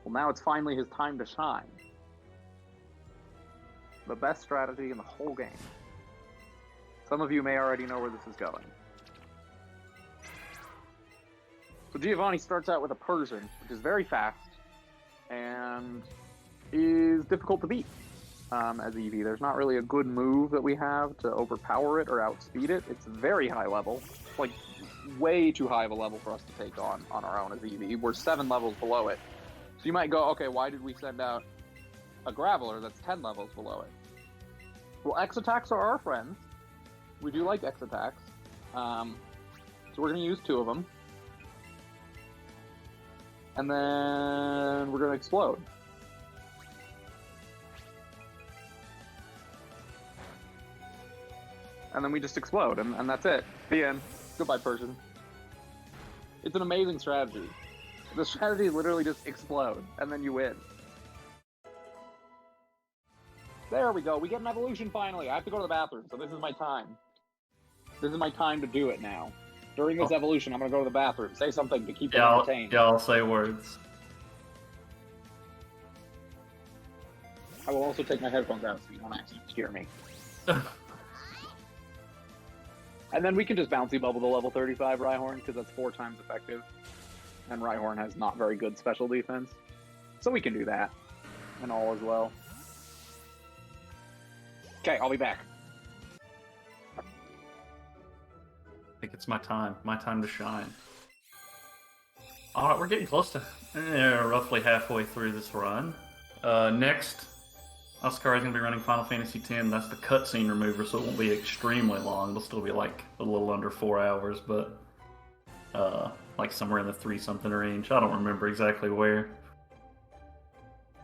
Well, now it's finally his time to shine. The best strategy in the whole game. Some of you may already know where this is going. So Giovanni starts out with a Persian, which is very fast, and is difficult to beat. as Eevee. There's not really a good move that we have to overpower it or outspeed it. It's very high level, like way too high of a level for us to take on our own as Eevee. We're 7 levels below it. So you might go, okay, why did we send out a Graveler that's 10 levels below it? Well, X attacks are our friends. We do like X attacks. So we're going to use 2 of them. And then we're going to explode. And then we just explode, and that's it. The end. Goodbye, person. It's an amazing strategy. The strategy is literally just explode, and then you win. There we go. We get an evolution finally. I have to go to the bathroom, so this is my time. This is my time to do it now. During this evolution, I'm going to go to the bathroom. Say something to keep them entertained. Yeah, I'll say words. I will also take my headphones out so you don't actually hear me. And then we can just bouncy bubble the level 35 Rhyhorn, because that's 4 times effective. And Rhyhorn has not very good special defense. So we can do that. And all as well. Okay, I'll be back. I think it's my time. My time to shine. Alright, we're getting close to roughly halfway through this run. Next, Oscar is going to be running Final Fantasy X. That's the cutscene remover, so it won't be extremely long. It'll still be like a little under 4 hours, but like somewhere in the 3-something range. I don't remember exactly where.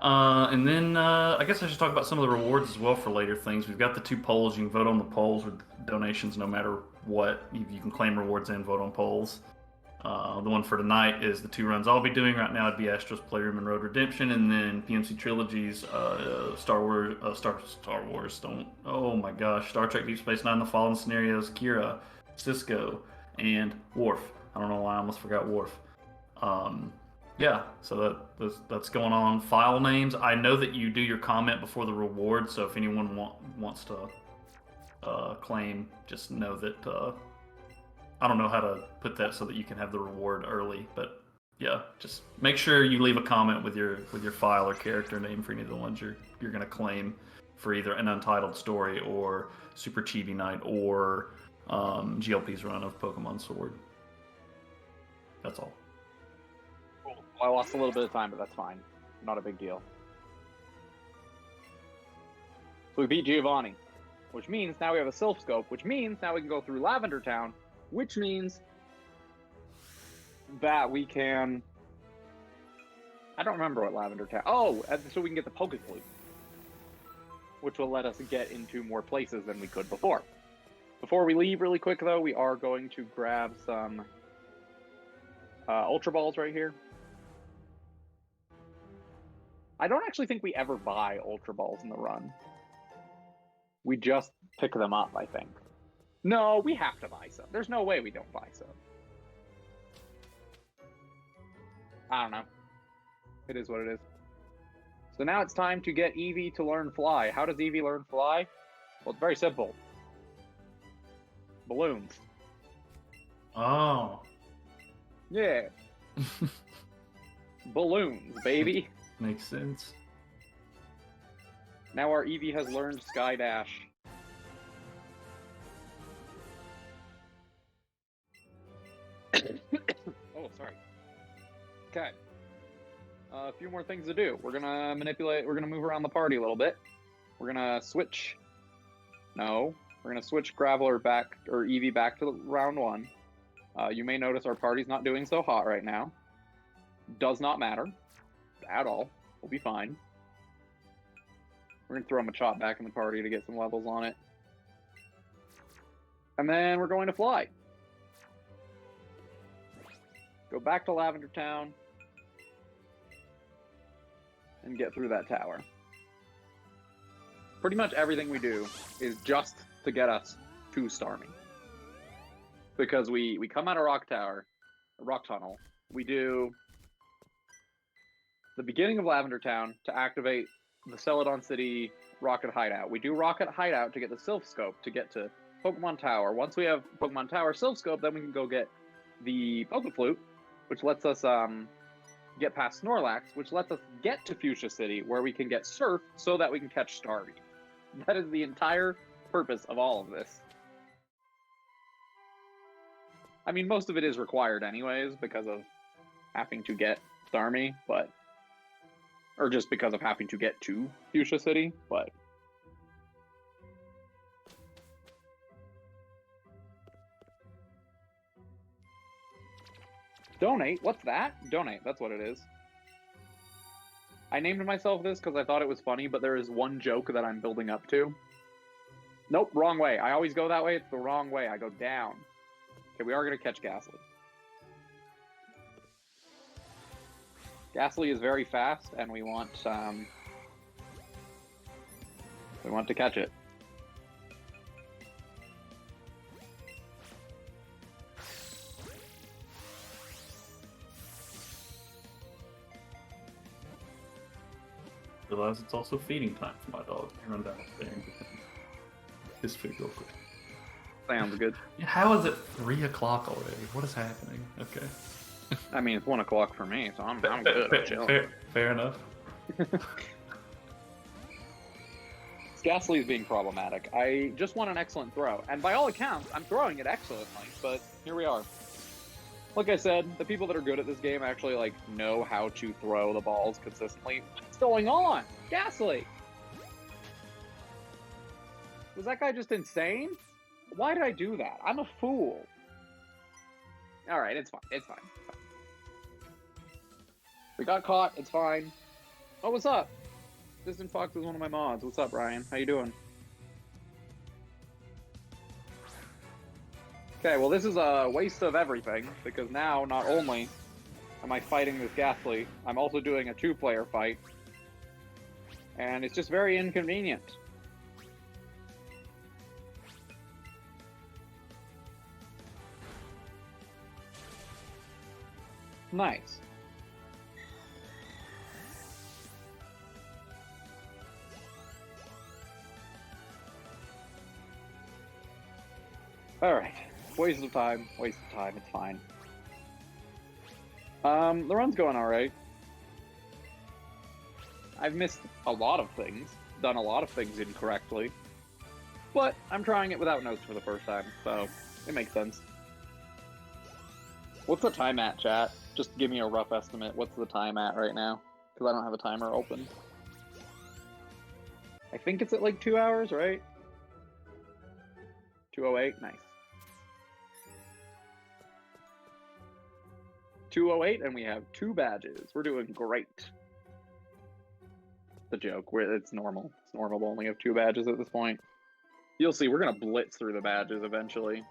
And then I guess I should talk about some of the rewards as well for later things. We've got the 2 polls. You can vote on the polls with donations no matter what. You can claim rewards and vote on polls. The one for tonight is the 2 runs I'll be doing right now. It'd be Astro's Playroom and Road Redemption, and then PMC Trilogies, Star Wars, Star Trek Deep Space Nine, The Fallen Scenarios, Kira, Cisco, and Worf. I don't know why I almost forgot Worf. Yeah, so that's going on. File names. I know that you do your comment before the reward, so if anyone wants to claim, just know that I don't know how to put that so that you can have the reward early, but yeah, just make sure you leave a comment with your file or character name for any of the ones you're gonna claim for either an Untitled Story or Super Chibi Night or GLP's run of Pokemon Sword. That's all. Cool. Well, I lost a little bit of time, but that's fine. Not a big deal. So we beat Giovanni, which means now we have a Sylph Scope, which means now we can go through Lavender Town, which means that we can... I don't remember what Lavender Town... Oh, so we can get the Pokeflute, which will let us get into more places than we could before. Before we leave really quick, though, we are going to grab some Ultra Balls right here. I don't actually think we ever buy Ultra Balls in the run. We just pick them up, I think. No, we have to buy some. There's no way we don't buy some. I don't know. It is what it is. So now it's time to get Eevee to learn Fly. How does Eevee learn Fly? Well, it's very simple. Balloons. Oh. Yeah. Balloons, baby. Makes sense. Now our Eevee has learned Sky Dash. Oh, sorry. Okay. A few more things to do. We're gonna move around the party a little bit. We're gonna switch. No. We're gonna switch Graveler back, or Eevee back to round 1. You may notice our party's not doing so hot right now. Does not matter. At all. We'll be fine. We're gonna throw Machop back in the party to get some levels on it. And then we're going to fly. Go back to Lavender Town. And get through that tower. Pretty much everything we do is just to get us to Starmie. Because we come out of Rock Tunnel. We do the beginning of Lavender Town to activate the Celadon City Rocket Hideout. We do Rocket Hideout to get the Sylph Scope to get to Pokemon Tower. Once we have Pokemon Tower Sylph Scope, then we can go get the Pokeflute, which lets us get past Snorlax, which lets us get to Fuchsia City, where we can get Surf so that we can catch Starmie. That is the entire purpose of all of this. I mean, most of it is required anyways because of having to get Starmie, but... or just because of having to get to Fuchsia City, but... Donate? What's that? Donate, that's what it is. I named myself this because I thought it was funny, but there is one joke that I'm building up to. Nope, wrong way. I always go that way. It's the wrong way. I go down. Okay, we are going to catch Ghastly. Ghastly is very fast, and we want to catch it. Realize it's also feeding time for my dog. I run down there and get his food real quick. Sounds good. Yeah, how is it 3 o'clock already? What is happening? Okay. I mean, it's 1 o'clock for me, so I'm good. I'm chilling. Fair enough. Ghastly is being problematic. I just want an excellent throw, and by all accounts, I'm throwing it excellently, but here we are. Like I said, the people that are good at this game actually, like, know how to throw the balls consistently. What's going on? Ghastly! Was that guy just insane? Why did I do that? I'm a fool. Alright, it's fine. It's fine. It's fine. We got caught. It's fine. Oh, what's up? Distant Fox is one of my mods. What's up, Ryan? How you doing? Okay, well, this is a waste of everything, because now, not only am I fighting this Ghastly, I'm also doing a 2-player fight. And it's just very inconvenient. Nice. Alright. Waste of time. Waste of time. It's fine. The run's going alright. I've missed a lot of things. Done a lot of things incorrectly. But I'm trying it without notes for the first time, so it makes sense. What's the time at, chat? Just give me a rough estimate. What's the time at right now? Because I don't have a timer open. I think it's at like 2 hours, right? 2:08? Nice. 2:08, and we have 2 badges. We're doing great. The joke, it's normal. It's normal to only have 2 badges at this point. You'll see, we're going to blitz through the badges eventually.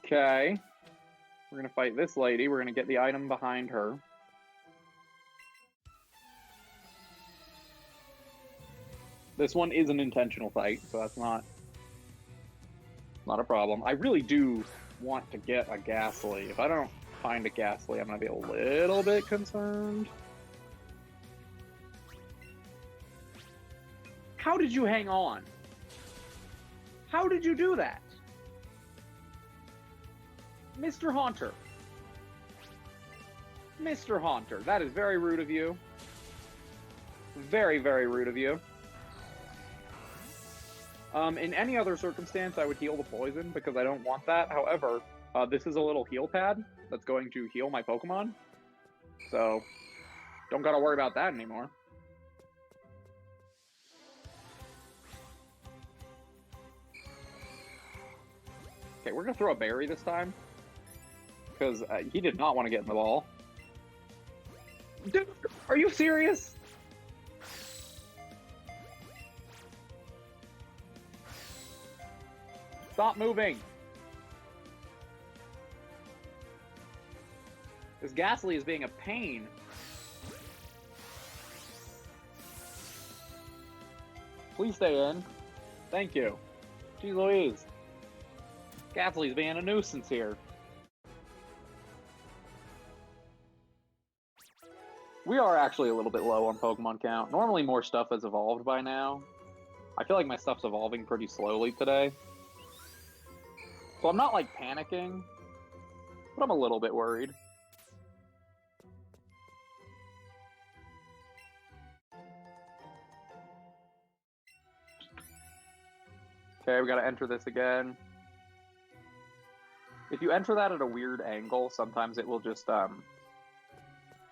Okay. We're going to fight this lady. We're going to get the item behind her. This one is an intentional fight, so that's not a problem. I really do want to get a Ghastly. If I don't find a Ghastly, I'm going to be a little bit concerned. How did you hang on? How did you do that? Mr. Haunter. Mr. Haunter, that is very rude of you. Very, very rude of you. In any other circumstance, I would heal the poison because I don't want that. However, this is a little heal pad that's going to heal my Pokemon. So, don't gotta worry about that anymore. Okay, we're gonna throw a berry this time. Because he did not want to get in the ball. Dude, are you serious? Stop moving. This Ghastly is being a pain. Please stay in. Thank you. Jeez Louise. Ghastly's being a nuisance here. We are actually a little bit low on Pokemon count. Normally more stuff has evolved by now. I feel like my stuff's evolving pretty slowly today. So I'm not, like, panicking, but I'm a little bit worried. Okay, we gotta enter this again. If you enter that at a weird angle, sometimes it will just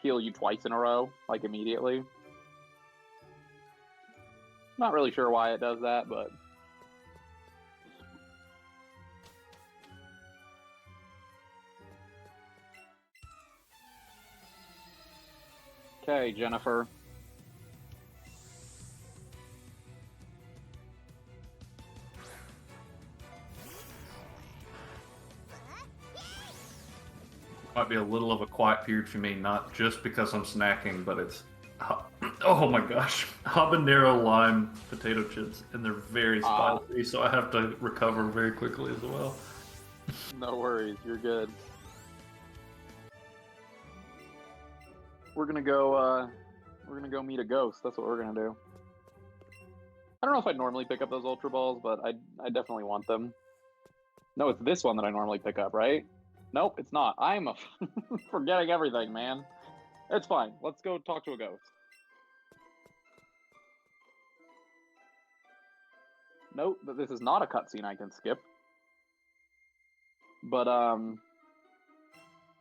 heal you twice in a row, like immediately. Not really sure why it does that, but... Okay, Jennifer. Might be a little of a quiet period for me, not just because I'm snacking, but it's oh my gosh, habanero lime potato chips, and they're very spicy, so I have to recover very quickly as well. No worries, you're good. We're gonna go meet a ghost. That's what we're gonna do. I don't know if I'd normally pick up those Ultra Balls, but I definitely want them. No, it's this one that I normally pick up, right? Nope, it's not. I'm forgetting everything, man. It's fine. Let's go talk to a ghost. Note that this is not a cutscene I can skip. But,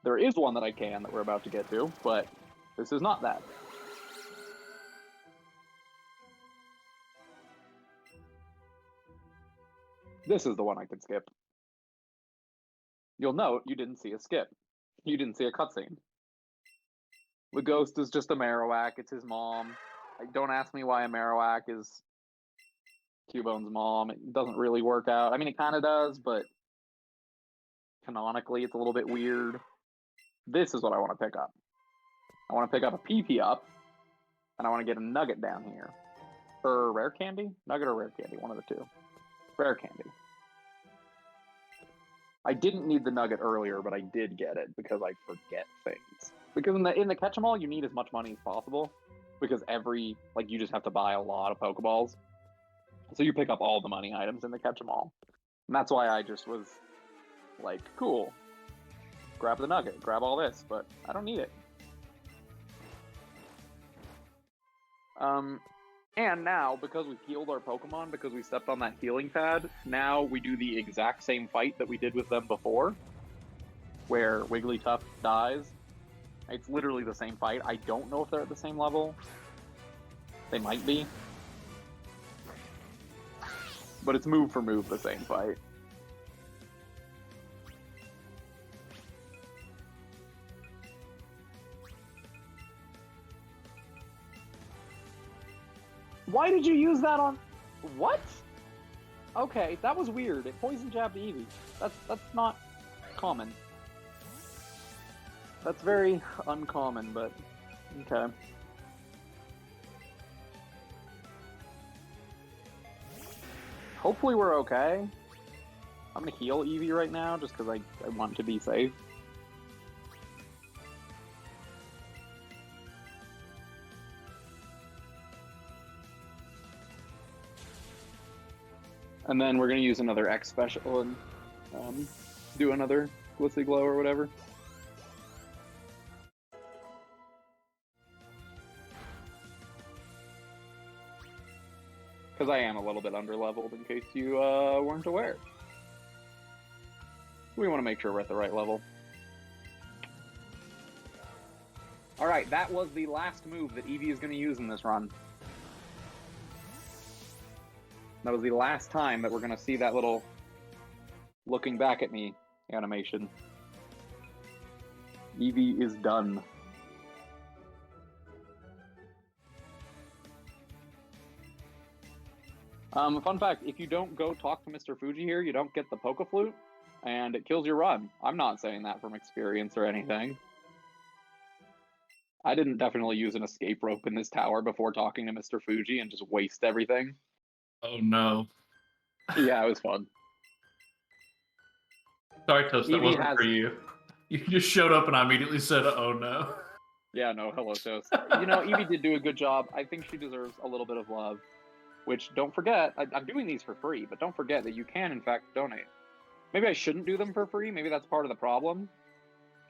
there is one that I can that we're about to get to, but this is not that. This is the one I can skip. You'll note you didn't see a skip. You didn't see a cutscene. The ghost is just a Marowak. It's his mom. Don't ask me why a Marowak is Cubone's mom. It doesn't really work out. I mean, it kind of does, but canonically, it's a little bit weird. This is what I want to pick up. I want to pick up a PP up, and I want to get a nugget down here. Or rare candy? Nugget or rare candy? One of the two. Rare candy. I didn't need the nugget earlier, but I did get it because I forget things. Because in the catch-em-all, you need as much money as possible. Because you just have to buy a lot of Pokeballs. So you pick up all the money items in the catch-em-all. And that's why I just was like, cool. Grab the nugget, grab all this, but I don't need it. And now, because we healed our Pokemon, because we stepped on that healing pad, now we do the exact same fight that we did with them before, where Wigglytuff dies. It's literally the same fight. I don't know if they're at the same level. They might be. But it's move for move the same fight. Why did you use that on... What? Okay, that was weird. It poison jabbed Eevee. That's not common. That's very uncommon, but okay. Hopefully we're okay. I'm gonna heal Eevee right now just because I want to be safe. And then we're going to use another X special and do another Glitzy Glow or whatever. Because I am a little bit underleveled in case you weren't aware. We want to make sure we're at the right level. Alright, that was the last move that Eevee is going to use in this run. That was the last time that we're going to see that little looking back at me animation. Eevee is done. Fun fact, if you don't go talk to Mr. Fuji here, you don't get the Poke Flute, and it kills your run. I'm not saying that from experience or anything. I didn't definitely use an escape rope in this tower before talking to Mr. Fuji and just waste everything. Oh no. Yeah, it was fun. Sorry, Toast, that Eevee wasn't for you. You just showed up and I immediately said, oh no. Yeah, no, hello, Toast. You know, Eevee did do a good job. I think she deserves a little bit of love. which don't forget, I'm doing these for free, but don't forget that you can, in fact, donate. Maybe I shouldn't do them for free. Maybe that's part of the problem.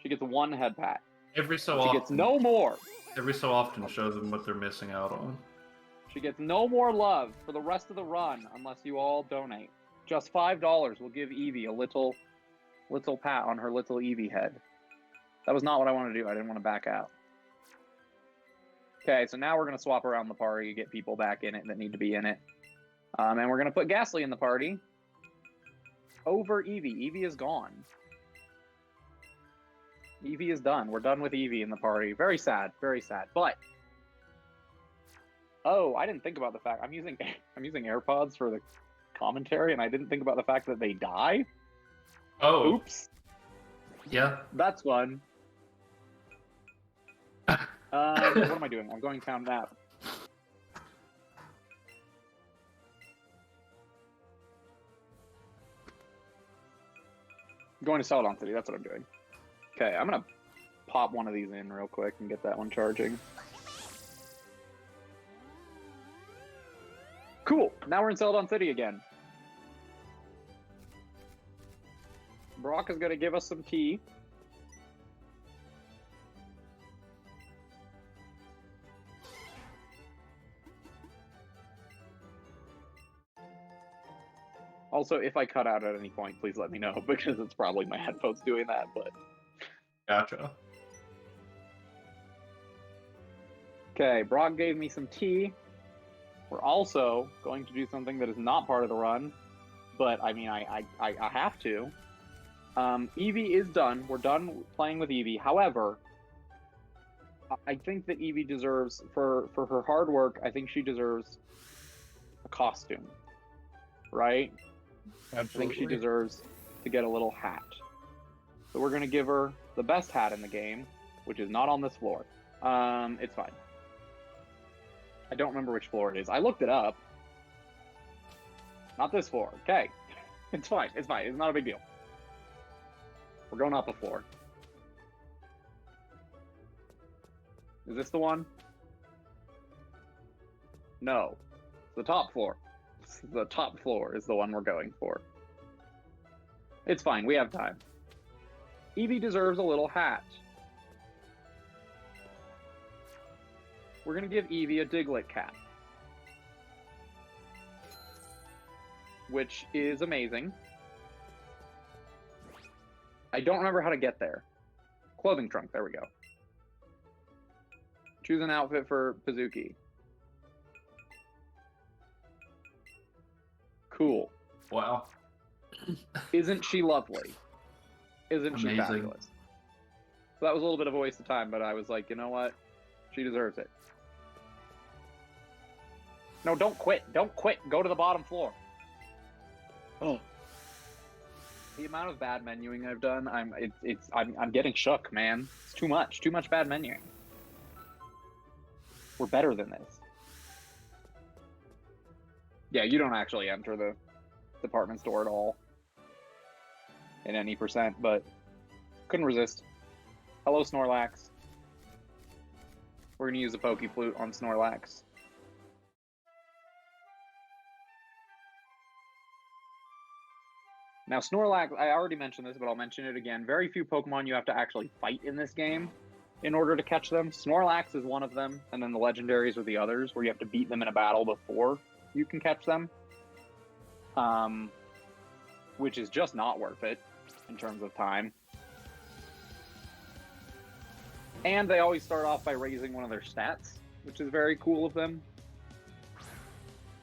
She gets 1 head pat. Every so She often. gets no more. Every so often, show them what they're missing out on. She gets no more love for the rest of the run unless you all donate. Just $5 will give Eevee a little pat on her little Eevee head. That was not what I wanted to do. I didn't want to back out. Okay, so now we're going to swap around the party, get people back in it that need to be in it. And we're going to put Ghastly in the party over Eevee. Eevee is gone. Eevee is done. We're done with Eevee in the party. Very sad, very sad. But oh, I didn't think about the fact I'm using AirPods for the commentary, and I didn't think about the fact that they die. Oh, oops. Yeah, that's fun. What am I doing? I'm going town map. I'm going to Celadon City. That's what I'm doing. Okay, I'm gonna pop one of these in real quick and get that one charging. Cool. Now we're in Celadon City again. Brock is gonna give us some tea. Also, if I cut out at any point, please let me know, because it's probably my headphones doing that, but... Gotcha. Okay, Brock gave me some tea. We're also going to do something that is not part of the run, but I mean, I have to. Eevee is done. We're done playing with Eevee. However, I think that Eevee deserves, for her hard work, I think she deserves a costume, right? Absolutely. I think she deserves to get a little hat. So we're going to give her the best hat in the game, which is not on this floor. It's fine. I don't remember which floor it is. I looked it up. Not this floor. Okay. It's fine. It's fine. It's not a big deal. We're going up a floor. Is this the one? No. It's the top floor. The top floor is the one we're going for. It's fine. We have time. Eevee deserves a little hat. We're going to give Eevee a Diglett cap, which is amazing. I don't remember how to get there. Clothing trunk, there we go. Choose an outfit for Pazuki. Cool. Wow. Isn't she lovely? Isn't she Amazing. fabulous? So that was a little bit of a waste of time, but I was like, you know what? She deserves it. No, don't quit. Don't quit. Go to the bottom floor. Oh. The amount of bad menuing I've done, I'm getting shook, man. It's too much. Too much bad menuing. We're better than this. Yeah, you don't actually enter the department store at all in any percent, but couldn't resist. Hello, Snorlax. We're gonna use a Poke Flute on Snorlax. Now, Snorlax, I already mentioned this, but I'll mention it again. Very few Pokemon you have to actually fight in this game in order to catch them. Snorlax is one of them, and then the legendaries are the others, where you have to beat them in a battle before you can catch them. Which is just not worth it in terms of time. And they always start off by raising one of their stats, which is very cool of them.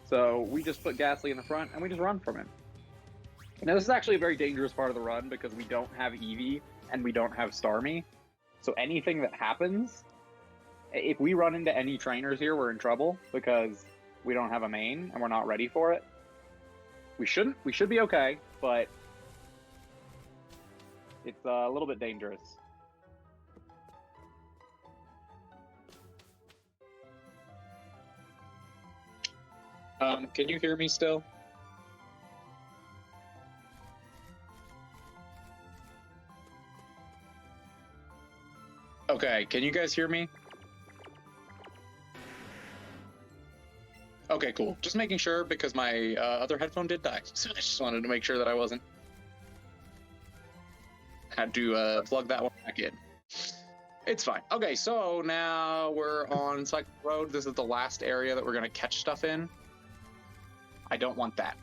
So we just put Ghastly in the front, and we just run from him. Now, this is actually a very dangerous part of the run because we don't have Eevee and we don't have Starmie. So anything that happens, if we run into any trainers here, we're in trouble because we don't have a main and we're not ready for it. We should be okay, but it's a little bit dangerous. Can you hear me still? Okay, can you guys hear me? Okay. Okay, cool. Just making sure because my other headphone did die. So I just wanted to make sure that I wasn't. Had to plug that one back in. It's fine. Okay, so now we're on Cycle Road. This is the last area that we're going to catch stuff in. I don't want that.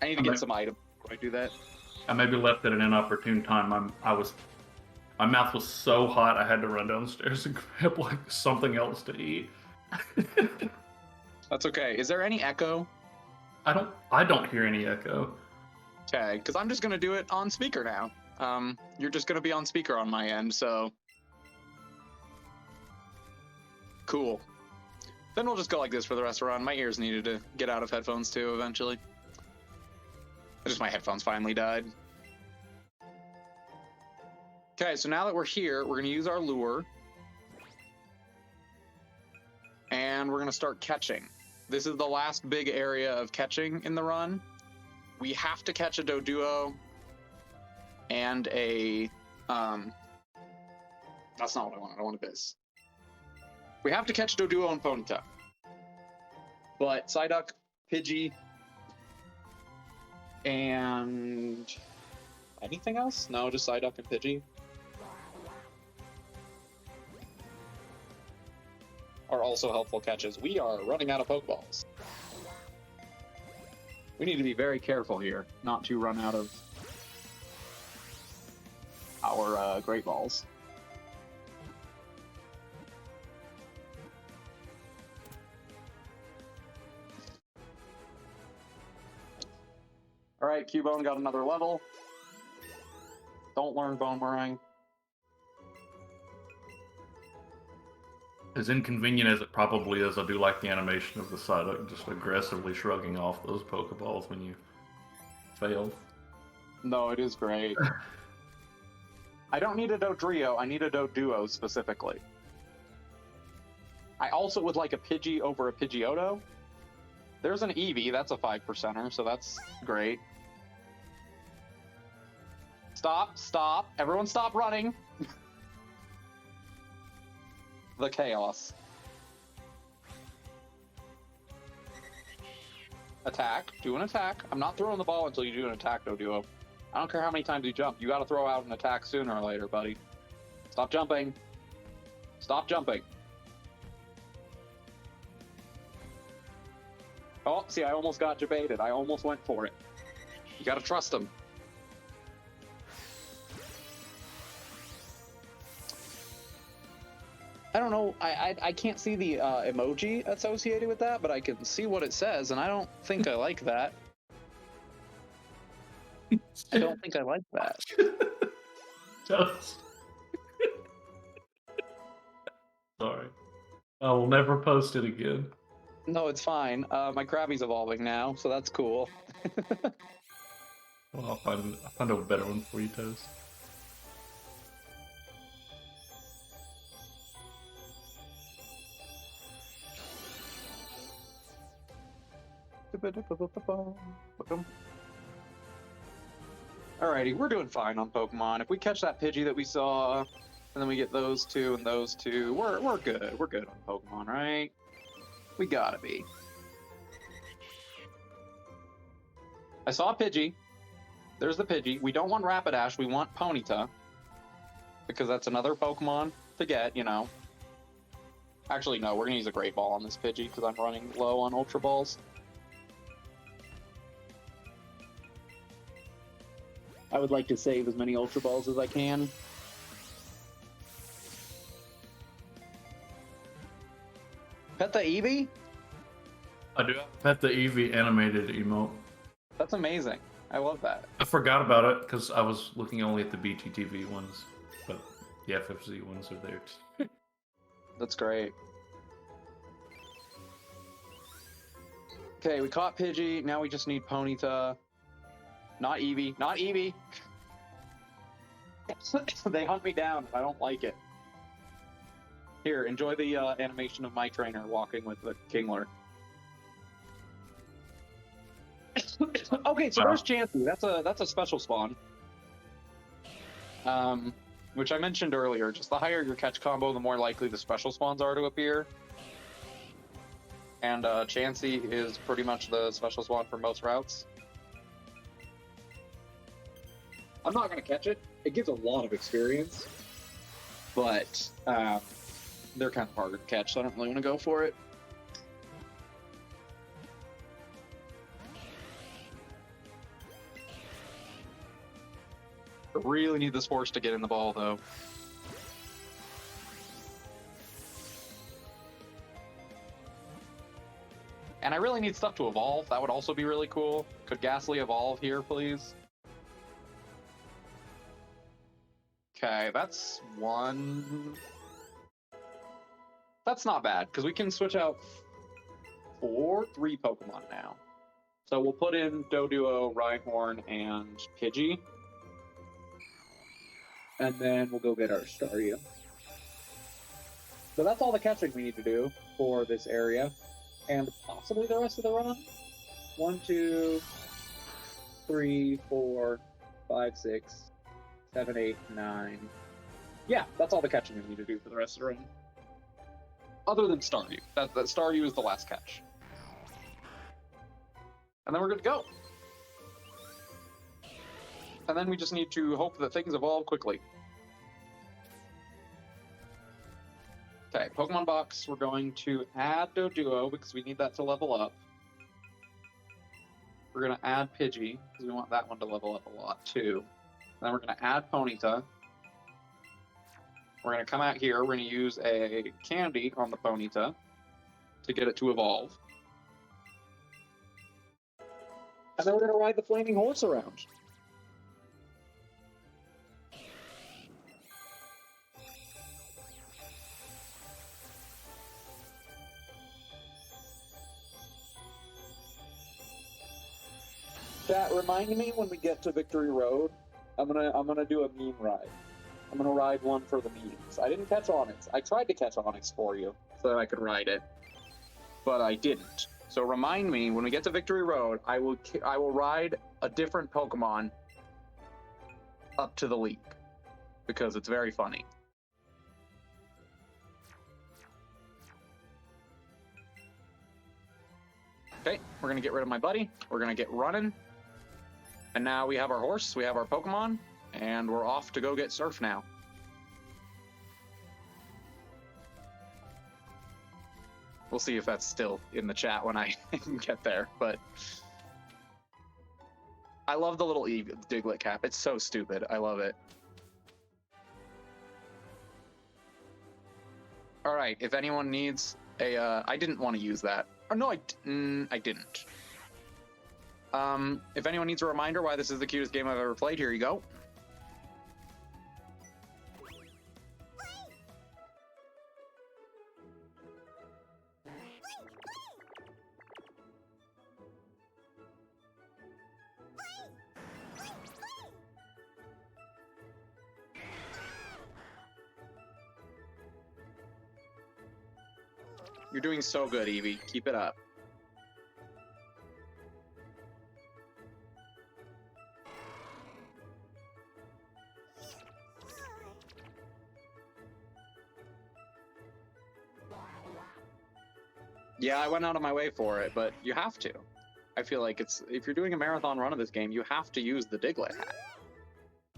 I need to get some items before I do that. I maybe left at an inopportune time. My mouth was so hot I had to run downstairs and grab like something else to eat. That's okay. Is there any echo? I don't hear any echo. Okay, because I'm just going to do it on speaker now. You're just going to be on speaker on my end, so... Cool. Then we'll just go like this for the rest of the run. My ears needed to get out of headphones too, eventually. Just my headphones finally died. Okay, so now that we're here, we're going to use our lure. And we're going to start catching. This is the last big area of catching in the run. We have to catch a Doduo and a... That's not what I wanted. I wanted this. We have to catch Doduo and Ponyta. But Psyduck, Pidgey, and... anything else? No, just Psyduck and Pidgey. Are also helpful catches. We are running out of Pokeballs. We need to be very careful here, not to run out of our Great Balls. Alright, Cubone got another level. Don't learn Boomerang. As inconvenient as it probably is, I do like the animation of the Psyduck just aggressively shrugging off those Pokeballs when you fail. No, it is great. I don't need a Dodrio, I need a Doduo specifically. I also would like a Pidgey over a Pidgeotto. There's an Eevee, that's a 5%er, so that's great. Stop. Everyone stop running. The chaos. Attack. Do an attack. I'm not throwing the ball until you do an attack, Doduo. I don't care how many times you jump. You gotta throw out an attack sooner or later, buddy. Stop jumping. Stop jumping. Oh, see, I almost got debated. I almost went for it. You gotta trust him. I don't know. I can't see the emoji associated with that, but I can see what it says, and I don't think I like that. I don't think I like that. Just... Sorry. I will never post it again. No, it's fine. My Krabby's evolving now, so that's cool. Well, I'll find a better one for you, Toast. Alrighty, we're doing fine on Pokemon. If we catch that Pidgey that we saw, and then we get those two and those two, we're good. We're good on Pokemon, right? We gotta be. I saw a Pidgey. There's the Pidgey. We don't want Rapidash, we want Ponyta. Because that's another Pokemon to get, you know. Actually, no, we're gonna use a Great Ball on this Pidgey, because I'm running low on Ultra Balls. I would like to save as many Ultra Balls as I can. Pet the Eevee? I do pet the Eevee animated emote. That's amazing. I love that. I forgot about it because I was looking only at the BTTV ones, but the FFZ ones are there too. That's great. Okay, we caught Pidgey. Now we just need Ponyta. Not Eevee. Not Eevee! They hunt me down. I don't like it. Here, enjoy the animation of my trainer walking with the Kingler. Okay, so there's Chansey. That's a special spawn. which I mentioned earlier, just the higher your catch combo, the more likely the special spawns are to appear. And Chansey is pretty much the special spawn for most routes. I'm not going to catch it. It gives a lot of experience, but they're kind of harder to catch, so I don't really want to go for it. I really need this horse to get in the ball, though. And I really need stuff to evolve. That would also be really cool. Could Ghastly evolve here, please? Okay, that's one. That's not bad, because we can switch out 3 Pokemon now. So we'll put in Doduo, Rhyhorn, and Pidgey. And then we'll go get our Staryu. So that's all the catching we need to do for this area. And possibly the rest of the run. 1, 2, 3, 4, 5, 6, 7, 8, 9. Yeah, that's all the catching we need to do for the rest of the run. Other than Staryu. That Staryu is the last catch. And then we're good to go. And then we just need to hope that things evolve quickly. Okay, Pokemon Box, we're going to add Doduo because we need that to level up. We're going to add Pidgey because we want that one to level up a lot too. Then we're going to add Ponyta. We're going to come out here, we're going to use a candy on the Ponyta to get it to evolve. And then we're going to ride the flaming horse around. Chat, remind me when we get to Victory Road, I'm gonna do a meme ride. I'm gonna ride one for the memes. I didn't catch Onyx. I tried to catch Onyx for you so that I could ride it, but I didn't. So remind me when we get to Victory Road, I will ride a different Pokemon up to the league because it's very funny. Okay, we're gonna get rid of my buddy. We're gonna get running. And now we have our horse, we have our Pokemon, and we're off to go get Surf now. We'll see if that's still in the chat when I get there, but I love the little Eevee Diglett cap. It's so stupid. I love it. All right, if anyone needs a, I didn't want to use that. Oh, no, I didn't. If anyone needs a reminder why this is the cutest game I've ever played, here you go. You're doing so good, Eevee. Keep it up. Yeah, I went out of my way for it, but you have to. I feel like if you're doing a marathon run of this game, you have to use the Diglett hat.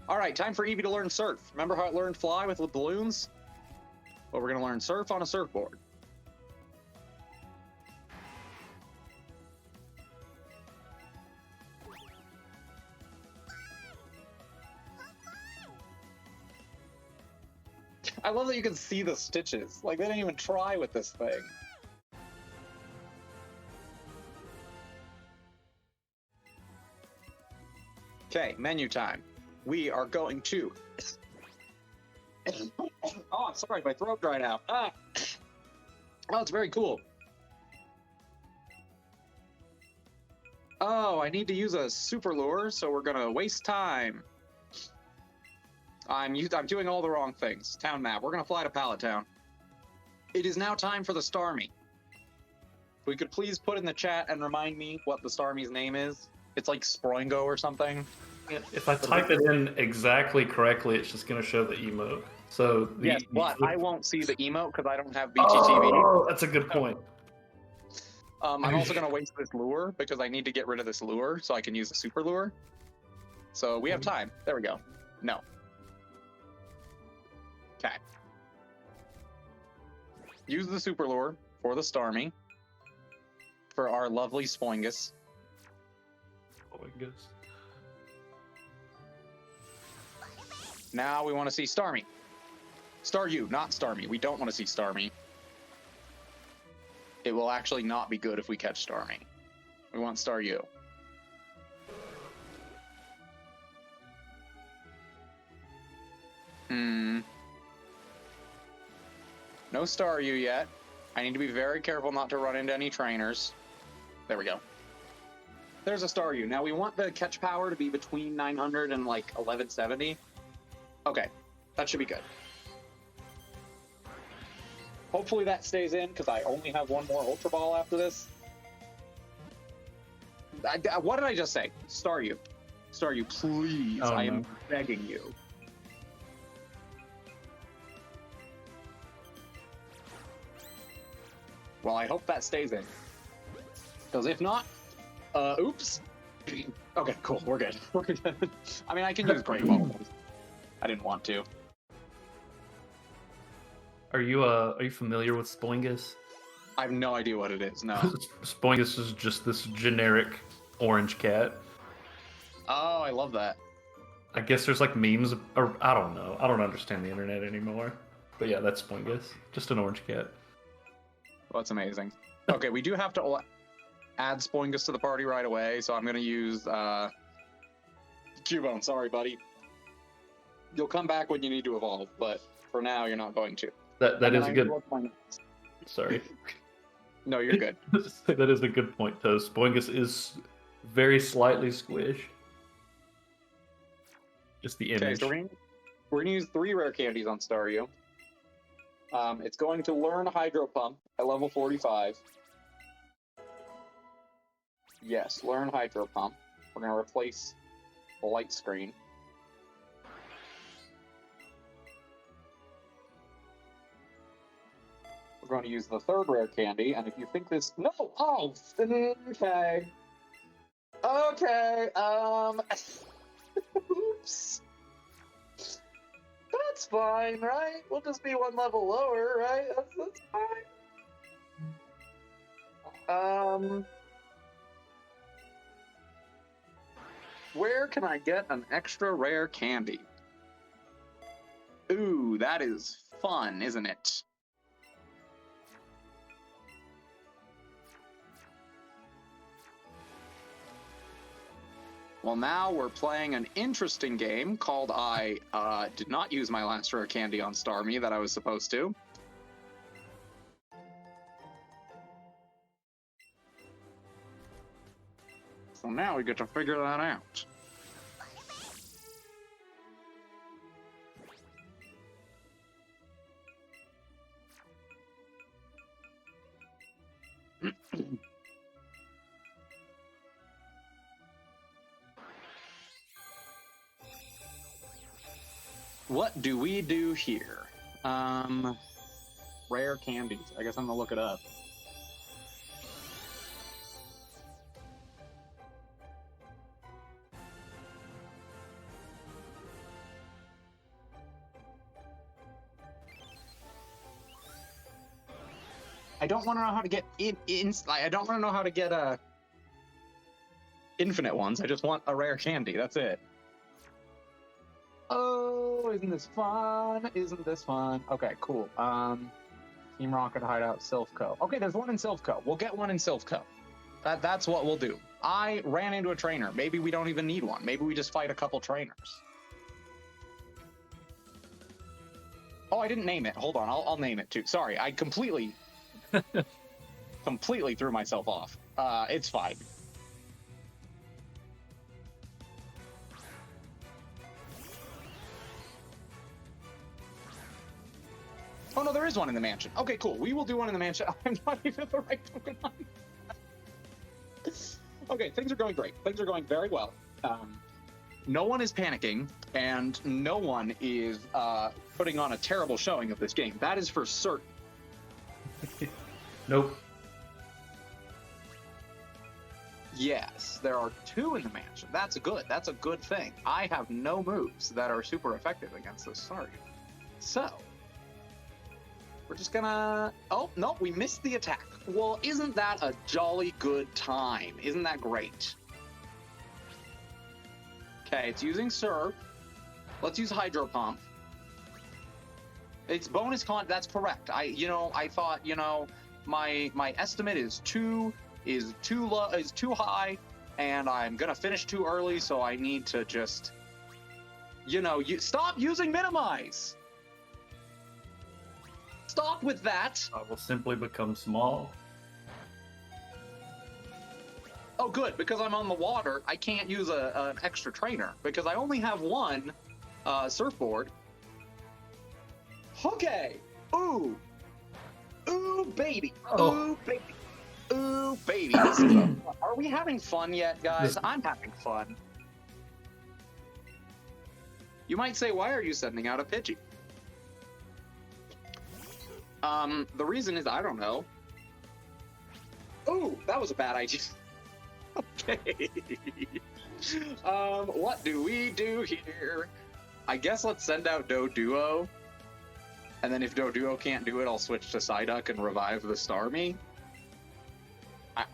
All right, time for Eevee to learn Surf. Remember how it learned Fly with the balloons? Well, we're going to learn Surf on a surfboard. I love that you can see the stitches. Like, they didn't even try with this thing. Okay, menu time. We are going to... Oh, I'm sorry, my throat dried out. Ah! Oh, it's very cool. Oh, I need to use a super lure, so we're gonna waste time. I'm doing all the wrong things. Town map. We're gonna fly to Pallet Town. It is now time for the Starmie. If we could please put in the chat and remind me what the Starmie's name is. It's like Sproingo or something. If I type it in exactly correctly, it's just going to show the emote. So Yes, but I won't see the emote because I don't have BGTV. Oh, that's a good point. I'm also going to waste this lure because I need to get rid of this lure so I can use the super lure. So we have time. There we go. No. Okay. Use the super lure for the Starmie. For our lovely Spoingus. Now we want to see Starmie. Staryu, not Starmie. We don't want to see Starmie. It will actually not be good if we catch Starmie. We want Staryu. No Staryu yet. I need to be very careful not to run into any trainers. There we go. There's a Staryu. Now we want the catch power to be between 900 and like 1170. Okay, that should be good. Hopefully that stays in because I only have one more Ultra Ball after this. What did I just say? Staryu. Staryu, please. I am begging you. Well, I hope that stays in. Because if not, oops. Okay, cool. We're good. We're good. I mean, I can use Great Ball. I didn't want to. Are you familiar with Spoingus? I have no idea what it is. No. Spoingus is just this generic orange cat. Oh, I love that. I guess there's like memes, or I don't know. I don't understand the internet anymore. But yeah, that's Spoingus. Just an orange cat. Well, that's amazing. Okay, we do have to add Spoingus to the party right away, so I'm going to use Cubone. Sorry, buddy. You'll come back when you need to evolve, but for now, you're not going to. That is a good... Sorry. No, you're good. That is a good point, though. Spoingus is very slightly squished. Just the image. Okay, so we're going to use 3 rare candies on Staryu. It's going to learn Hydro Pump at level 45. Yes, learn Hydro Pump. We're going to replace the light screen. We're going to use the 3rd rare candy, and if you think this... No! Oh! Okay. Okay, oops. That's fine, right? We'll just be 1 level lower, right? That's fine. Where can I get an extra rare candy? Ooh, that is fun, isn't it? Well, now we're playing an interesting game called I did not use my last rare candy on Starmie that I was supposed to. So now we get to figure that out. What do we do here? Rare candies. I guess I'm gonna look it up. I don't want to know how to get I don't want to know how to get infinite ones. I just want a rare candy. That's it. Oh, isn't this fun? Isn't this fun? Okay, cool. Team Rocket Hideout Silphco. Okay, there's one in Silphco. We'll get one in Silphco. That's what we'll do. I ran into a trainer. Maybe we don't even need one. Maybe we just fight a couple trainers. Oh, I didn't name it. Hold on, I'll name it too. Sorry, I completely threw myself off. It's fine. Oh no, there is one in the mansion. Okay, cool. We will do one in the mansion. I'm not even the right Pokemon. Okay, things are going great. Things are going very well. no one is panicking, and no one is putting on a terrible showing of this game. That is for certain. Nope. Yes, there are 2 in the mansion. That's good. That's a good thing. I have no moves that are super effective against this target. So, we're just gonna... Oh, no, we missed the attack. Well, isn't that a jolly good time? Isn't that great? Okay, it's using Surf. Let's use Hydro Pump. It's bonus con... That's correct. I thought, my estimate is too high, and I'm gonna finish too early, so I need to just, stop using minimize. Stop with that. I will simply become small. Oh, good, because I'm on the water, I can't use an extra trainer, because I only have 1 surfboard. Okay. Ooh, baby. Oh. Ooh, baby. Ooh, baby. This is are we having fun yet, guys? I'm having fun. You might say, why are you sending out a Pidgey? The reason is, I don't know. Ooh, that was a bad idea. Okay. What do we do here? I guess let's send out Doduo. And then if Doduo can't do it, I'll switch to Psyduck and revive the Starmie.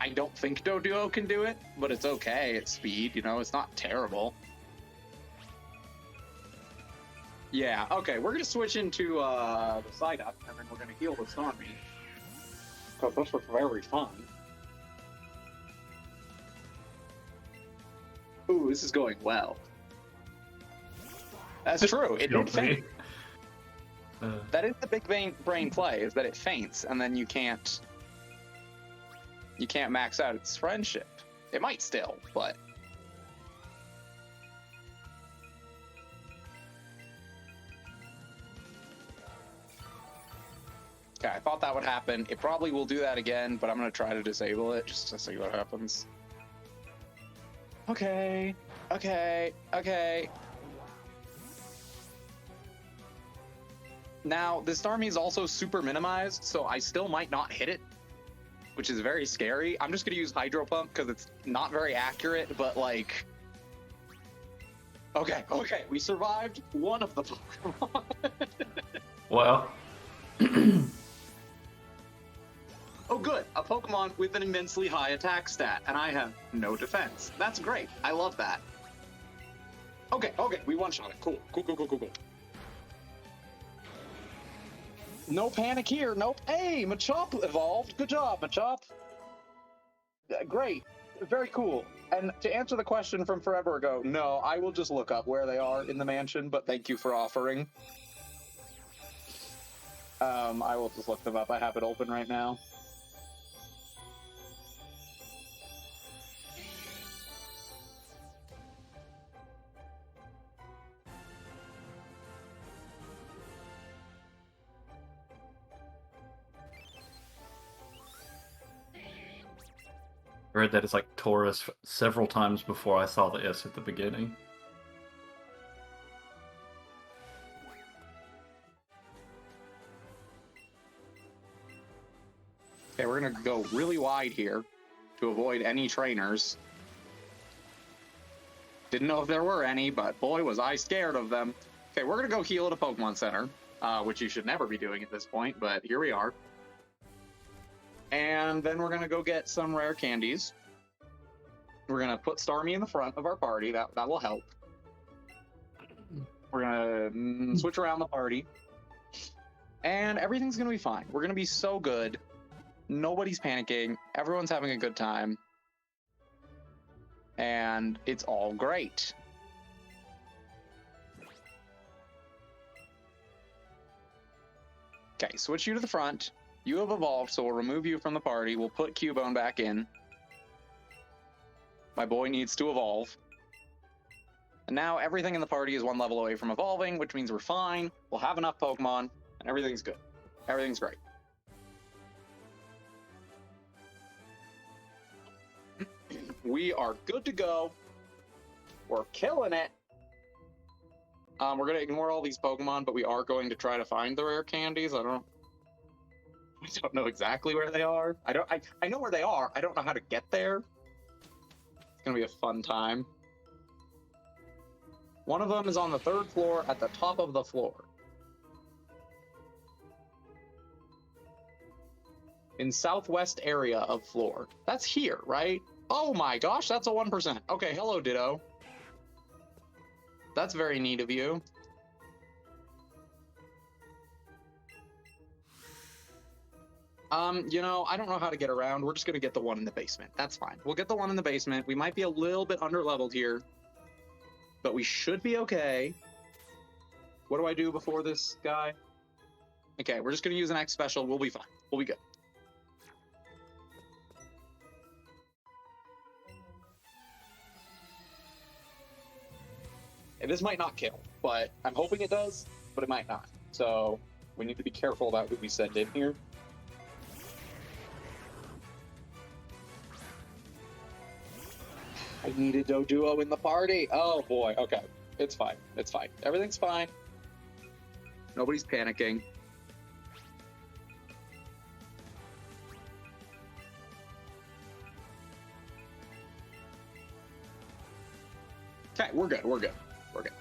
I don't think Doduo can do it, but it's okay. It's speed, it's not terrible. Yeah, okay, we're gonna switch into the Psyduck, and then we're gonna heal the Starmie. Because this was very fun. Ooh, this is going well. That's true, it did faint. That is the big brain play, is that it faints, and then you can't max out its friendship. It might still, but... Okay, I thought that would happen. It probably will do that again, but I'm going to try to disable it just to see what happens. Okay. Now, this Starmie is also super minimized, so I still might not hit it, which is very scary. I'm just going to use Hydro Pump because it's not very accurate, but like... Okay, we survived one of the Pokemon. Well... Oh good, a Pokemon with an immensely high attack stat, and I have no defense. That's great, I love that. Okay, we one-shot it, cool. No panic here, nope. Hey, Machop evolved, good job, Machop. Great, very cool. And to answer the question from forever ago, no, I will just look up where they are in the mansion, but thank you for offering. I will just look them up, I have it open right now. I read that it's like Taurus several times before I saw the S at the beginning. Okay, we're gonna go really wide here to avoid any trainers. Didn't know if there were any, but boy was I scared of them. Okay, we're gonna go heal at a Pokemon Center, which you should never be doing at this point, but here we are. And then we're gonna go get some rare candies. We're gonna put Starmie in the front of our party, that will help. We're gonna switch around the party. And everything's gonna be fine. We're gonna be so good. Nobody's panicking, everyone's having a good time. And it's all great. Okay, switch you to the front. You have evolved, so we'll remove you from the party. We'll put Cubone back in. My boy needs to evolve. And now everything in the party is one level away from evolving, which means we're fine. We'll have enough Pokemon, and everything's good. Everything's great. We are good to go. We're killing it. We're gonna ignore all these Pokemon, but we are going to try to find the rare candies. I don't know exactly where they are. I know where they are. I don't know how to get there. It's gonna be a fun time. One of them is on the 3rd floor at the top of the floor. In southwest area of floor. That's here, right? Oh my gosh, that's a 1%. Okay, hello, Ditto. That's very neat of you. You know, I don't know how to get around. We're just gonna get the one in the basement. That's fine. We'll get the one in the basement. We might be a little bit under-leveled here, but we should be okay. What do I do before this guy? Okay, we're just gonna use an X special. We'll be fine. We'll be good. And this might not kill, but I'm hoping it does, but it might not. So we need to be careful about who we send in here. I need a Doduo in the party. Oh boy, okay. It's fine. It's fine. Everything's fine. Nobody's panicking. Okay, we're good. We're good. We're good.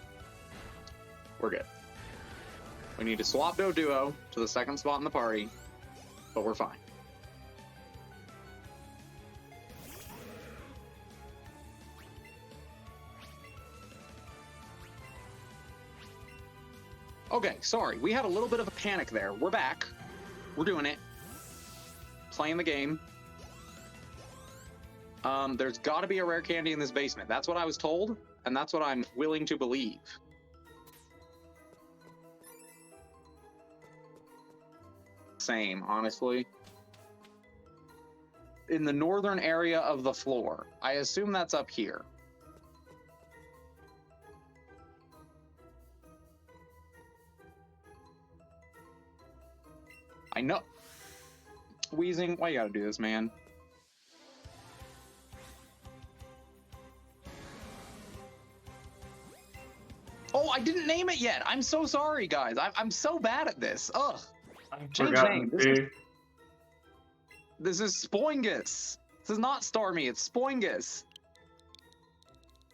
We're good. We need to swap Doduo to the 2nd spot in the party, but we're fine. Okay, sorry. We had a little bit of a panic there. We're back. We're doing it. Playing the game. There's got to be a rare candy in this basement. That's what I was told, and that's what I'm willing to believe. Same, honestly. In the northern area of the floor. I assume that's up here. I know. Wheezing, why you gotta do this, man? Oh, I didn't name it yet. I'm so sorry, guys. I'm so bad at this. Ugh. Change name. This is Spoingus. This is not Starmie. It's Spoingus.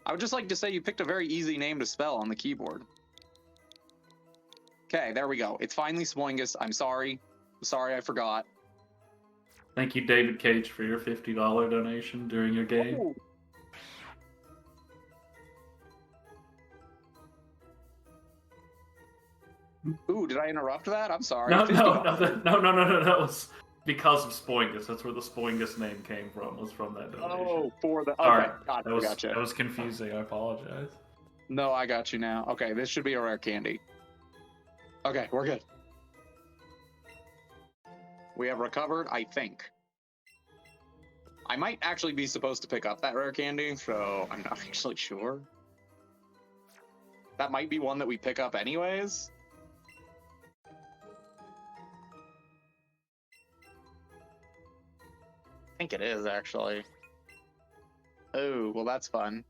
I would just like to say you picked a very easy name to spell on the keyboard. Okay, there we go. It's finally Spoingus. I'm sorry. I'm sorry, I forgot. Thank you, David Cage, for your $50 donation during your game. Ooh. Ooh, did I interrupt that? I'm sorry. No. That was because of Spoingus. That's where the Spoingus name came from. Was from that donation. Oh, for the. Okay, Sorry, gotcha. That was confusing. I apologize. No, I got you now. Okay, this should be a rare candy. Okay, we're good. We have recovered, I think. I might actually be supposed to pick up that rare candy, so I'm not actually sure. That might be one that we pick up anyways. I think it is, actually. Oh, well, that's fun.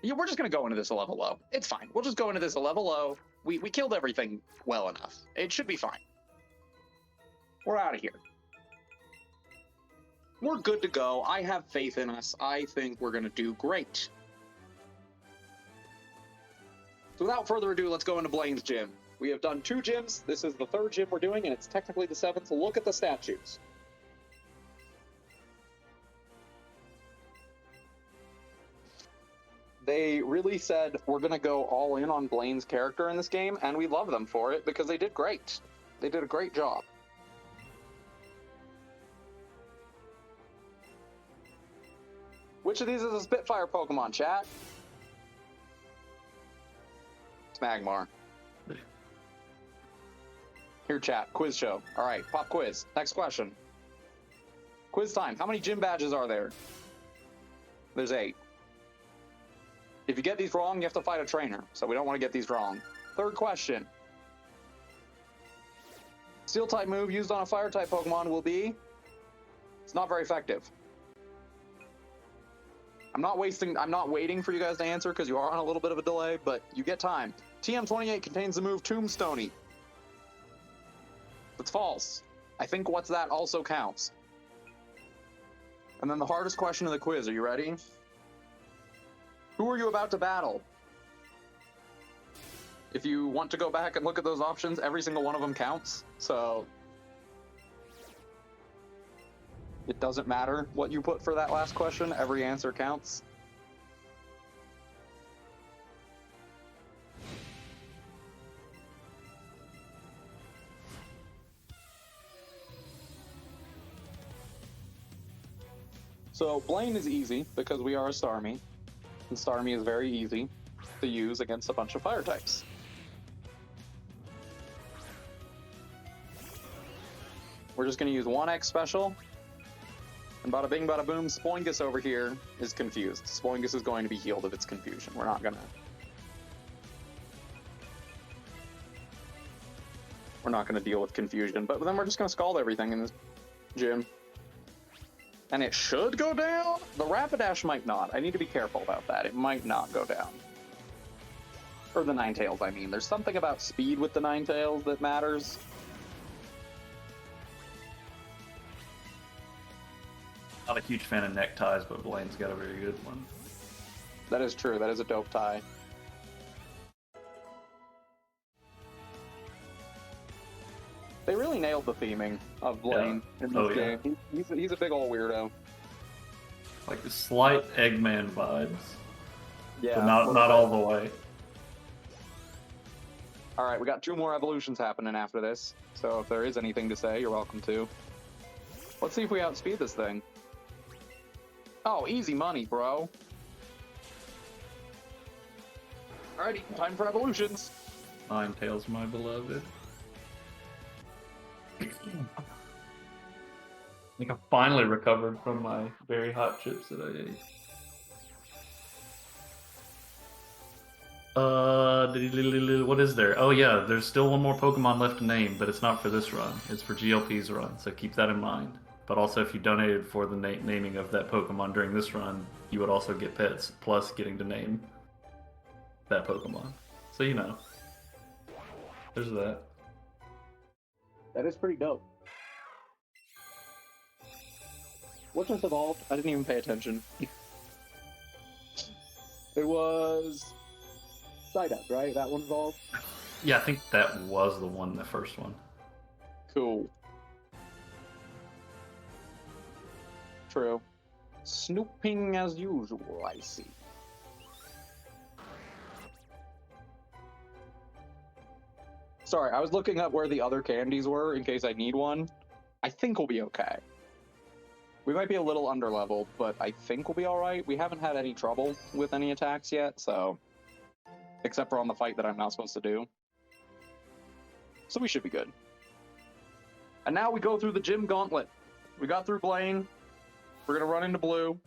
Yeah, we're just going to go into this a level low. It's fine. We'll just go into this a level low. We killed everything well enough. It should be fine. We're out of here. We're good to go. I have faith in us. I think we're going to do great. So without further ado, let's go into Blaine's gym. We have done 2 gyms. This is the 3rd gym we're doing, and it's technically the 7th. Look at the statues. They really said, we're going to go all in on Blaine's character in this game, and we love them for it because they did great. They did a great job. Which of these is a Spitfire Pokemon, chat? It's Magmar. Here, chat. Quiz show. All right, pop quiz. Next question. Quiz time. How many gym badges are there? There's 8. If you get these wrong, you have to fight a trainer, so we don't want to get these wrong. 3rd question. Steel-type move used on a Fire-type Pokemon will be... It's not very effective. I'm not waiting for you guys to answer because you are on a little bit of a delay, but you get time. TM28 contains the move Tombstone. That's false. I think what's that also counts. And then the hardest question of the quiz. Are you ready? Who are you about to battle? If you want to go back and look at those options, every single one of them counts. So it doesn't matter what you put for that last question. Every answer counts. So Blaine is easy because we are a Starmie, and Starmie is very easy to use against a bunch of fire types. We're just going to use 1x special, and bada bing bada boom, Spoingus over here is confused. Spoingus is going to be healed of its confusion. We're not going to deal with confusion, but then we're just going to scald everything in this gym. And it should go down? The Rapidash might not. I need to be careful about that. It might not go down. Or the Ninetales, I mean. There's something about speed with the Ninetales that matters. Not a huge fan of neckties, but Blaine's got a very good one. That is true. That is a dope tie. They really nailed the theming of Blaine in this game. He's a big old weirdo. Like the slight Eggman vibes. Yeah. But not all the way. Alright, we got 2 more evolutions happening after this. So if there is anything to say, you're welcome to. Let's see if we outspeed this thing. Oh, easy money, bro. Alrighty, time for evolutions. Ninetales, my beloved. I think I finally recovered from my very hot chips that I ate. What is there? Oh yeah, there's still one more Pokemon left to name, but it's not for this run. It's for GLP's run, so keep that in mind. But also, if you donated for the naming of that Pokemon during this run, you would also get pets, plus getting to name that Pokemon. So you know, there's that. That is pretty dope. What just evolved? I didn't even pay attention. It was Psyduck, right? That one evolved? Yeah, I think that was the one, the first one. Cool. True. Snooping as usual, I see. Sorry, I was looking up where the other candies were in case I need one. I think we'll be okay. We might be a little underleveled, but I think we'll be alright. We haven't had any trouble with any attacks yet, so... Except for on the fight that I'm not supposed to do. So we should be good. And now we go through the gym gauntlet. We got through Blaine. We're gonna run into Blue.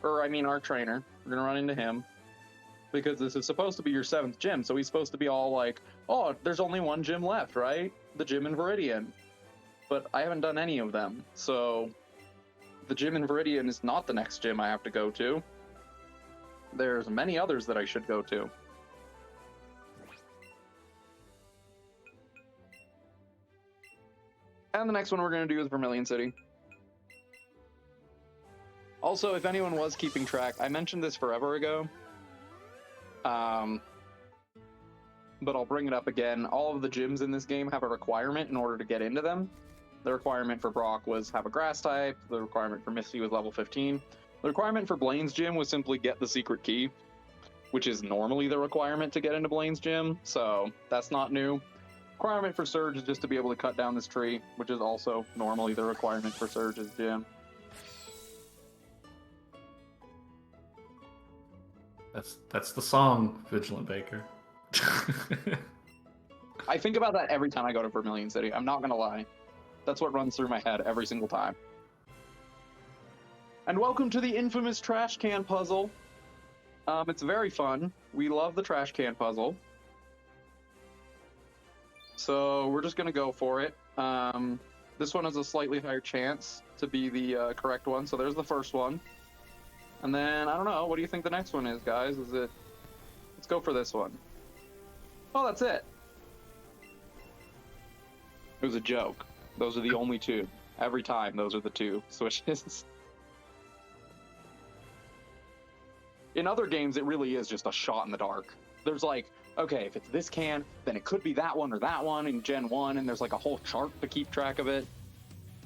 Or, I mean, our trainer. We're gonna run into him. Because this is supposed to be your 7th gym, so he's supposed to be all like, oh, there's only one gym left, right? The gym in Viridian. But I haven't done any of them, so... The gym in Viridian is not the next gym I have to go to. There's many others that I should go to. And the next one we're going to do is Vermilion City. Also, if anyone was keeping track, I mentioned this forever ago. But I'll bring it up again. All of the gyms in this game have a requirement in order to get into them. The requirement for Brock was have a grass type. The requirement for Misty was level 15. The requirement for Blaine's gym was simply get the secret key, which is normally the requirement to get into Blaine's gym, so that's not new. Requirement for Surge is just to be able to cut down this tree, which is also normally the requirement for Surge's gym. That's the song, Vigilant Baker. I think about that every time I go to Vermilion City, I'm not gonna lie. That's what runs through my head every single time. And welcome to the infamous trash can puzzle. It's very fun. We love the trash can puzzle. So we're just gonna go for it. This one has a slightly higher chance to be the correct one. So there's the first one. And then, I don't know, what do you think the next one is, guys? Let's go for this one. Oh, that's it. It was a joke. Those are the only two. Every time, those are the two switches. In other games, it really is just a shot in the dark. There's like, okay, if it's this can, then it could be that one or that one in Gen 1, and there's like a whole chart to keep track of it.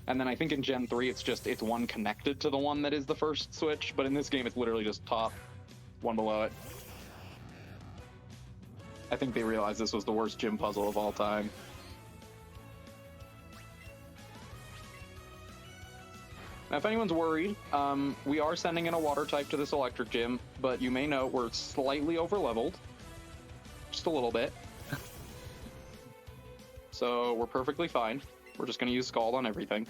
And then I think in Gen 3, it's one connected to the one that is the first switch, but in this game, it's literally just top, one below it. I think they realized this was the worst gym puzzle of all time. Now, if anyone's worried, we are sending in a water type to this electric gym, but you may note we're slightly over-leveled. Just a little bit. So we're perfectly fine. We're just going to use Scald on everything.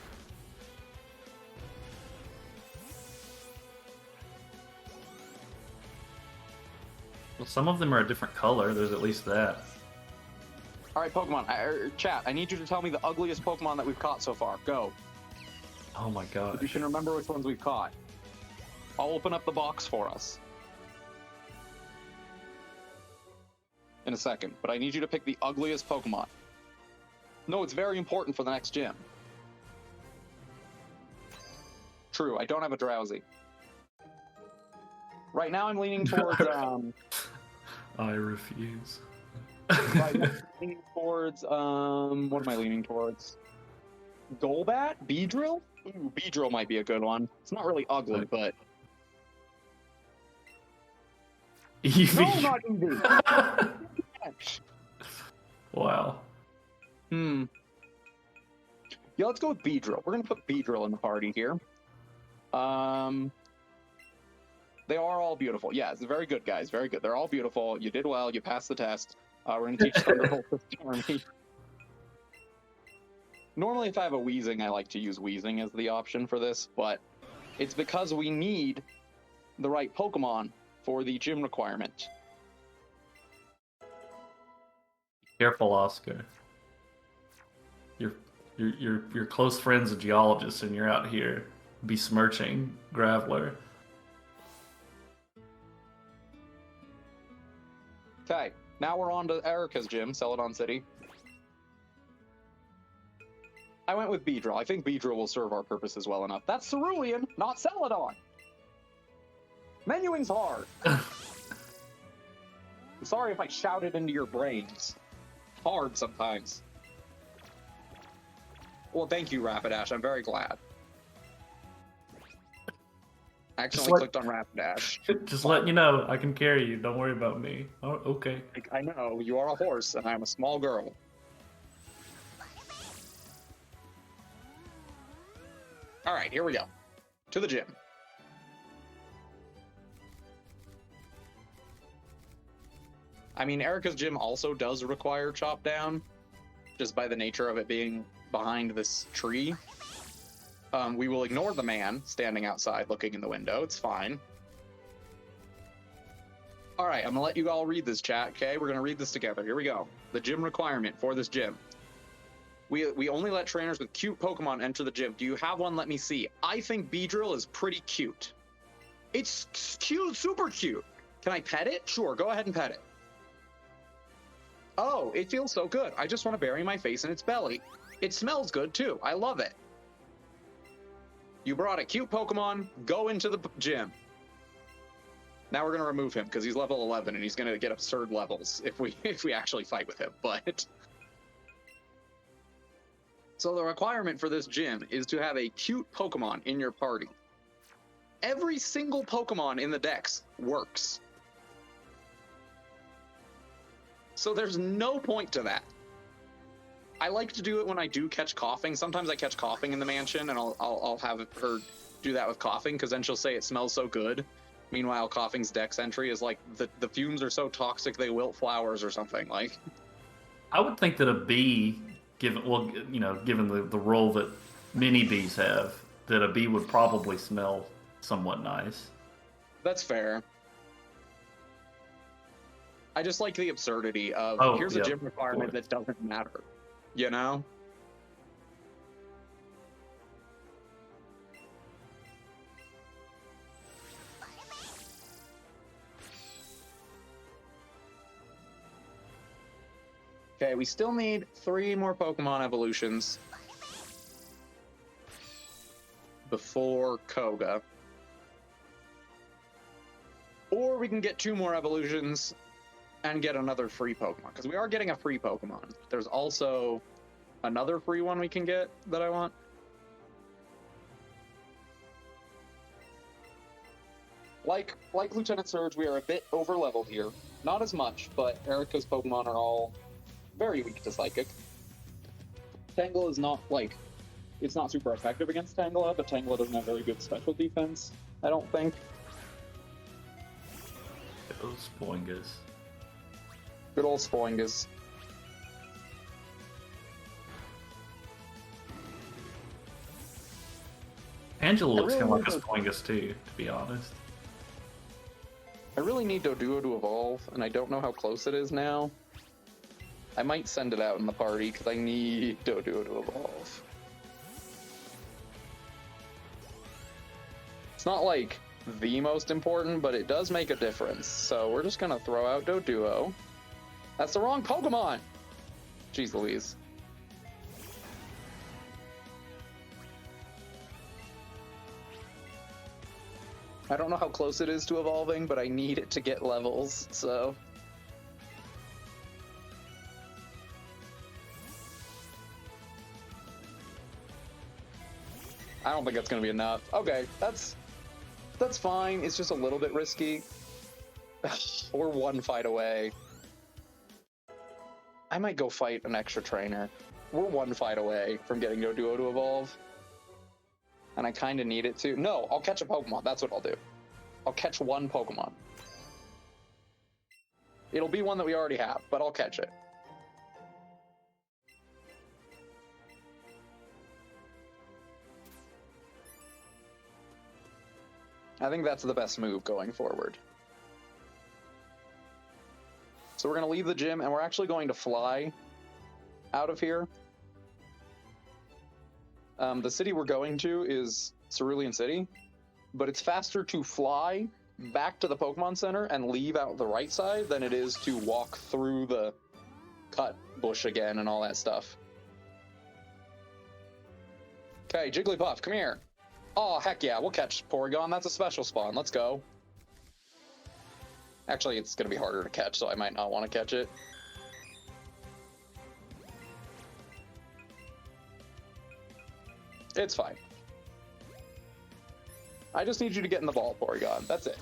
Well, some of them are a different color. There's at least that. All right, Pokemon. Chat, I need you to tell me the ugliest Pokemon that we've caught so far. Go. Oh my god. You can remember which ones we've caught. I'll open up the box for us in a second, but I need you to pick the ugliest Pokemon. No, it's very important for the next gym. True, I don't have a Drowsy. Right now I'm leaning towards, I refuse. right now I'm leaning towards, what am I leaning towards? Golbat? Beedrill? Ooh, Beedrill might be a good one. It's not really ugly, but... Eevee. No, not Eevee! Wow. Yeah, let's go with Beedrill. We're gonna put Beedrill in the party here. They are all beautiful. Yeah, it's very good, guys. Very good. They're all beautiful. You did well. You passed the test. We're gonna teach Thunderbolt to Stormy. Normally, if I have a Weezing, I like to use Weezing as the option for this, but it's because we need the right Pokemon for the gym requirement. Careful, Oscar. Your close friend's a geologist, and you're out here besmirching Graveler. Okay, now we're on to Erica's gym, Celadon City. I went with Beedrill. I think Beedrill will serve our purposes well enough. That's Cerulean, not Celadon! Menuing's hard! I'm sorry if I shouted into your brains. Hard sometimes. Well, thank you, Rapidash. I'm very glad. I accidentally clicked on Rapidash. Just letting you know, I can carry you. Don't worry about me. Oh, okay. I know, you are a horse, and I'm a small girl. Alright, here we go. To the gym. I mean, Erica's gym also does require chop down, just by the nature of it being behind this tree. We will ignore the man standing outside looking in the window. It's fine. All right, I'm gonna let you all read this, chat, okay? We're gonna read this together. Here we go. The gym requirement for this gym. We only let trainers with cute Pokemon enter the gym. Do you have one? Let me see. I think Beedrill is pretty cute. It's cute, super cute. Can I pet it? Sure, go ahead and pet it. Oh, it feels so good. I just want to bury my face in its belly. It smells good, too. I love it. You brought a cute Pokemon. Go into the gym. Now we're going to remove him because he's level 11 and he's going to get absurd levels if we actually fight with him. But so the requirement for this gym is to have a cute Pokemon in your party. Every single Pokemon in the dex works. So there's no point to that. I like to do it when I do catch coughing. Sometimes I catch coughing in the mansion, and I'll have her do that with coughing, because then she'll say it smells so good. Meanwhile, coughing's dex entry is like, the fumes are so toxic they wilt flowers or something. Like, I would think that a bee, given the role that many bees have, that a bee would probably smell somewhat nice. That's fair. I just like the absurdity of, here's a gym requirement that doesn't matter. You know? Okay, we still need 3 more Pokemon evolutions before Koga. Or we can get 2 more evolutions and get another free Pokemon, because we are getting a free Pokemon. There's also another free one we can get that I want. Like Lieutenant Surge, we are a bit over-leveled here. Not as much, but Erica's Pokemon are all very weak to Psychic. Tangela is not, like, it's not super effective against Tangela, but Tangela doesn't have very good special defense, I don't think. Those Boingas. Good old Spoingus. Angela looks really kind of like a need Boingas too, to be honest. I really need Doduo to evolve, and I don't know how close it is now. I might send it out in the party, because I need Doduo to evolve. It's not, like, the most important, but it does make a difference. So we're just going to throw out Doduo. That's the wrong Pokemon! Jeez Louise. I don't know how close it is to evolving, but I need it to get levels, so... I don't think that's going to be enough. Okay, that's fine. It's just a little bit risky. We're 1 fight away. I might go fight an extra trainer. We're 1 fight away from getting Doduo to evolve. And I kind of need it to. No, I'll catch a Pokemon. That's what I'll do. I'll catch 1 Pokemon. It'll be one that we already have, but I'll catch it. I think that's the best move going forward. So we're going to leave the gym, and we're actually going to fly out of here. The city we're going to is Cerulean City, but it's faster to fly back to the Pokemon Center and leave out the right side than it is to walk through the cut bush again and all that stuff. Okay, Jigglypuff, come here. Oh, heck yeah, we'll catch Porygon. That's a special spawn. Let's go. Actually, it's going to be harder to catch, so I might not want to catch it. It's fine. I just need you to get in the ball, Porygon. That's it.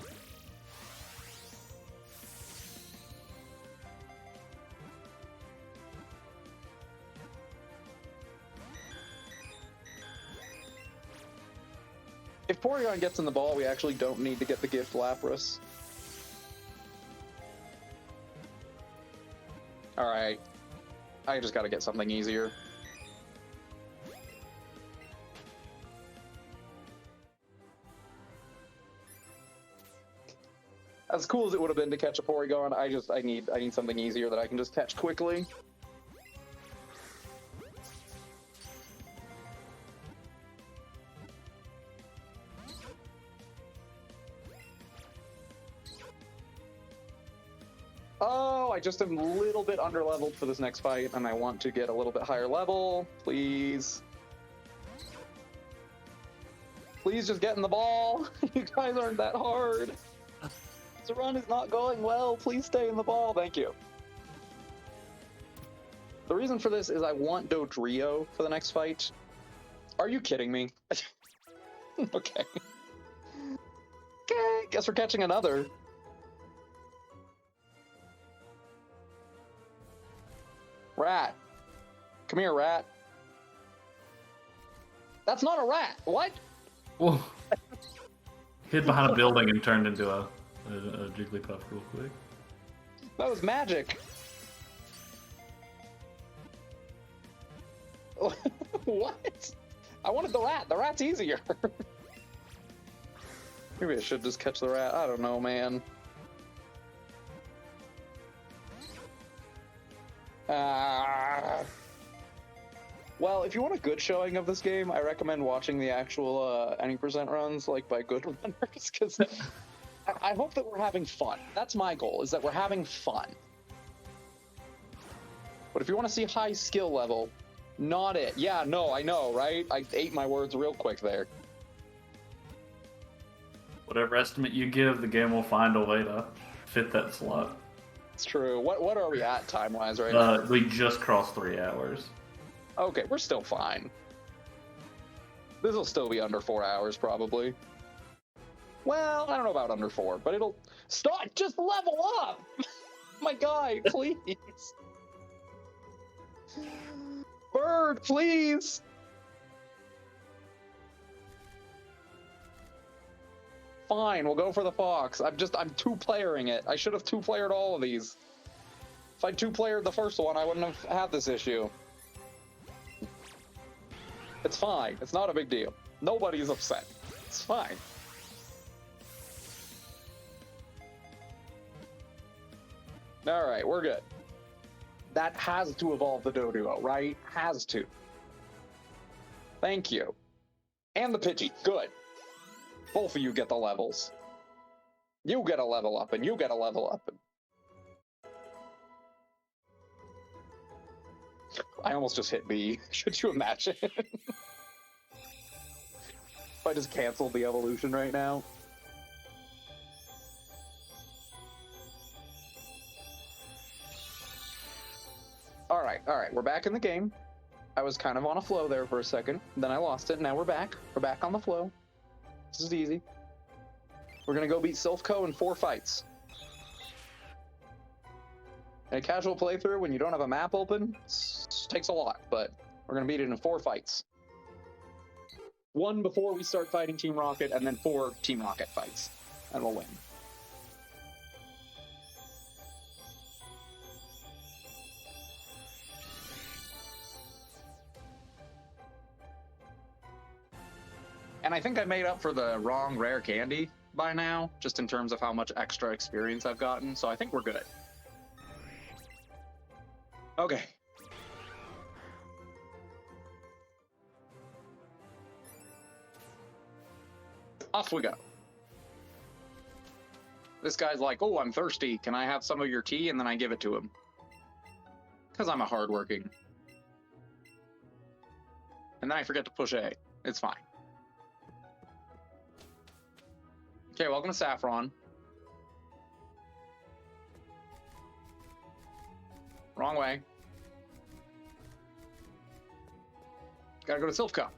If Porygon gets in the ball, we actually don't need to get the gift Lapras. Alright. I just gotta get something easier. As cool as it would have been to catch a Porygon, I need something easier that I can just catch quickly. Oh, I just am a little bit underleveled for this next fight, and I want to get a little bit higher level. Please. Please just get in the ball. You guys aren't that hard. The run is not going well. Please stay in the ball. Thank you. The reason for this is I want Dodrio for the next fight. Are you kidding me? Okay. Okay, guess we're catching another. Rat. Come here, rat. That's not a rat. What? Whoa. Hid behind a building and turned into a Jigglypuff real quick. That was magic. What? I wanted the rat. The rat's easier. Maybe I should just catch the rat. I don't know, man. Well, if you want a good showing of this game, I recommend watching the actual any percent runs, like by good runners, because I hope that we're having fun. That's my goal, is that we're having fun. But if you want to see high skill level, not it. Yeah, no, I know, right? I ate my words real quick there. Whatever estimate you give, the game will find a way to fit that slot. It's true. What are we at time-wise right now? We just crossed 3 hours. Okay, we're still fine. This will still be under 4 hours, probably. Well, I don't know about under 4, but it'll... Stop! Just level up! My guy, please! Bird, please! Fine, we'll go for the fox. I'm two-playering it. I should have two-playered all of these. If I two-playered the first one, I wouldn't have had this issue. It's fine. It's not a big deal. Nobody's upset. It's fine. Alright, we're good. That has to evolve the Doduo, right? Has to. Thank you. And the Pidgey. Good. Both of you get the levels. You get a level up, and you get a level up. I almost just hit B. Should you imagine? If I just canceled the evolution right now. Alright, we're back in the game. I was kind of on a flow there for a second, then I lost it, now we're back. We're back on the flow. This is easy. We're gonna go beat Silphco in 4 fights. In a casual playthrough, when you don't have a map open, it takes a lot, but we're gonna beat it in 4 fights. 1 before we start fighting Team Rocket, and then 4 Team Rocket fights, and we'll win. And I think I made up for the wrong rare candy by now, just in terms of how much extra experience I've gotten, so I think we're good. Okay. Off we go. This guy's like, oh, I'm thirsty. Can I have some of your tea? And then I give it to him. Because I'm a hardworking. And then I forget to push A. It's fine. Okay, welcome to Saffron. Wrong way. Gotta go to Silphco.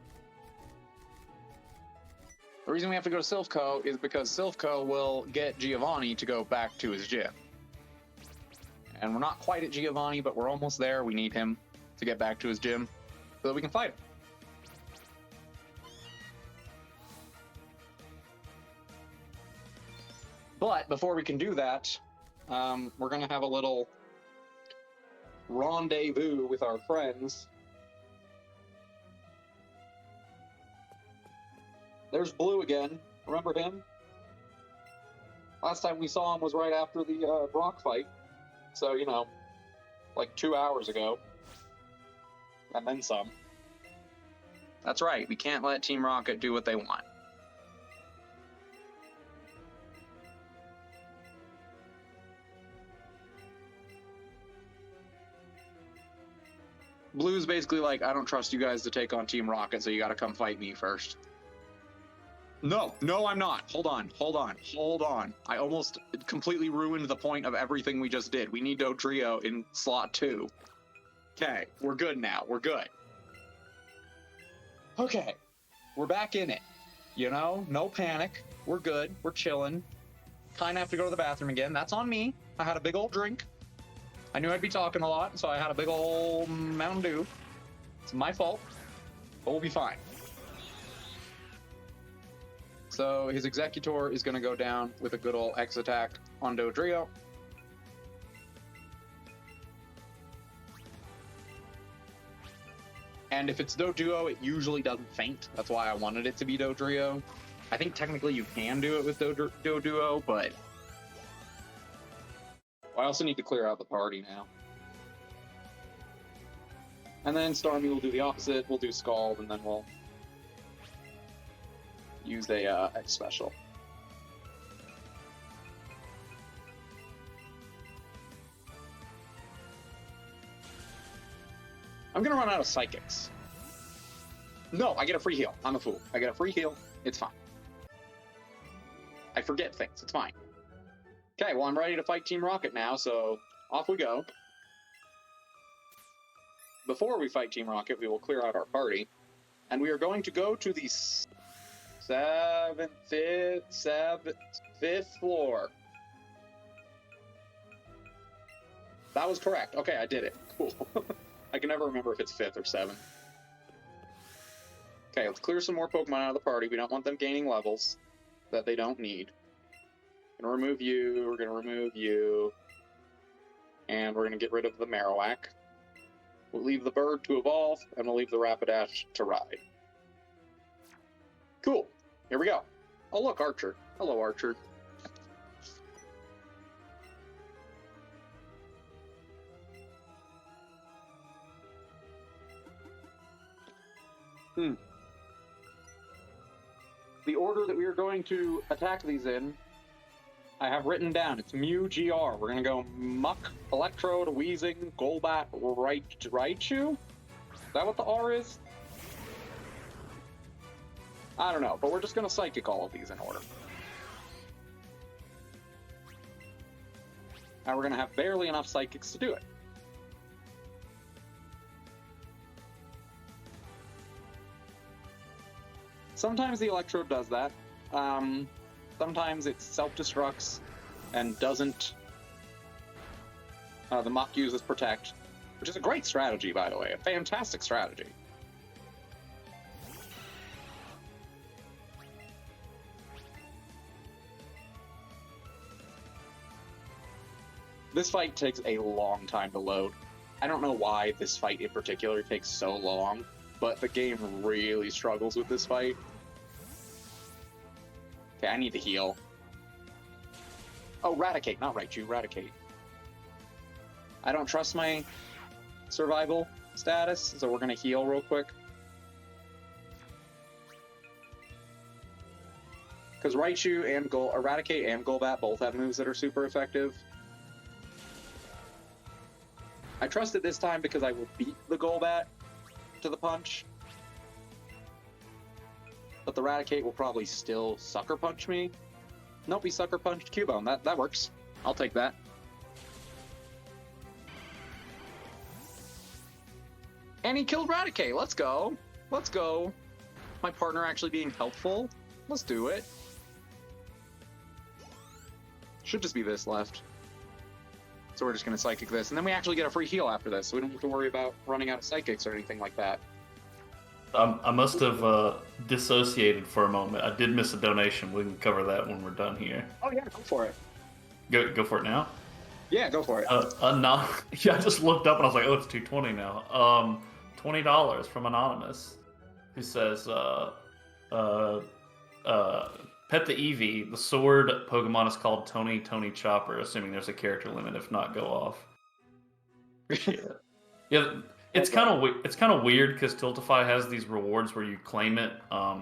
The reason we have to go to Silphco is because Silphco will get Giovanni to go back to his gym. And we're not quite at Giovanni, but we're almost there. We need him to get back to his gym so that we can fight him. But before we can do that, we're going to have a little rendezvous with our friends. There's Blue again. Remember him? Last time we saw him was right after the Brock fight. So, you know, like 2 hours ago. And then some. That's right, we can't let Team Rocket do what they want. Blue's basically like, I don't trust you guys to take on Team Rocket, so you gotta come fight me first. No, I'm not. Hold on. I almost completely ruined the point of everything we just did. We need Dodrio in slot 2. Okay, we're good now. We're good. Okay, we're back in it. You know, no panic. We're good. We're chilling. Kinda have to go to the bathroom again. That's on me. I had a big old drink. I knew I'd be talking a lot, so I had a big old Mountain Dew. It's my fault, but we'll be fine. So his Executor is going to go down with a good old X attack on Dodrio. And if it's Doduo, it usually doesn't faint. That's why I wanted it to be Dodrio. I think technically you can do it with Doduo, but I also need to clear out the party now. And then Starmie will do the opposite. We'll do Scald, and then we'll use a X special. I'm gonna run out of psychics. No, I get a free heal. I'm a fool. I get a free heal. It's fine. I forget things. It's fine. Okay, well, I'm ready to fight Team Rocket now, so off we go. Before we fight Team Rocket, we will clear out our party, and we are going to go to the fifth floor. That was correct. Okay, I did it. Cool. I can never remember if it's 5th or 7th. Okay, let's clear some more Pokemon out of the party. We don't want them gaining levels that they don't need. We're gonna remove you, we're gonna remove you, and we're gonna get rid of the Marowak. We'll leave the bird to evolve, and we'll leave the Rapidash to ride. Cool. Here we go. Oh, look, Archer. Hello, Archer. The order that we are going to attack these in, I have written down. It's Mew, GR. We're going to go Muck, Electrode, Weezing, Golbat, Raichu? Is that what the R is? I don't know, but we're just going to Psychic all of these in order. And we're going to have barely enough Psychics to do it. Sometimes the Electrode does that. Sometimes it self-destructs and doesn't. The Muck uses Protect, which is a great strategy, by the way. A fantastic strategy. This fight takes a long time to load. I don't know why this fight in particular takes so long, but the game really struggles with this fight. Okay, I need to heal. Oh, Raticate, not Raichu, Raticate. I don't trust my survival status, so we're gonna heal real quick. Because Raichu and Raticate and Golbat both have moves that are super effective. I trust it this time because I will beat the Golbat to the punch. But the Raticate will probably still Sucker Punch me. Nope, he Sucker Punched Cubone. That works. I'll take that. And he killed Raticate. Let's go. Let's go. My partner actually being helpful. Let's do it. Should just be this left. So we're just going to Psychic this. And then we actually get a free heal after this. So we don't have to worry about running out of Psychics or anything like that. I must have dissociated for a moment. I did miss a donation. We can cover that when we're done here. Oh yeah, go for it. Go for it now? Yeah, go for it. No, yeah, I just looked up and I was like, oh, it's $2.20 now. $20 from Anonymous, who says, pet the Eevee. The sword Pokemon is called Tony Chopper, assuming there's a character limit. If not, go off. Yeah. It's kind of weird because Tiltify has these rewards where you claim it,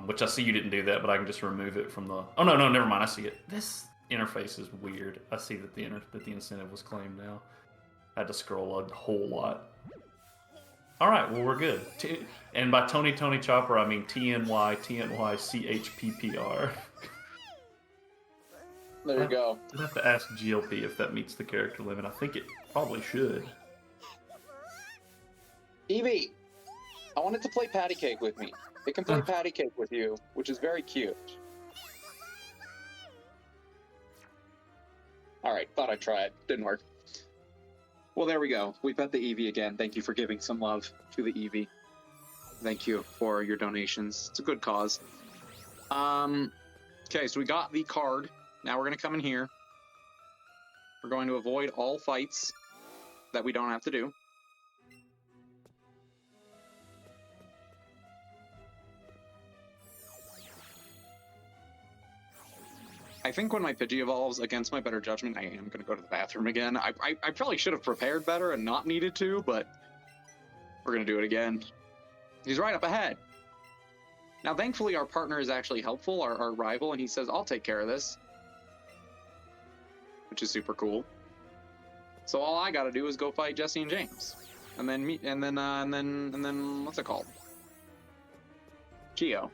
which I see you didn't do that, but I can just remove it from the. Oh no, never mind. I see it. This interface is weird. I see that the incentive was claimed now. I had to scroll a whole lot. All right, well we're good. And by Tony Chopper, I mean TNYCHPPR. There you go. I'd have to ask GLP if that meets the character limit. I think it probably should. Eevee, I wanted to play Patty Cake with me. It can play Patty Cake with you, which is very cute. Alright, thought I'd try it. Didn't work. Well, there we go. We pet the Eevee again. Thank you for giving some love to the Eevee. Thank you for your donations. It's a good cause. Okay, so we got the card. Now we're going to come in here. We're going to avoid all fights that we don't have to do. I think when my Pidgey evolves, against my better judgment, I am going to go to the bathroom again. I probably should have prepared better and not needed to, but we're going to do it again. He's right up ahead. Now, thankfully, our partner is actually helpful, our rival, and he says, I'll take care of this. Which is super cool. So all I got to do is go fight Jesse and James. and then me, and then what's it called? Geo.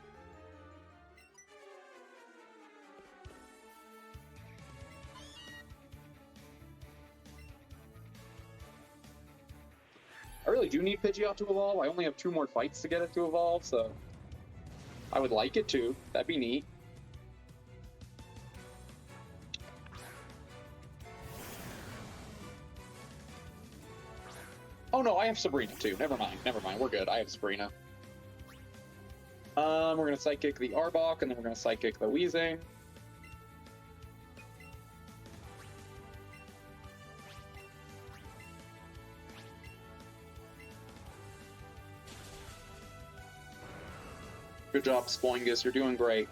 I really do need Pidgeot to evolve. I only have 2 more fights to get it to evolve, so I would like it to. That'd be neat. Oh no, I have Sabrina too. Never mind. We're good. I have Sabrina. We're gonna Psychic the Arbok, and then we're gonna Psychic the Weezing. Good job, Spoingus. You're doing great.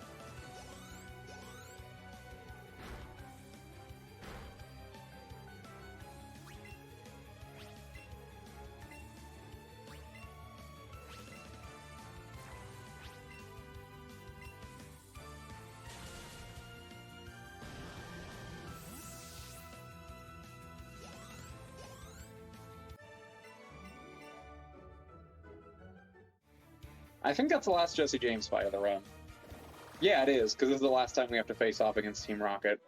I think that's the last Jesse James fight of the run. Yeah, it is, because this is the last time we have to face off against Team Rocket.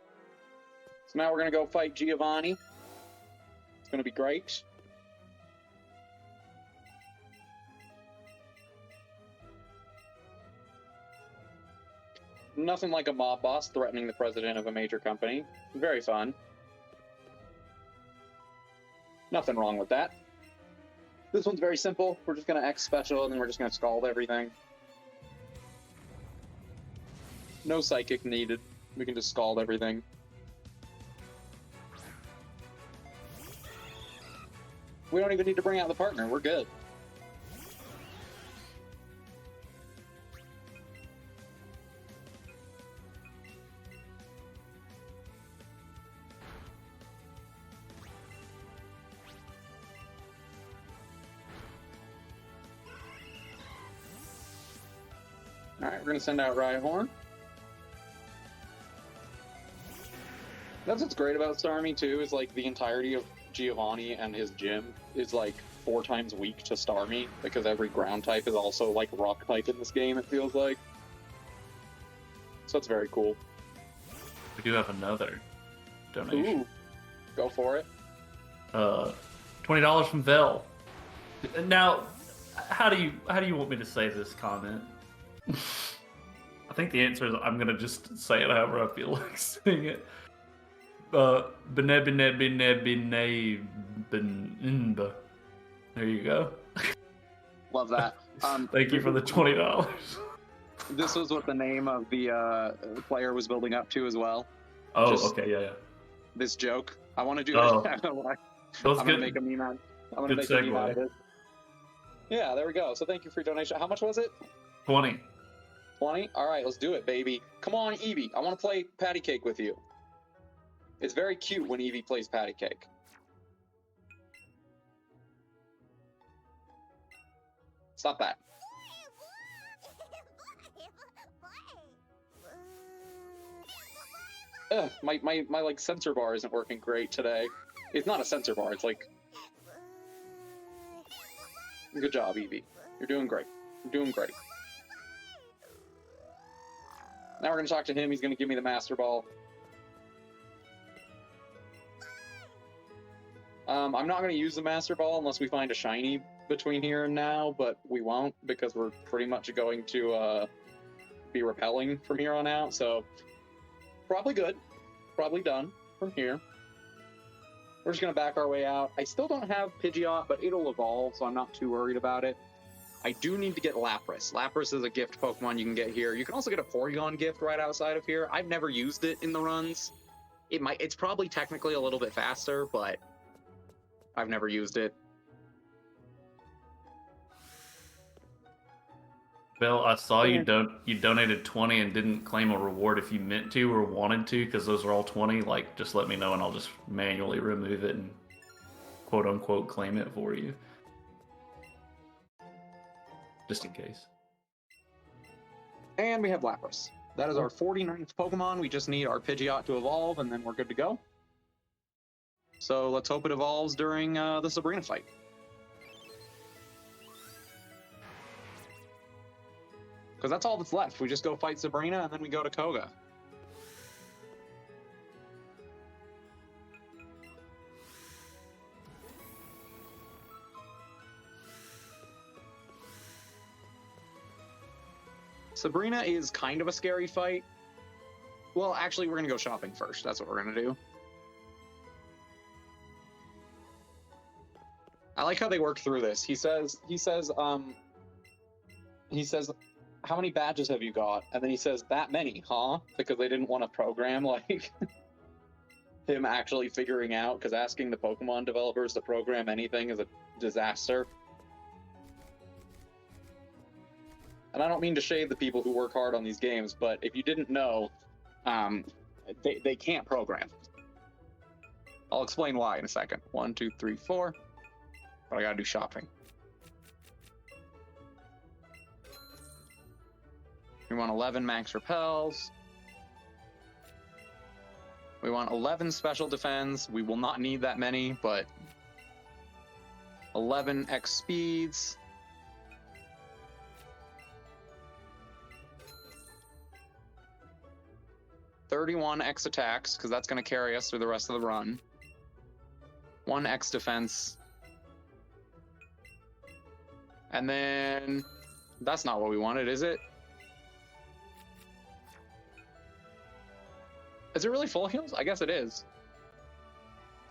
So now we're going to go fight Giovanni. It's going to be great. Nothing like a mob boss threatening the president of a major company. Very fun. Nothing wrong with that. This one's very simple. We're just going to X special, and then we're just going to scald everything. No Psychic needed. We can just scald everything. We don't even need to bring out the partner. We're good. Alright, we're going to send out Rhyhorn. That's what's great about Starmie, too, is, like, the entirety of Giovanni and his gym is, like, 4 times weak to Starmie, because every ground type is also, like, rock type in this game, it feels like. So it's very cool. We do have another donation. Ooh, go for it. $20 from Vel. Now, how do you want me to say this comment? I think the answer is I'm gonna just say it however I feel like saying it. There you go. Love that. Thank you for the $20. This was what the name of the player was building up to as well. Oh, Just okay, yeah. This joke. I want to do it. I don't know why. That was I'm good. gonna make a meme out. I'm gonna Good make a meme segue. out of it. Yeah, there we go. So thank you for your donation. How much was it? 20. 20? All right, let's do it, baby. Come on, Eevee. I want to play patty cake with you. It's very cute when Eevee plays patty cake. Stop that. Ugh, my like sensor bar isn't working great today. It's not a sensor bar. It's like. Good job, Eevee. You're doing great. You're doing great. Now we're gonna talk to him. He's gonna give me the Master Ball. I'm not gonna use the Master Ball unless we find a shiny between here and now, but we won't because we're pretty much going to be repelling from here on out. So probably good. Probably done from here. We're just gonna back our way out. I still don't have Pidgeot, but it'll evolve, so I'm not too worried about it. I do need to get Lapras. Lapras is a gift Pokemon you can get here. You can also get a Porygon gift right outside of here. I've never used it in the runs. It's probably technically a little bit faster, but I've never used it. Bill, I saw you donated 20 and didn't claim a reward if you meant to or wanted to, because those are all 20. Like, just let me know and I'll just manually remove it and quote unquote claim it for you. Just in case. And we have Lapras. That is our 49th Pokemon. We just need our Pidgeot to evolve, and then we're good to go. So let's hope it evolves during the Sabrina fight. Because that's all that's left. We just go fight Sabrina, and then we go to Koga. Sabrina is kind of a scary fight. Well, actually, we're going to go shopping first. That's what we're going to do. I like how they work through this. He says, how many badges have you got? And then he says, that many, huh? Because they didn't want to program, like, him actually figuring out, because asking the Pokemon developers to program anything is a disaster. And I don't mean to shade the people who work hard on these games, but if you didn't know, they can't program. I'll explain why in a second. 1, 2, 3, 4. But I gotta do shopping. We want 11 max repels. We want 11 special defense. We will not need that many, but 11 X speeds. $31 X attacks, because that's going to carry us through the rest of the run. 1 X defense. And then that's not what we wanted, is it? Is it really full heals? I guess it is.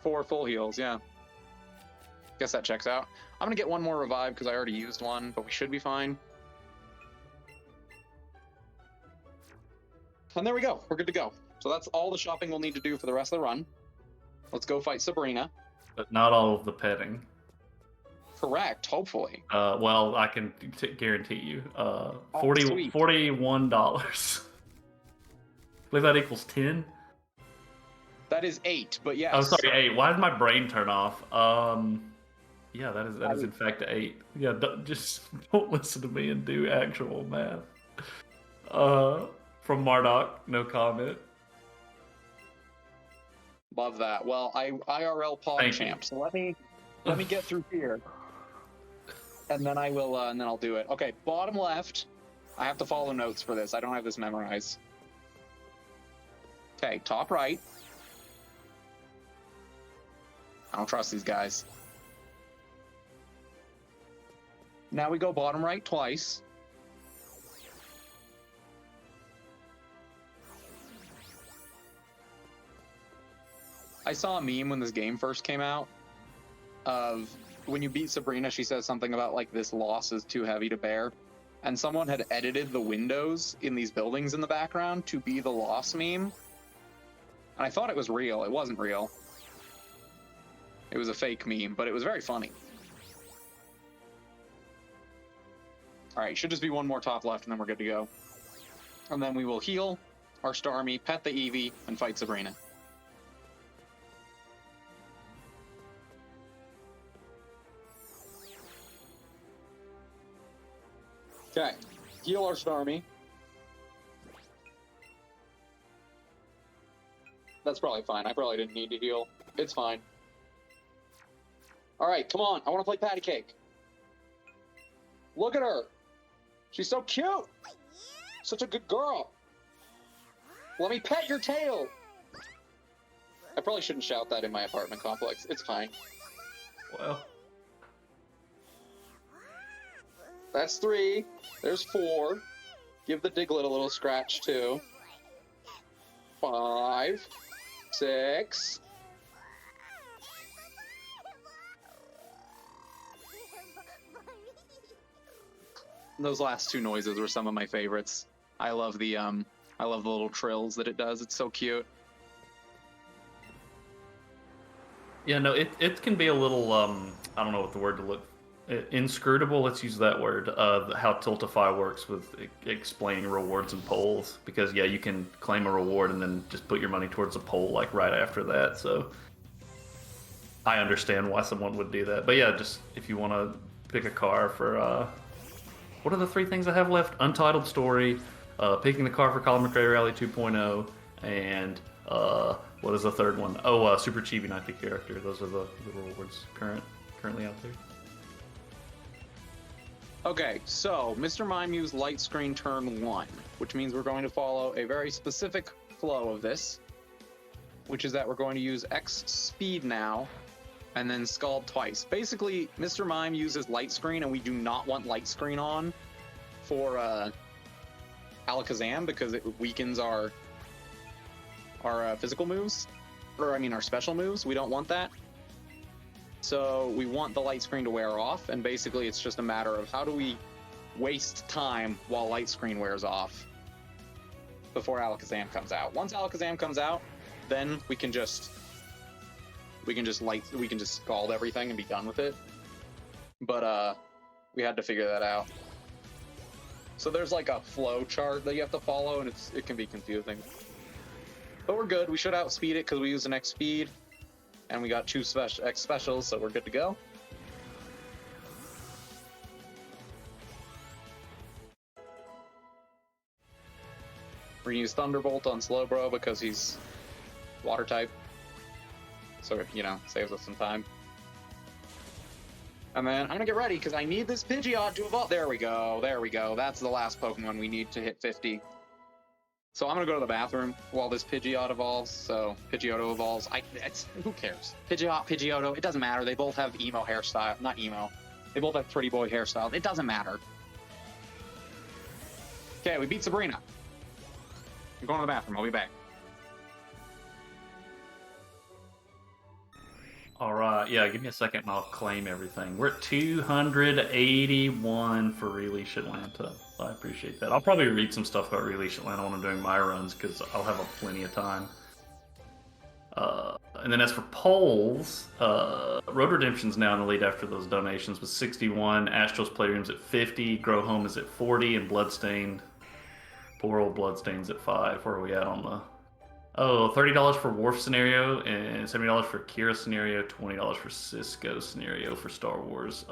4 full heals, yeah. Guess that checks out. I'm gonna get 1 more revive because I already used 1, but we should be fine. And there we go. We're good to go. So that's all the shopping we'll need to do for the rest of the run. Let's go fight Sabrina. But not all of the petting. Correct, hopefully. Well, I can guarantee you. Sweet. $41. I believe that equals 10. That is 8, but yes. Oh, sorry, 8. Why did my brain turn off? Yeah, that is in fact 8. Yeah, just don't listen to me and do actual math. From Marduk, no comment. Love that. Well, IRL Pog Champ. So let me get through here, and then I will. And then I'll do it. Okay, bottom left. I have to follow notes for this. I don't have this memorized. Okay, top right. I don't trust these guys. Now we go bottom right twice. I saw a meme when this game first came out of when you beat Sabrina, she says something about like this loss is too heavy to bear. And someone had edited the windows in these buildings in the background to be the loss meme. And I thought it was real. It wasn't real. It was a fake meme, but it was very funny. All right, should just be 1 more top left and then we're good to go. And then we will heal our Starmie, pet the Eevee, and fight Sabrina. Okay, heal our Starmie. That's probably fine. I probably didn't need to heal. It's fine. All right, come on. I want to play patty cake. Look at her. She's so cute. Such a good girl. Let me pet your tail. I probably shouldn't shout that in my apartment complex. It's fine. Well. That's 3. There's 4. Give the Diglett a little scratch, too. 5. 6. Those last 2 noises were some of my favorites. I love the little trills that it does. It's so cute. Yeah, no, it can be a little I don't know what the word to look. Inscrutable, let's use that word, how Tiltify works with explaining rewards and polls, because yeah, you can claim a reward and then just put your money towards a poll like right after that, so I understand why someone would do that. But yeah, just if you want to pick a car for what are the 3 things I have left? Untitled Story, picking the car for Colin McRae Rally 2.0, and what is the third one? Oh, Super Chibi 90 character. Those are the rewards currently out there. Okay, so Mr. Mime used light screen turn 1, which means we're going to follow a very specific flow of this, which is that we're going to use X speed now, and then Scald twice. Basically, Mr. Mime uses light screen, and we do not want light screen on for Alakazam because it weakens our physical moves, or I mean our special moves. We don't want that. So we want the light screen to wear off, and basically it's just a matter of how do we waste time while light screen wears off before Alakazam comes out. Once Alakazam comes out, then we can just scald everything and be done with it. But we had to figure that out. So there's like a flow chart that you have to follow, and it can be confusing. But we're good. We should outspeed it because we use an X speed. And we got 2 X specials, so we're good to go. We're gonna use Thunderbolt on Slowbro because he's water type. So, you know, saves us some time. And then I'm gonna get ready because I need this Pidgeot to evolve. There we go. There we go. That's the last Pokemon we need to hit 50. So I'm gonna go to the bathroom while this Pidgeot evolves. So Pidgeotto evolves. Who cares? Pidgeotto, it doesn't matter. They both have emo hairstyle. Not emo. They both have pretty boy hairstyle. It doesn't matter. Okay, we beat Sabrina. I'm going to the bathroom. I'll be back. All right, yeah, give me a second and I'll claim everything. We're at 281 for Releash Atlanta. I appreciate that. I'll probably read some stuff about Releash Atlanta when I'm doing my runs because I'll have plenty of time. And then as for polls, Road Redemption's now in the lead after those donations with 61. Astro's Playroom's at 50. Grow Home is at 40. And Bloodstained, poor old Bloodstained's at 5. Where are we at on the... Oh, $30 for Worf scenario and $70 for Kira scenario, $20 for Cisco scenario for Star Wars.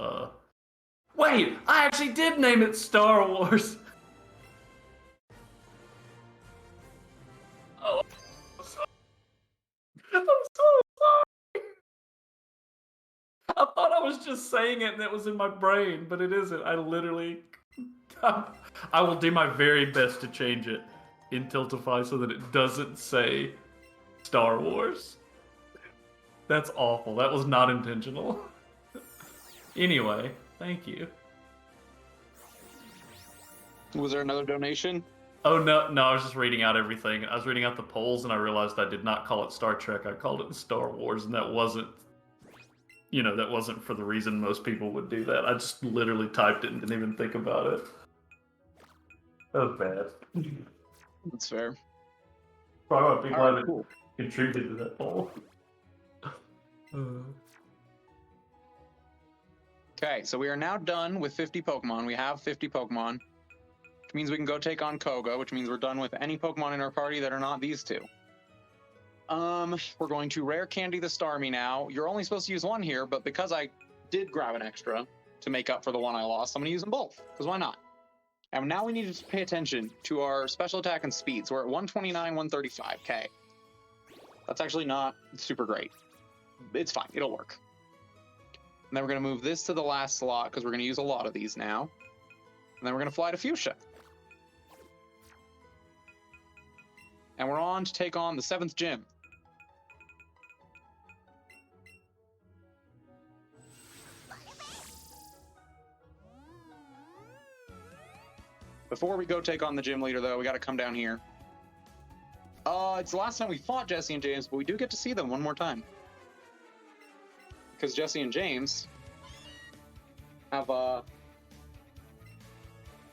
Wait, I actually did name it Star Wars. Oh, I'm so sorry. I thought I was just saying it and it was in my brain, but it isn't. I literally... I will do my very best to change it in Tiltify so that it doesn't say Star Wars. That's awful. That was not intentional. Anyway, thank you. Was there another donation? Oh, no, I was just reading out everything. I was reading out the polls and I realized I did not call it Star Trek. I called it Star Wars, and that wasn't, that wasn't for the reason most people would do that. I just literally typed it and didn't even think about it. That was bad. That's fair. Probably why people haven't cool. contributed to that poll. Okay, so we are now done with 50 Pokemon. We have 50 Pokemon, which means we can go take on Koga, which means we're done with any Pokemon in our party that are not these two. We're going to Rare Candy the Starmie now. You're only supposed to use one here, but because I did grab an extra to make up for the one I lost, I'm going to use them both, because why not? And now we need to pay attention to our special attack and speed. So we're at 129, 135. Okay. That's actually not super great. It's fine. It'll work. And then we're going to move this to the last slot because we're going to use a lot of these now. And then we're going to fly to Fuchsia. And we're on to take on the 7th gym. Before we go take on the gym leader, though, we got to come down here. It's the last time we fought Jesse and James, but we do get to see them one more time. Because Jesse and James have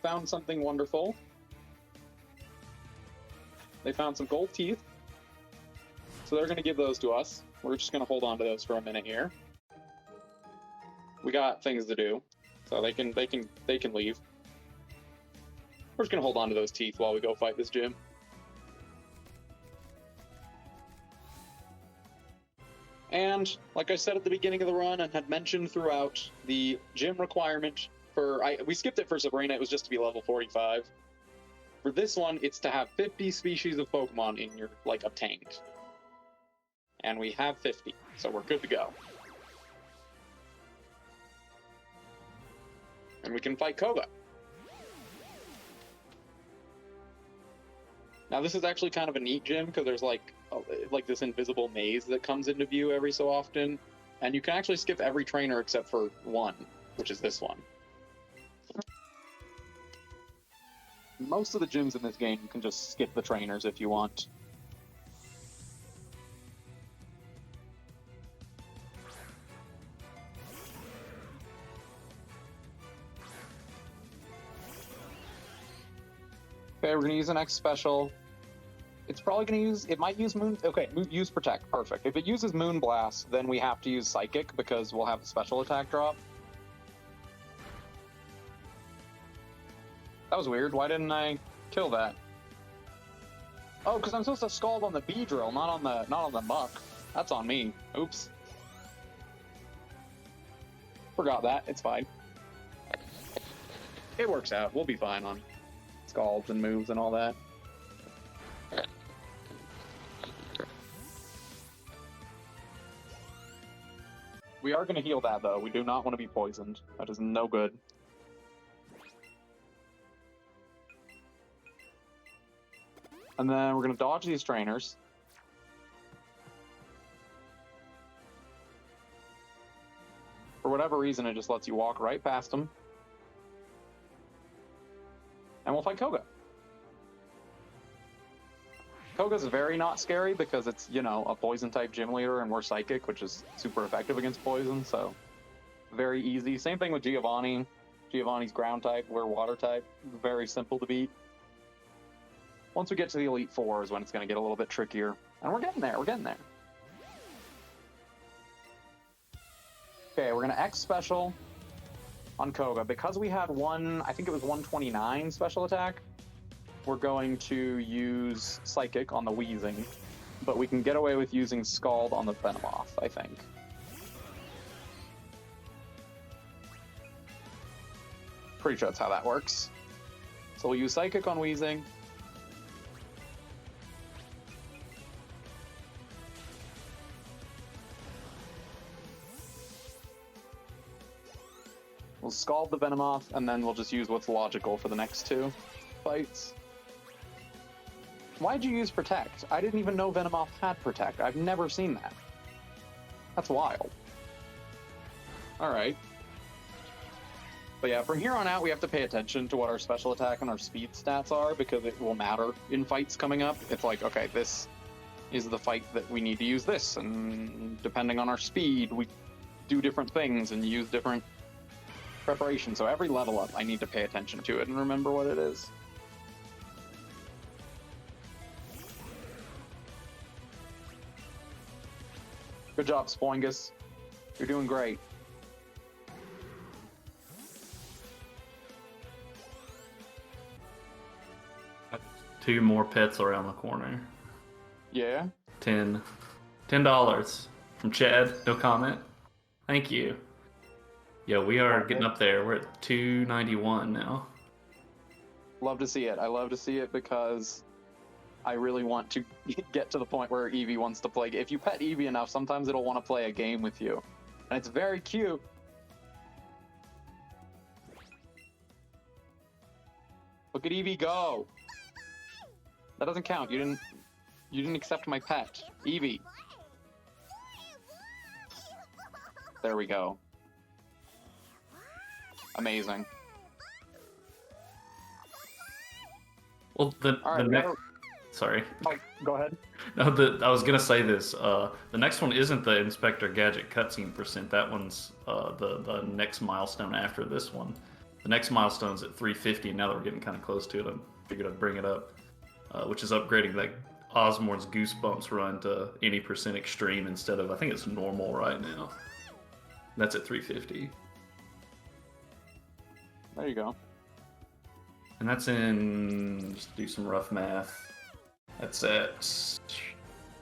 found something wonderful. They found some gold teeth. So they're going to give those to us. We're just going to hold on to those for a minute here. We got things to do, so they can leave. We're just going to hold on to those teeth while we go fight this gym. And, like I said at the beginning of the run and had mentioned throughout, the gym requirement for... we skipped it for Sabrina, it was just to be level 45. For this one, it's to have 50 species of Pokemon in your, obtained. And we have 50, so we're good to go. and we can fight Koga. Now this is actually kind of a neat gym because there's like this invisible maze that comes into view every so often, and you can actually skip every trainer except for one, which is this one. Most of the gyms in this game, you can just skip the trainers if you want. Okay, we're gonna use an X special. It's probably gonna use, it might use Moon, okay, use Protect, perfect. If it uses Moon Blast, then we have to use Psychic because we'll have the special attack drop. That was weird, why didn't I kill that? Oh, because I'm supposed to Scald on the Beedrill, not on the Muck. That's on me, oops. Forgot that, it's fine. It works out, we'll be fine on Scalds and moves and all that. We are going to heal that, though. We do not want to be poisoned. That is no good. And then we're going to dodge these trainers. For whatever reason, it just lets you walk right past them. And we'll fight Koga. Koga's very not scary because it's, you know, a poison-type gym leader and we're Psychic, which is super effective against poison, so very easy. Same thing with Giovanni. Giovanni's ground-type, we're water-type. Very simple to beat. Once we get to the Elite Four is when it's going to get a little bit trickier. And we're getting there, we're getting there. Okay, we're going to X special on Koga. Because we had one, I think it was 129 special attack, we're going to use Psychic on the Wheezing, but we can get away with using Scald on the Venomoth, I think. Pretty sure that's how that works. So we'll use Psychic on Wheezing. We'll Scald the Venomoth, and then we'll just use what's logical for the next two fights. Why'd you use Protect? I didn't even know Venomoth had Protect. I've never seen that. That's wild. Alright. But yeah, from here on out, we have to pay attention to what our special attack and our speed stats are, because it will matter in fights coming up. It's like, okay, this is the fight that we need to use this, and depending on our speed, we do different things and use different preparation. So every level up, I need to pay attention to it and remember what it is. Good job, Spoingus. You're doing great. Two more pets around the corner. Yeah? $10 from Chad. No comment. Thank you. Yeah, we are getting up there. We're at 291 now. Love to see it. I love to see it because I really want to get to the point where Eevee wants to play. If you pet Eevee enough, sometimes it'll want to play a game with you. And it's very cute. Look at Eevee go. That doesn't count. You didn't accept my pet. Eevee. There we go. Amazing. Well, the next... Sorry. Oh, go ahead. No, I was gonna say this. The next one isn't the Inspector Gadget cutscene percent. That one's the next milestone after this one. The next milestone's at 350, and now that we're getting kind of close to it, I figured I'd bring it up, which is upgrading like Osmorn's Goosebumps run to any percent extreme instead of, I think it's normal right now. That's at 350. There you go. And that's in, just do some rough math. That's at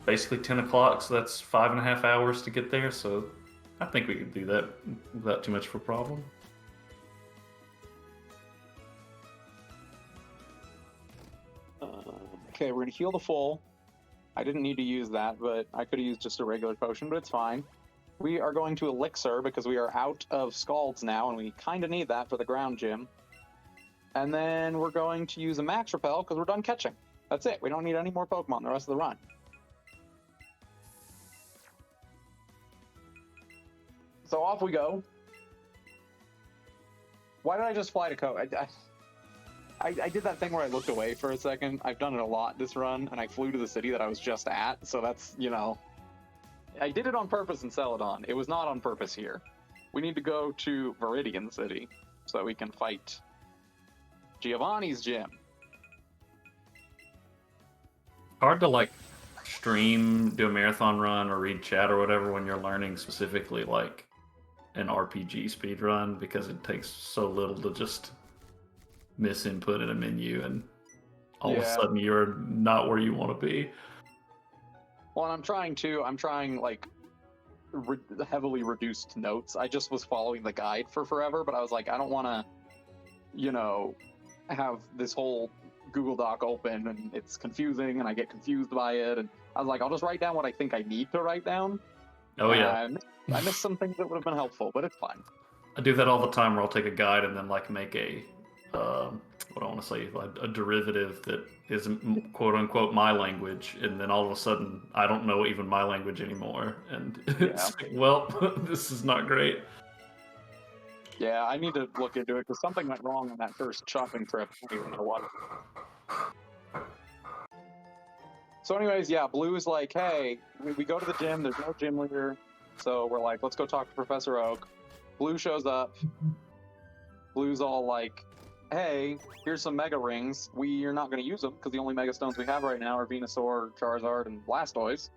basically 10 o'clock, so that's 5.5 hours to get there, so I think we could do that without too much of a problem. Okay, we're going to heal the full. I didn't need to use that, but I could have used just a regular potion, but it's fine. We are going to Elixir because we are out of Scalds now, and we kind of need that for the ground gym. And then we're going to use a Max Repel because we're done catching. That's it. We don't need any more Pokemon the rest of the run. So off we go. Why did I just fly to Code? I did that thing where I looked away for a second. I've done it a lot this run, and I flew to the city that I was just at. So that's, you know, I did it on purpose in Celadon. It was not on purpose here. We need to go to Viridian City so that we can fight Giovanni's gym. Hard to like stream, do a marathon run, or read chat or whatever when you're learning specifically like an RPG speed run because it takes so little to just miss input in a menu and all of a sudden you're not where you want to be. Well, and I'm trying like heavily reduced notes. I just was following the guide for forever, but I was like, I don't want to, you know, have this whole Google Doc open and it's confusing and I get confused by it. And I was like, I'll just write down what I think I need to write down. Oh, yeah. I missed some things that would have been helpful, but it's fine. I do that all the time where I'll take a guide and then like make a, what I want to say, a derivative that isn't quote unquote my language. And then all of a sudden I don't know even my language anymore. And it's like, well, this is not great. Yeah, I need to look into it because something went wrong on that first shopping trip. I don't even know what. So anyways, yeah, Blue is like, hey, we go to the gym, there's no gym leader. So we're like, let's go talk to Professor Oak. Blue shows up. Blue's all like, hey, here's some Mega Rings. We are not going to use them because the only Mega Stones we have right now are Venusaur, Charizard, and Blastoise.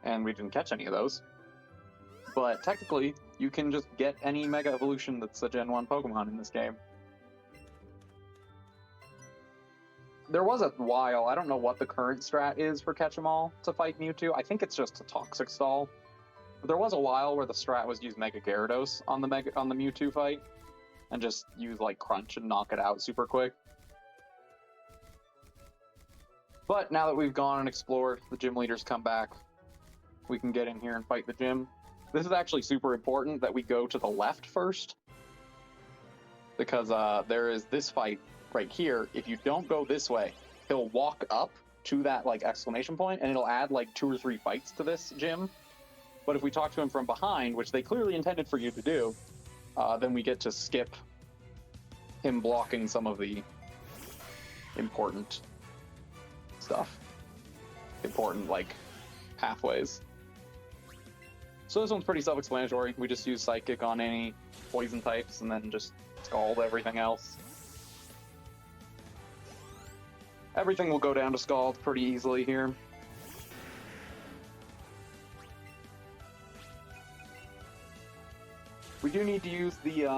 And we didn't catch any of those. But technically, you can just get any Mega Evolution that's a Gen 1 Pokemon in this game. There was a while, I don't know what the current strat is for Catch 'em All to fight Mewtwo. I think it's just a Toxic Stall. But there was a while where the strat was use Mega Gyarados on the Mewtwo fight. And just use like Crunch and knock it out super quick. But now that we've gone and explored, the gym leaders come back. We can get in here and fight the gym. This is actually super important that we go to the left first. Because there is this fight right here. If you don't go this way, he'll walk up to that like exclamation point and it'll add like 2 or 3 fights to this gym. But if we talk to him from behind, which they clearly intended for you to do, then we get to skip him blocking some of the important stuff. Important, like, pathways. So this one's pretty self-explanatory. We just use Psychic on any poison types and then just Scald everything else. Everything will go down to Scald pretty easily here. We do need to use the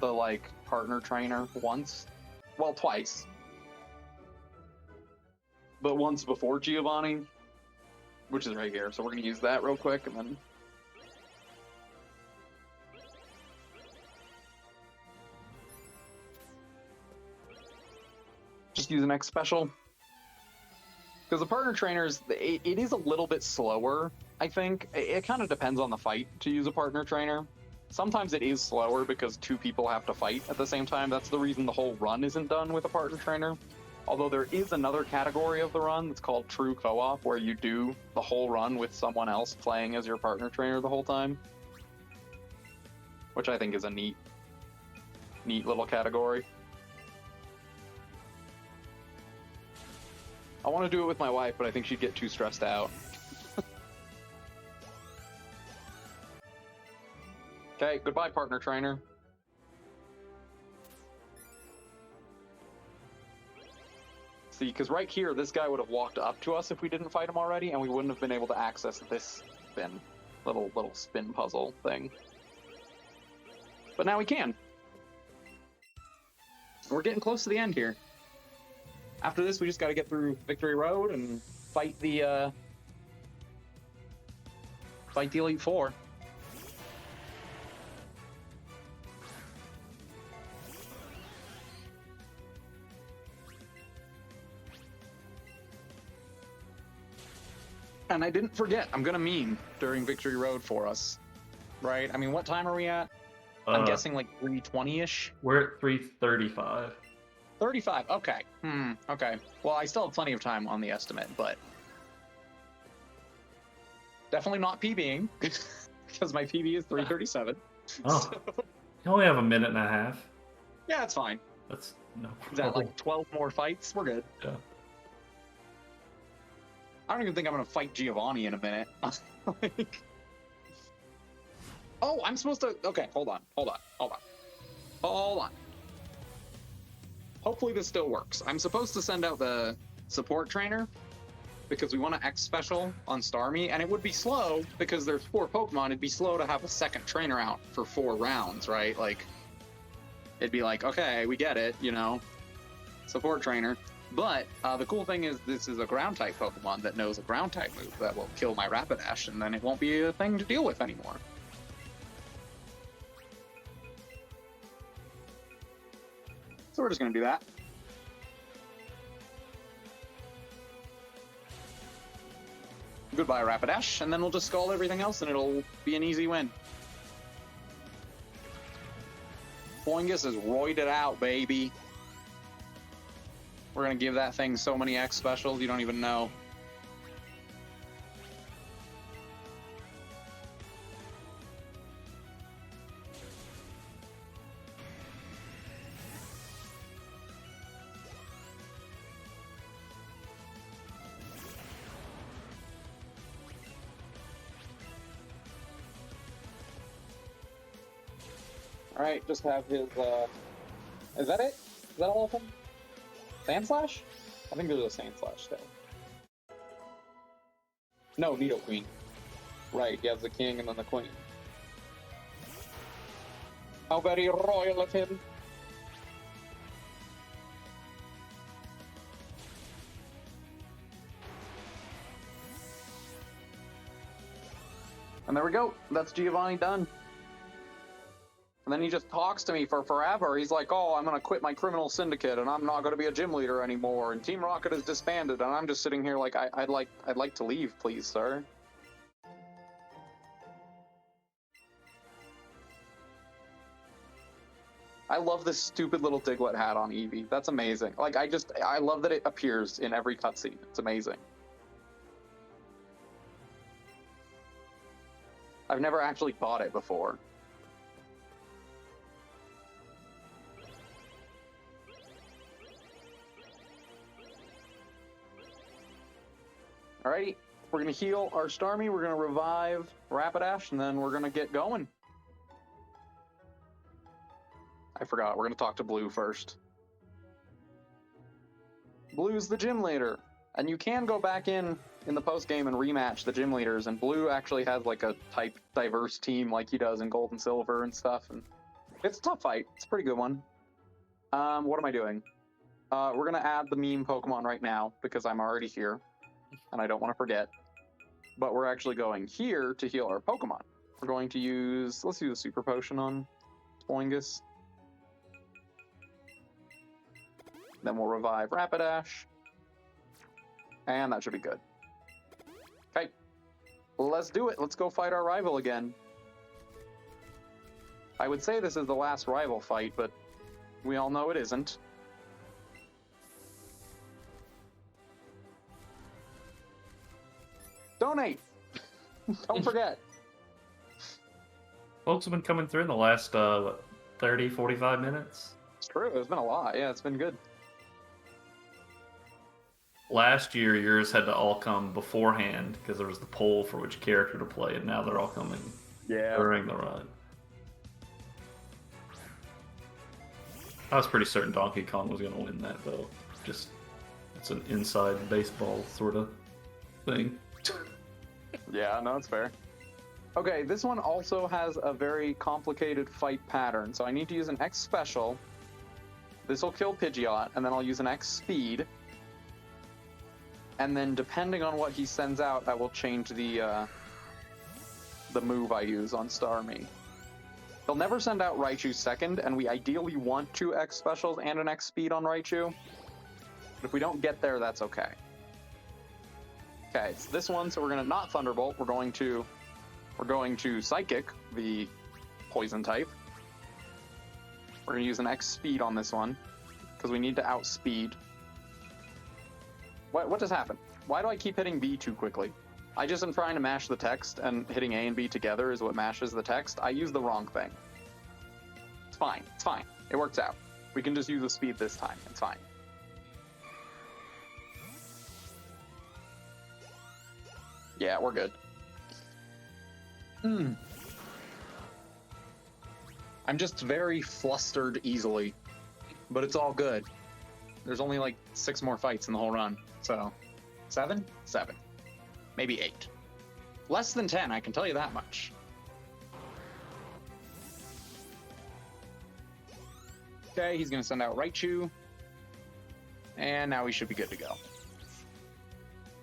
like partner trainer once, well, twice, but once before Giovanni, which is right here. So we're gonna use that real quick and then just use an X special. Because the partner trainers, it is a little bit slower, I think. It kind of depends on the fight to use a partner trainer. Sometimes it is slower because 2 people have to fight at the same time. That's the reason the whole run isn't done with a partner trainer. Although there is another category of the run that's called True Co-op, where you do the whole run with someone else playing as your partner trainer the whole time. Which I think is a neat little category. I want to do it with my wife, but I think she'd get too stressed out. Okay, goodbye, partner trainer. See, because right here, this guy would have walked up to us if we didn't fight him already, and we wouldn't have been able to access this spin, little spin puzzle thing. But now we can. We're getting close to the end here. After this, we just got to get through Victory Road and fight the Elite Four. And I didn't forget, I'm gonna meme during Victory Road for us. Right? I mean, what time are we at? I'm guessing like 3:20-ish. We're at 3:35. 35. Okay. Okay. Well, I still have plenty of time on the estimate, but definitely not PBing because my PB is 3:37. Oh, So, you only have a minute and a half. yeah, it's fine. That's no Is that problem. like 12 more fights? We're good. Yeah. I don't even think I'm gonna fight Giovanni in a minute. Like... Oh, I'm supposed to. Okay, hold on. Hopefully this still works. I'm supposed to send out the support trainer because we want to X special on Starmie, and it would be slow because there's 4 Pokemon. It'd be slow to have a second trainer out for 4 rounds, right? Like, it'd be like, okay, we get it, you know, support trainer. But the cool thing is this is a ground type Pokemon that knows a ground type move that will kill my Rapidash, and then it won't be a thing to deal with anymore. So we're just going to do that. Goodbye, Rapidash, and then we'll just scald everything else and it'll be an easy win. Boingus is roided out, baby. We're going to give that thing so many X specials you don't even know. Alright, just have his, is that it? Is that all of them? Sand Slash? I think there's a Sand Slash still. No, Nidoqueen. Right, he has the king and then the queen. How very royal of him. And there we go. That's Giovanni done. And then he just talks to me for forever. He's like, oh, I'm going to quit my criminal syndicate and I'm not going to be a gym leader anymore. And Team Rocket is disbanded. And I'm just sitting here like, I'd like to leave, please, sir. I love this stupid little Diglett hat on Eevee. That's amazing. Like, I love that it appears in every cutscene. It's amazing. I've never actually bought it before. Alrighty, we're going to heal our Starmie, we're going to revive Rapidash, and then we're going to get going. I forgot, we're going to talk to Blue first. Blue's the gym leader, and you can go back in the post-game and rematch the gym leaders, and Blue actually has like a type diverse team like he does in Gold and Silver and stuff, and it's a tough fight. It's a pretty good one. What am I doing? We're going to add the meme Pokemon right now, because I'm already here. And I don't want to forget. But we're actually going here to heal our Pokemon. We're going to use... Let's use a Super Potion on Boingus. Then we'll revive Rapidash. And that should be good. Okay. Let's do it. Let's go fight our rival again. I would say this is the last rival fight, but we all know it isn't. Donate! Don't forget. Folks have been coming through in the last 30, 45 minutes. It's true. It's been a lot. Yeah, it's been good. Last year, yours had to all come beforehand because there was the poll for which character to play, and now they're all coming during the run. I was pretty certain Donkey Kong was going to win that, though. Just, it's an inside baseball sort of thing. Yeah, no, it's fair. Okay, this one also has a very complicated fight pattern, so I need to use an X special. This will kill Pidgeot, and then I'll use an X speed. And then depending on what he sends out, I will change the move I use on Starmie. He'll never send out Raichu second, and we ideally want 2 X specials and an X speed on Raichu. But if we don't get there, that's okay. Okay, it's this one, so we're gonna not Thunderbolt. We're going to Psychic, the poison type. We're gonna use an X speed on this one because we need to outspeed. What just happened? Why do I keep hitting B too quickly? I just am trying to mash the text, and hitting A and B together is what mashes the text. I used the wrong thing. It's fine. It's fine. It works out. We can just use the speed this time. It's fine. Yeah, we're good. I'm just very flustered easily, but it's all good. There's only like 6 more fights in the whole run, so 7? 7. Maybe 8. Less than 10, I can tell you that much. Okay, he's gonna send out Raichu, and now we should be good to go.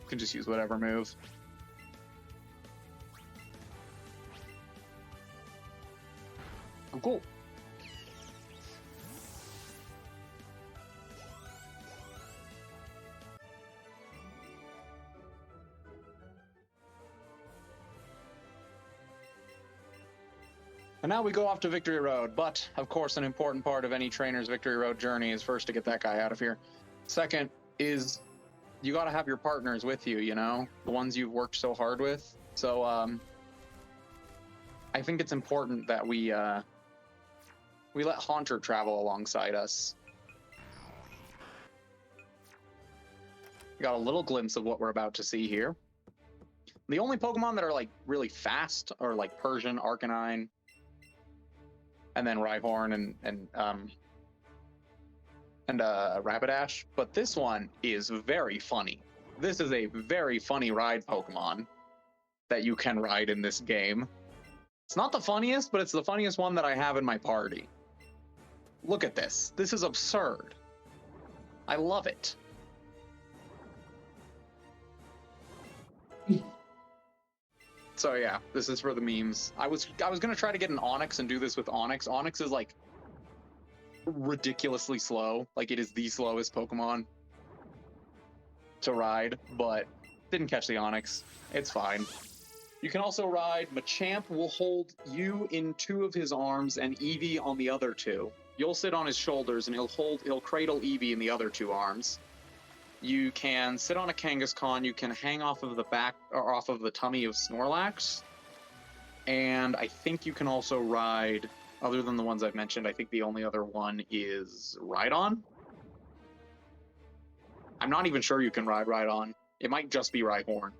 Can just use whatever move. Oh, cool. And now we go off to Victory Road, but of course an important part of any trainer's Victory Road journey is first to get that guy out of here. Second is you gotta have your partners with you, you know? The ones you've worked so hard with. So, I think it's important that we let Haunter travel alongside us. We got a little glimpse of what we're about to see here. The only Pokemon that are like really fast are like Persian, Arcanine, and then Rhyhorn and Rapidash. But this one is very funny. This is a very funny ride Pokemon that you can ride in this game. It's not the funniest, but it's the funniest one that I have in my party. Look at this. This is absurd. I love it. So yeah, this is for the memes. I was gonna try to get an Onix and do this with Onix. Onix is like ridiculously slow. Like it is the slowest Pokemon to ride, but didn't catch the Onix. It's fine. You can also ride Machamp will hold you in 2 of his arms and Eevee on the other 2. You'll sit on his shoulders and he'll cradle Eevee in the other 2 arms. You can sit on a Kangaskhan, you can hang off of the back or off of the tummy of Snorlax. And I think you can also ride, other than the ones I've mentioned, I think the only other one is Rhydon. I'm not even sure you can ride Rhydon. It might just be Rhyhorn.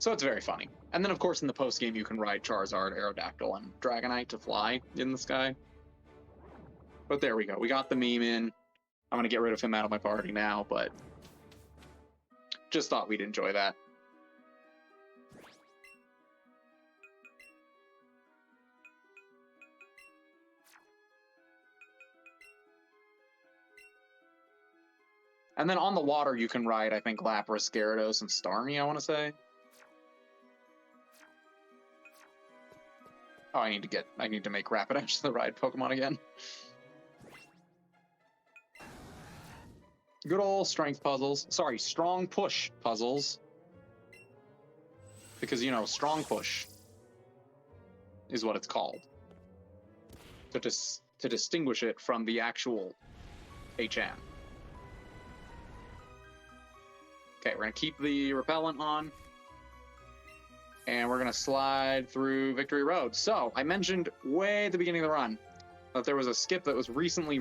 So it's very funny. And then, of course, in the post-game, you can ride Charizard, Aerodactyl, and Dragonite to fly in the sky. But there we go. We got the meme in. I'm going to get rid of him out of my party now, but just thought we'd enjoy that. And then on the water, you can ride, I think, Lapras, Gyarados, and Starmie, I want to say. Oh, I need to make Rapidash the ride Pokemon again. Good old strength puzzles. Sorry, strong push puzzles. Because, you know, strong push is what it's called. To distinguish it from the actual HM. Okay, we're going to keep the repellent on. And we're going to slide through Victory Road. So, I mentioned way at the beginning of the run that there was a skip that was recently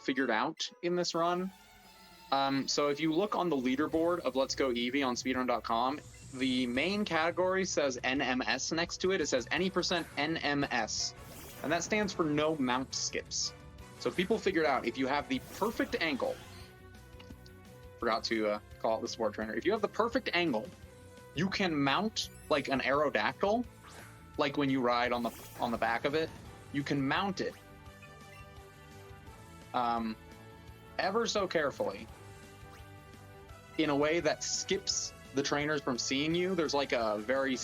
figured out in this run. So if you look on the leaderboard of Let's Go Eevee on speedrun.com, the main category says NMS next to it. It says any percent NMS. And that stands for no mount skips. So people figured out if you have the perfect angle, forgot to call out the sport trainer, if you have the perfect angle, you can mount like an Aerodactyl, like when you ride on the back of it, you can mount it ever so carefully in a way that skips the trainers from seeing you. There's like a very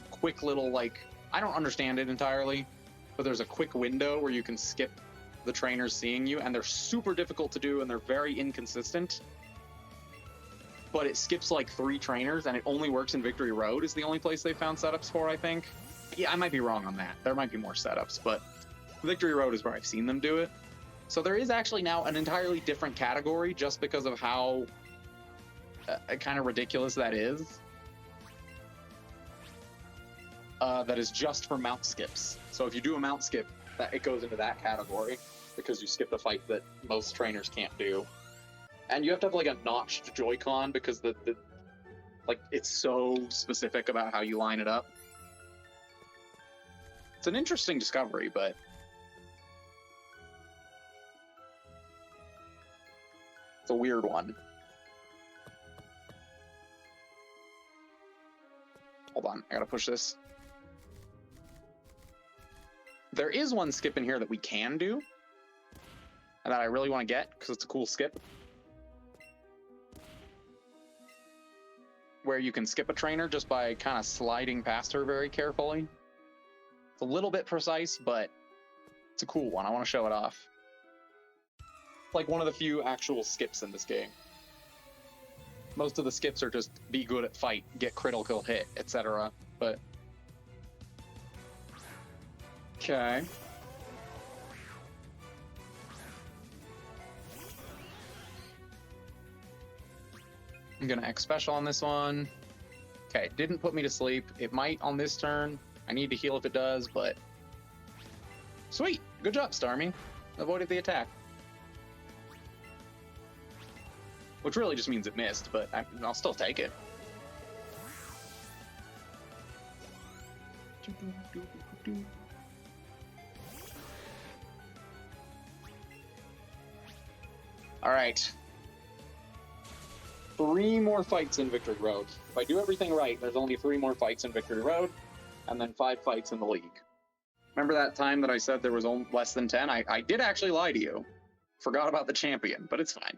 quick little, like, I don't understand it entirely, but there's a quick window where you can skip the trainers seeing you, and they're super difficult to do and they're very inconsistent. but it skips like 3 trainers, and it only works in Victory Road is the only place they found setups for, I think. Yeah, I might be wrong on that. There might be more setups, but Victory Road is where I've seen them do it. So there is actually now an entirely different category just because of how kind of ridiculous that is. That is just for mount skips. So if you do a mount skip, it goes into that category because you skipped a fight that most trainers can't do. And you have to have like a notched Joy-Con because like it's so specific about how you line it up. It's an interesting discovery, but it's a weird one. Hold on, I gotta push this. There is one skip in here that we can do, and that I really want to get, because it's a cool skip. Where you can skip a trainer just by kind of sliding past her very carefully. It's a little bit precise, but it's a cool one. I want to show it off. It's like one of the few actual skips in this game. Most of the skips are just be good at fight, get critical hit, etc. But okay. I'm gonna X special on this one. Okay, didn't put me to sleep. It might on this turn. I need to heal if it does, but sweet. Good job, Starmie. Avoided the attack. Which really just means it missed, but I'll still take it. All right. 3 more fights in Victory Road. If I do everything right, there's only 3 more fights in Victory Road, and then 5 fights in the league. Remember that time that I said there was only less than 10? I did actually lie to you. Forgot about the champion, but it's fine.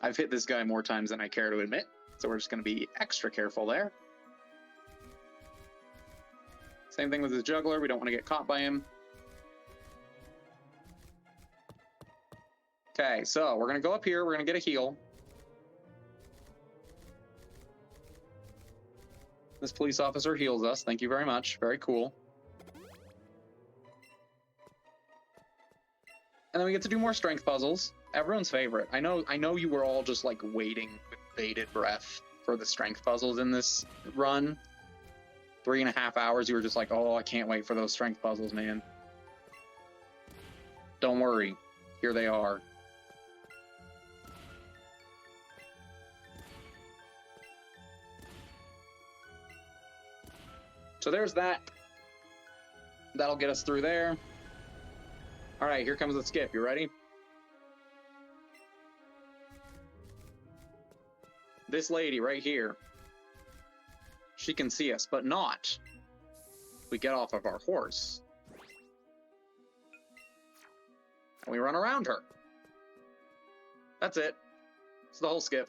I've hit this guy more times than I care to admit, so we're just going to be extra careful there. Same thing with his juggler. We don't want to get caught by him. Okay, so we're going to go up here. We're going to get a heal. This police officer heals us. Thank you very much. Very cool. And then we get to do more strength puzzles. Everyone's favorite. I know you were all just like waiting with bated breath for the strength puzzles in this run. 3.5 hours, you were just like, oh, I can't wait for those strength puzzles, man. Don't worry. Here they are. So there's that. That'll get us through there. All right, here comes the skip. You ready? This lady right here. She can see us, but not. We get off of our horse. And we run around her. That's it. It's the whole skip.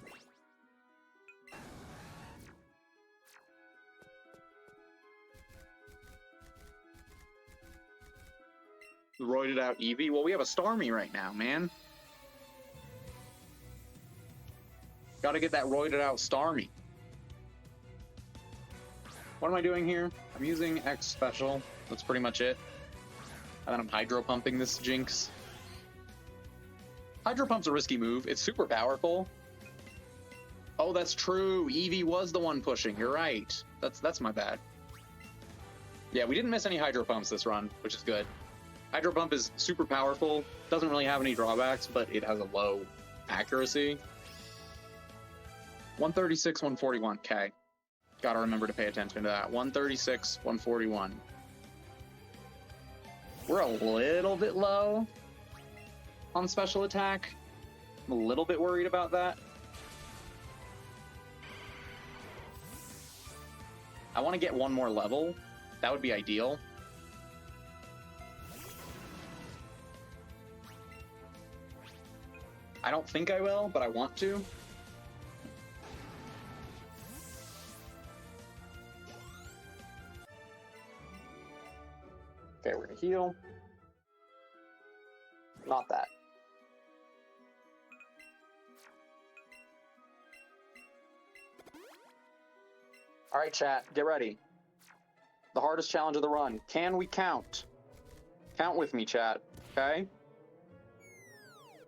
Roided out Eevee. Well, we have a Starmie right now, man. Gotta get that roided out Starmie. What am I doing here? I'm using X special. That's pretty much it. And then I'm hydro pumping this Jinx. Hydro pump's a risky move. It's super powerful. Oh, that's true. Eevee was the one pushing. You're right. That's my bad. Yeah, we didn't miss any hydro pumps this run, which is good. Hydro Pump is super powerful, doesn't really have any drawbacks, but it has a low accuracy. 136, 141, okay. Gotta remember to pay attention to that. 136, 141. We're a little bit low on special attack. I'm a little bit worried about that. I want to get 1 more level. That would be ideal. I don't think I will, but I want to. Okay, we're gonna heal. Not that. All right, chat, get ready. The hardest challenge of the run. Can we count? Count with me, chat. Okay?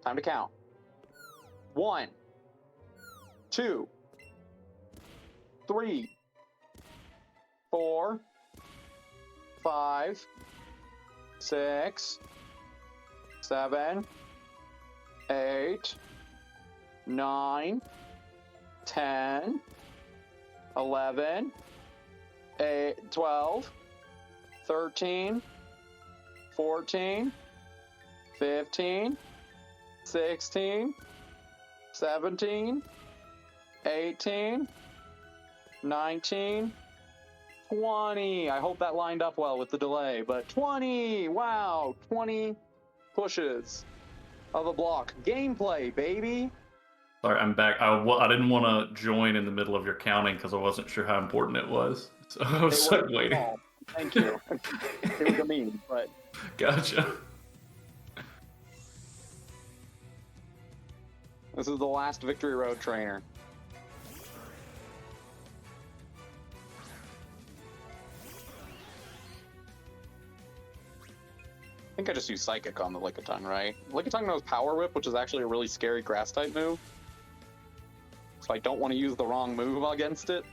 Time to count. 1, 2, 3, 4, 5, 6, 7, 8, 9, 10, 11, 12, 13, 14, 15, 16, 17, 18, 19, 20. I hope that lined up well with the delay, but 20! Wow, 20 pushes of a block. Gameplay, baby! Sorry, I'm back. I didn't want to join in the middle of your counting because I wasn't sure how important it was. So I was like waiting. Small. Thank you. It was a meme, but... Gotcha. This is the last Victory Road trainer. I think I just use Psychic on the Lickitung, right? Lickitung knows Power Whip, which is actually a really scary Grass-type move. So I don't want to use the wrong move against it.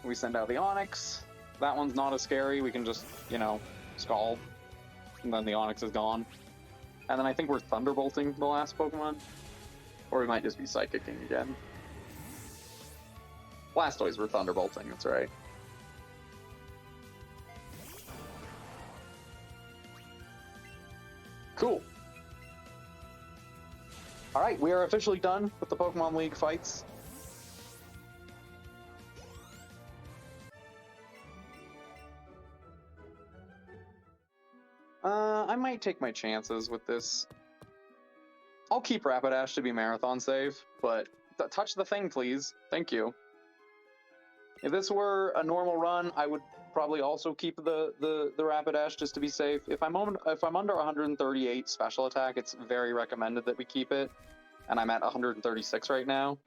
We send out the Onyx. That one's not as scary. We can just, you know, Scald. And then the Onyx is gone. And then I think we're Thunderbolting the last Pokemon. Or we might just be Psychicking again. Blastoise we're Thunderbolting, that's right. Cool. Alright, we are officially done with the Pokemon League fights. I might take my chances with this. I'll keep Rapidash to be marathon safe, but touch the thing, please. Thank you. If this were a normal run, I would probably also keep the Rapidash just to be safe. If I'm under 138 special attack, it's very recommended that we keep it, and I'm at 136 right now.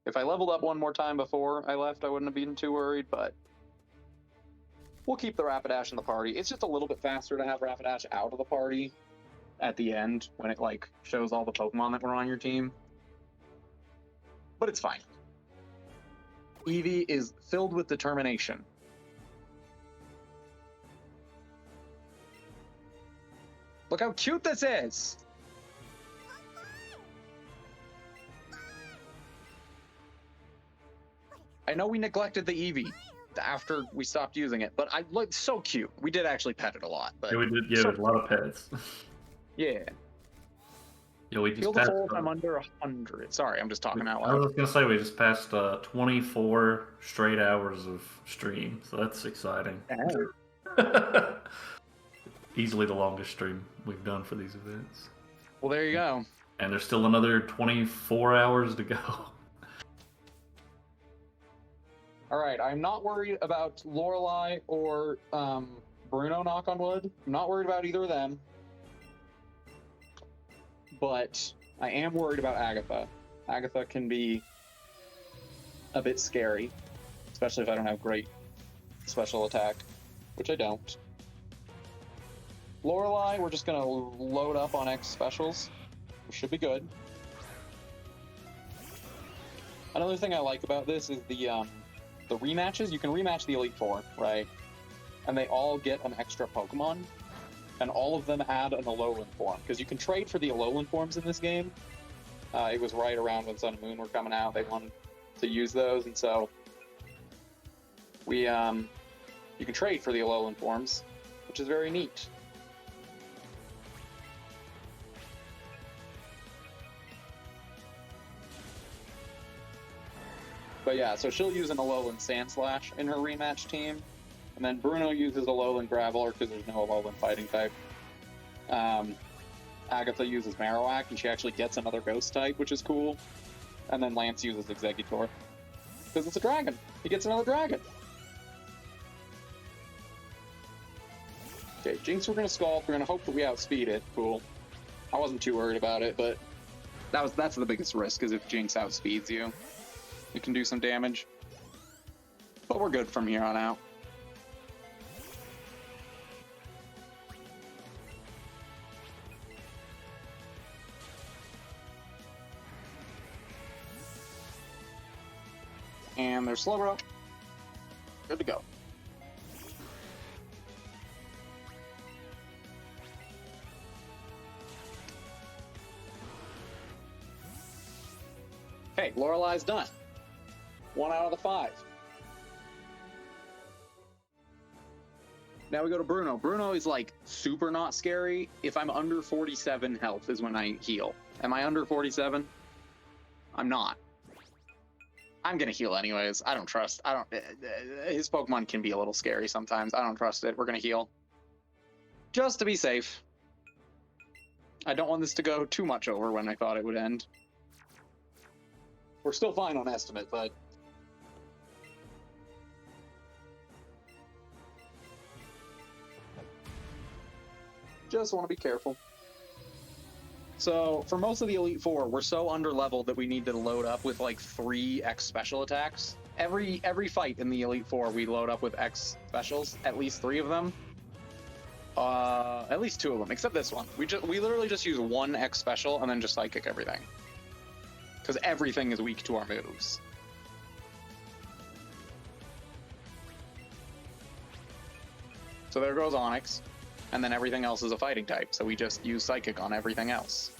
If I leveled up one more time before I left, I wouldn't have been too worried, but we'll keep the Rapidash in the party. It's just a little bit faster to have Rapidash out of the party at the end when it like shows all the Pokemon that were on your team. But it's fine. Eevee is filled with determination. Look how cute this is! I know we neglected the Eevee after we stopped using it, but I looked so cute. We did actually pet it a lot, but Yeah, we did. Yeah, so, a lot of pets. Yeah. Yeah, we just Feel the passed. full if I'm under 100. Sorry, I'm just talking out I loud. was gonna say we just passed 24 straight hours of stream, so that's exciting. Easily the longest stream we've done for these events. Well, there you go. And there's still another 24 hours to go. All right, I'm not worried about Lorelei or Bruno, knock on wood. I'm not worried about either of them. But I am worried about Agatha. Agatha can be a bit scary, especially if I don't have great special attack, which I don't. Lorelei, we're just gonna load up on X specials. We should be good. Another thing I like about this is the rematches. You can rematch the Elite Four, right? And they all get an extra Pokemon. And all of them add an Alolan form, because you can trade for the Alolan forms in this game. It was right around when Sun and Moon were coming out. They wanted to use those, and so we you can trade for the Alolan forms, which is very neat. But yeah, so she'll use an Alolan Sandslash in her rematch team. And then Bruno uses Alolan Graveler because there's no Alolan fighting type. Agatha uses Marowak, and she actually gets another ghost type, which is cool. And then Lance uses Exeggutor because it's a dragon. He gets another dragon. Okay, Jinx we're going to Scald. We're going to hope that we outspeed it. Cool. I wasn't too worried about it, but That's the biggest risk, is if Jinx outspeeds you. It can do some damage. But we're good from here on out. And there's slow rope. Good to go. Okay, Lorelei's done. 1 out of the 5. Now we go to Bruno. Bruno is like super not scary. If I'm under 47 health is when I heal. Am I under 47? I'm not. I'm gonna heal anyways. I don't trust. His Pokemon can be a little scary sometimes. I don't trust it. We're gonna heal. Just to be safe. I don't want this to go too much over when I thought it would end. We're still fine on estimate, but... just want to be careful. So, for most of the Elite Four, we're so underleveled that we need to load up with like 3 X special attacks. Every fight in the Elite Four, we load up with X specials, at least 3 of them. At least 2 of them, except this one. We literally just use 1 X special and then just Psychic everything. Because everything is weak to our moves. So there goes Onyx. And then everything else is a fighting type, so we just use Psychic on everything else.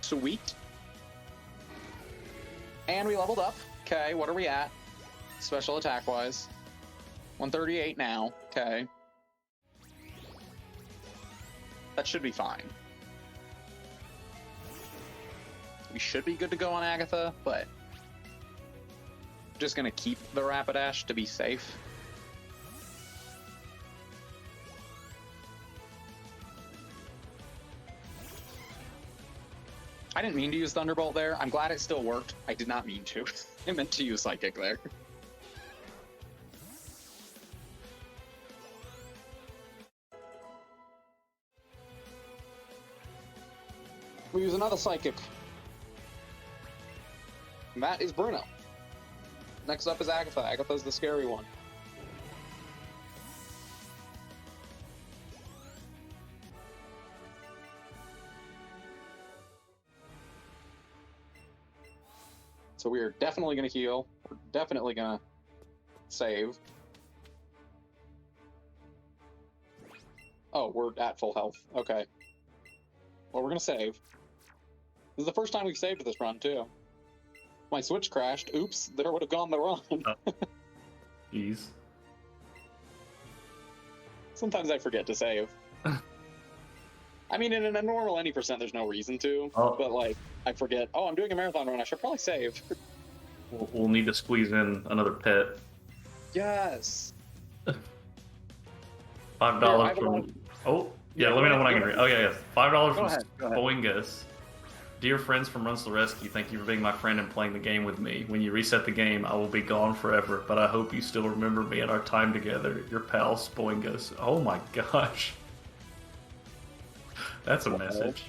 Sweet. And we leveled up. Okay, what are we at? Special attack-wise. 138 now. Okay. That should be fine. We should be good to go on Agatha, but just gonna keep the Rapidash to be safe. I didn't mean to use Thunderbolt there. I'm glad it still worked. I did not mean to. I meant to use Psychic there. We use another Psychic. And that is Bruno. Next up is Agatha. Agatha's the scary one. So we are definitely going to heal. We're definitely going to save. Oh, we're at full health. Okay. Well, we're going to save. This is the first time we've saved this run, too. My Switch crashed. Oops, there would have gone the run. Jeez. Sometimes I forget to save. I mean, in a normal any percent, there's no reason to. Oh. But, like, I forget, oh, I'm doing a marathon run. I should probably save. We'll need to squeeze in another pet. Yes. $5 from... Oh, yeah, let me know when I can read. Oh, yeah, yes. $5 from Go ahead. Boingus. Dear friends from Runs to the Rescue, thank you for being my friend and playing the game with me. When you reset the game, I will be gone forever, but I hope you still remember me and our time together. Your pal, Spoingus. Oh my gosh. That's a message.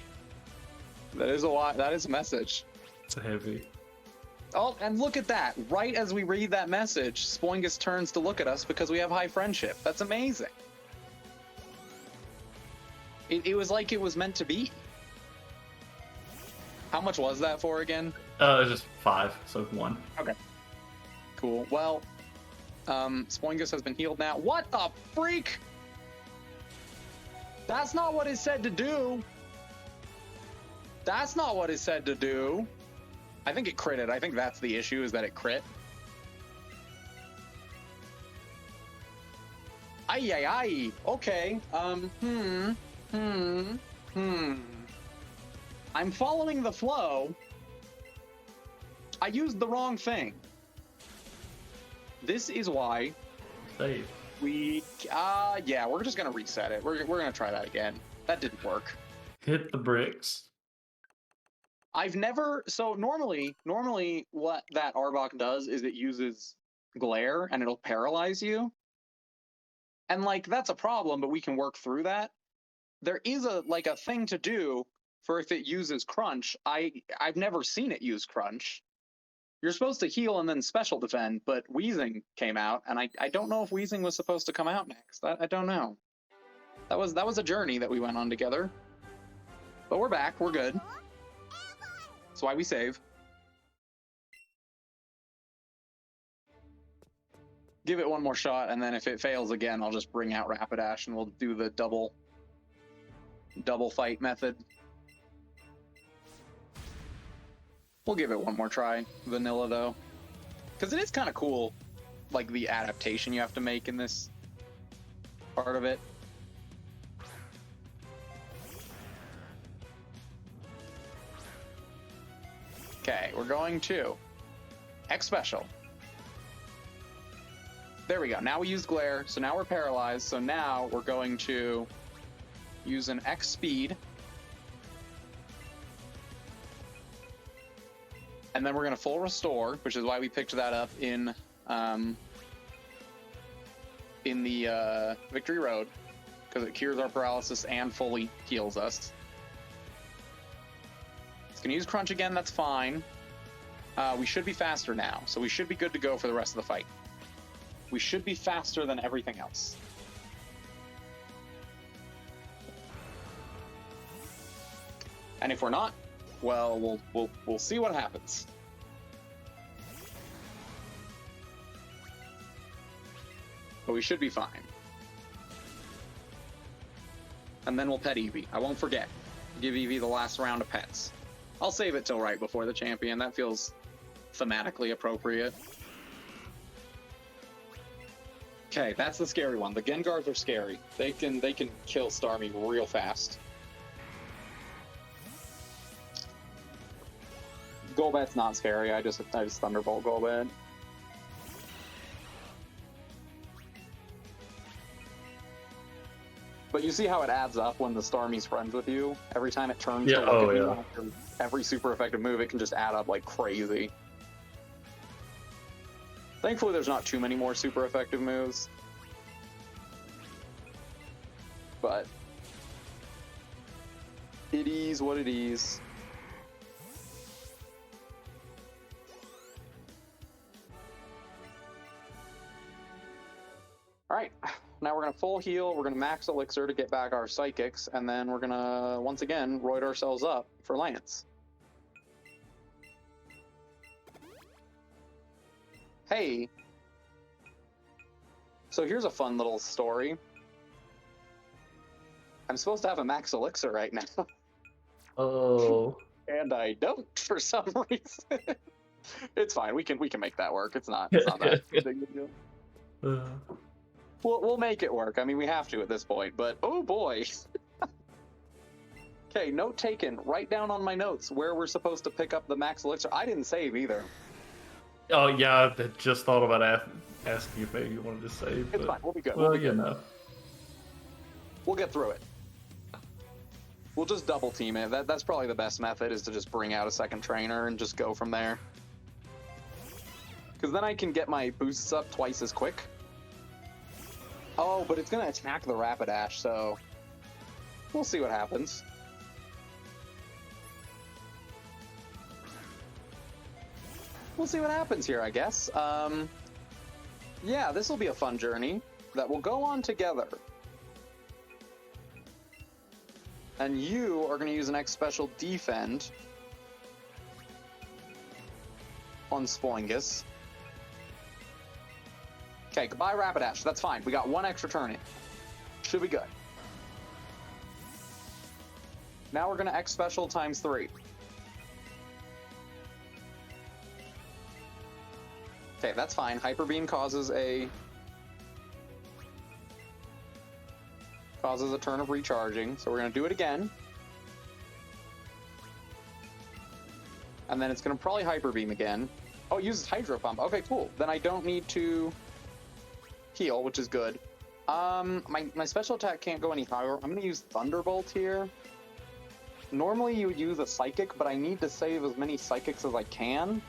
That is a lot. That is a message. It's heavy. Oh, and look at that. Right as we read that message, Spoingus turns to look at us because we have high friendship. That's amazing. It was like it was meant to be. How much was that for again? It's just 5, so 1. Okay. Cool. Well, Spoingus has been healed now. What the freak? That's not what it said to do. That's not what it said to do. I think it critted. I think that's the issue, is that it crit. Ay, ay, ay. Okay. I'm following the flow. I used the wrong thing. This is why Save. yeah, we're just gonna reset it. We're gonna try that again. That didn't work. Hit the bricks. I've never, so normally what that Arbok does is it uses glare and it'll paralyze you. And like that's a problem, but we can work through that. There is a thing to do for if it uses crunch. I've never seen it use crunch. You're supposed to heal and then special defend, but wheezing came out, and I don't know if wheezing was supposed to come out next. I don't know. That was a journey that we went on together. But we're back, we're good. That's why we save. Give it one more shot, and then if it fails again, I'll just bring out Rapidash and we'll do the double fight method. We'll give it one more try, vanilla though. Because it is kind of cool, like the adaptation you have to make in this part of it. Okay, we're going to X Special. There we go. Now we use Glare, so now we're paralyzed. So now we're going to use an X Speed. And then we're going to full Restore, which is why we picked that up in the Victory Road, because it cures our paralysis and fully heals us. It's going to use Crunch again, that's fine. We should be faster now, so we should be good to go for the rest of the fight. We should be faster than everything else. And if we're not, well, we'll see what happens. But we should be fine. And then we'll pet Eevee. I won't forget. Give Eevee the last round of pets. I'll save it till right before the champion. That feels thematically appropriate. Okay, that's the scary one. The Gengars are scary. They can kill Starmie real fast. Golbat's not scary. I just Thunderbolt Golbat. But you see how it adds up when the Starmie's friends with you? Every time it turns to look at you after every super effective move, it can just add up like crazy. Thankfully, there's not too many more super effective moves. But it is what it is. Alright, now we're going to full heal, we're going to max Elixir to get back our Psychics, and then we're going to, once again, roid ourselves up for Lance. Hey! So here's a fun little story. I'm supposed to have a max Elixir right now. Oh. And I don't, for some reason. It's fine, we can make that work. It's not that big a deal. We'll make it work. I mean, we have to at this point, but oh boy. Okay, note taken. Write down on my notes where we're supposed to pick up the max Elixir. I didn't save either. Oh, yeah, I just thought about asking if maybe you wanted to save. It's fine, we'll be good. Well, you know. We'll get through it. We'll just double team it. That's probably the best method, is to just bring out a second trainer and just go from there. Because then I can get my boosts up twice as quick. Oh, but it's going to attack the Rapidash, so we'll see what happens. We'll see what happens here, I guess. Yeah, this will be a fun journey that we'll go on together. And you are going to use an X Special Defend on Spoingus. Okay, goodbye Rapidash. That's fine. We got one extra turn in. Should be good. Now we're going to X Special times 3. Okay, that's fine. Hyper Beam causes a turn of recharging, so we're going to do it again. And then it's going to probably Hyper Beam again. Oh, it uses Hydro Pump. Okay, cool. Then I don't need to heal, which is good. My special attack can't go any higher. I'm going to use Thunderbolt here. Normally you would use a Psychic, but I need to save as many Psychics as I can.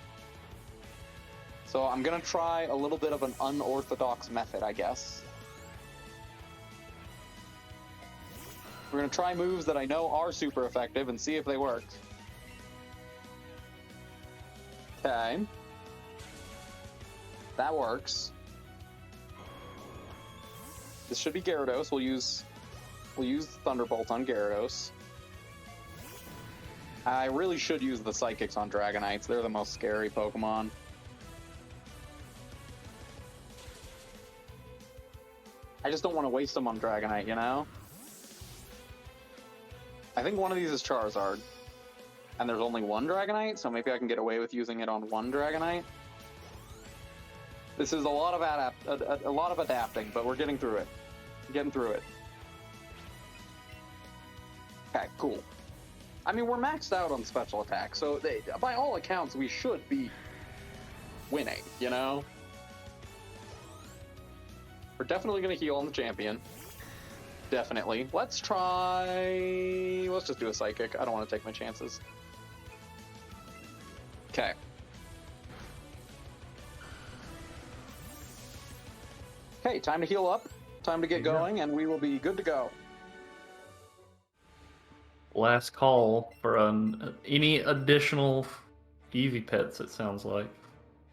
So I'm gonna try a little bit of an unorthodox method, I guess. We're gonna try moves that I know are super effective and see if they work. Okay. That works. This should be Gyarados. We'll use Thunderbolt on Gyarados. I really should use the Psychics on Dragonites. They're the most scary Pokemon. I just don't want to waste them on Dragonite, you know? I think one of these is Charizard. And there's only one Dragonite, so maybe I can get away with using it on one Dragonite. This is a lot of adapting, but we're getting through it. Getting through it. Okay, cool. I mean, we're maxed out on special attack, so by all accounts, we should be winning, you know? We're definitely going to heal on the champion. Definitely. Let's just do a Psychic. I don't want to take my chances. Okay. Okay, time to heal up. Time to get going, and we will be good to go. Last call for any additional Eevee pets, it sounds like.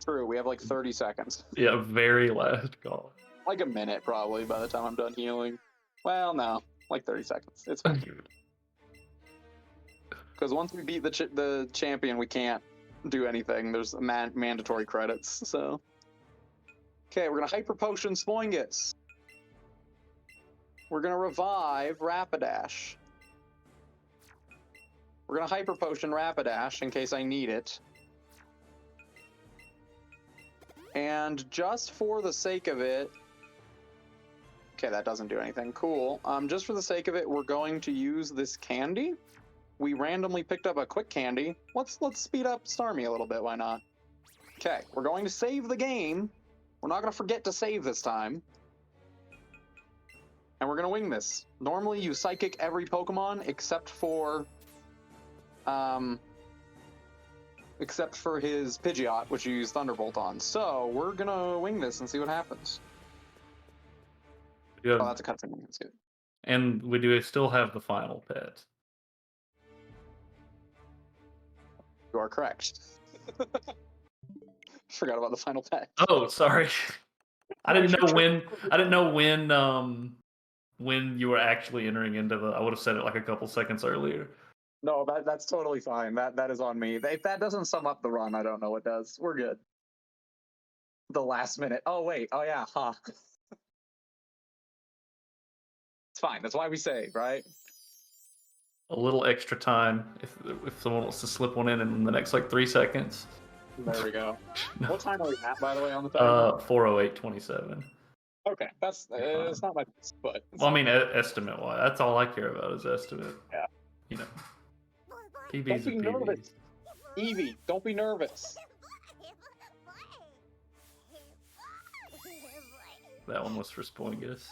True, we have like 30 seconds. Yeah, very last call. Like a minute, probably, by the time I'm done healing. Well, no, like 30 seconds. It's fine. Because once we beat the champion, we can't do anything. There's mandatory credits, so... Okay, we're going to Hyper Potion Spoingus. We're going to revive Rapidash. We're going to Hyper Potion Rapidash in case I need it. And just for the sake of it... Okay, that doesn't do anything. Cool. Just for the sake of it, we're going to use this candy. We randomly picked up a quick candy. Let's speed up Starmie a little bit, why not? Okay, we're going to save the game. We're not going to forget to save this time. And we're going to wing this. Normally you Psychic every Pokemon except for his Pidgeot, which you use Thunderbolt on. So we're going to wing this and see what happens. Yeah. Oh, that's a cutscene. That's good. And we do still have the final pet. You are correct. Forgot about the final pet. Oh, sorry. I didn't know when you were actually entering into the. I would have said it like a couple seconds earlier. No, that's totally fine. That is on me. If that doesn't sum up the run, I don't know what does. We're good. The last minute. Oh wait. Oh yeah. Huh. It's fine. That's why we save, right? A little extra time if someone wants to slip one in the next like 3 seconds. There we go. What time are we at, by the way, on the timer? 4:08:27. Okay, that's it's not my best, but well, I mean, estimate wise, that's all I care about is estimate. Yeah. You know. Don't PB's be a PB. nervous. Eevee, don't be nervous. That one was for Spoingus.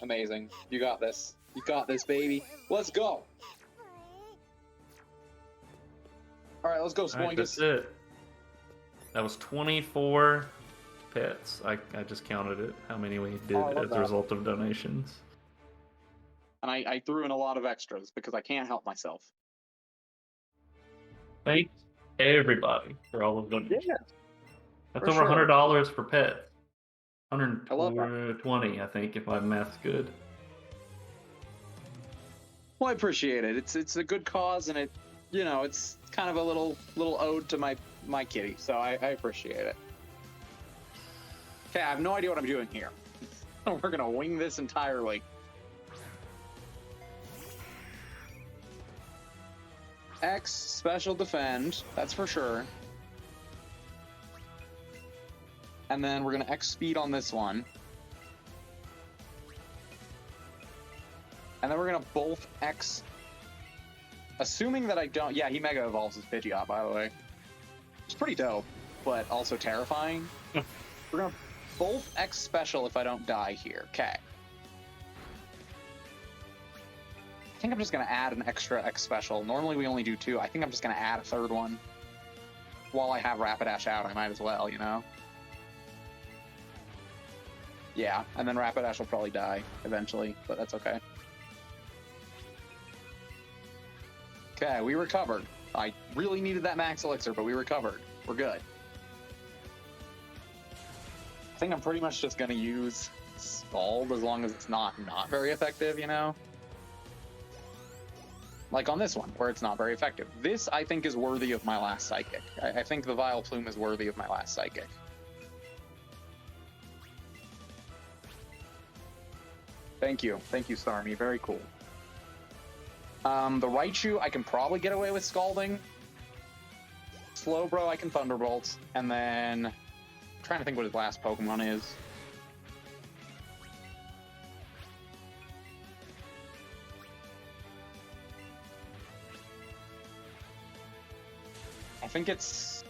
Amazing. You got this. You got this, baby. Let's go. All right, let's go, Spoingus. All right, that's it. That was 24 pets. I just counted it. How many we did as a result of donations. And I threw in a lot of extras because I can't help myself. Thanks everybody for all of donations. Yeah. That's for over sure. $100 per pet. I love that. 120, I think, if my math's good. Well, I appreciate it. It's a good cause, and it's kind of a little ode to my kitty. So I appreciate it. Okay, I have no idea what I'm doing here. We're gonna wing this entirely. X special defend, that's for sure. And then we're gonna X speed on this one. And then we're gonna both X. Assuming that I don't. Yeah, he Mega Evolves his Pidgeot, by the way. It's pretty dope, but also terrifying. We're gonna both X special if I don't die here. Okay. I think I'm just gonna add an extra X special. Normally we only do 2. I think I'm just gonna add a third one. while I have Rapidash out, I might as well, you know? Yeah, and then Rapidash will probably die eventually, but that's okay. Okay, we recovered. I really needed that max elixir, but we recovered. We're good. I think I'm pretty much just gonna use Scald as long as it's not very effective, you know? Like on this one, where it's not very effective. This, I think, is worthy of my last Psychic. I think the Vile Plume is worthy of my last Psychic. Thank you, Starmie. Very cool. The Raichu, I can probably get away with Scalding. Slowbro, I can Thunderbolt. And then, I'm trying to think what his last Pokemon is. I think it's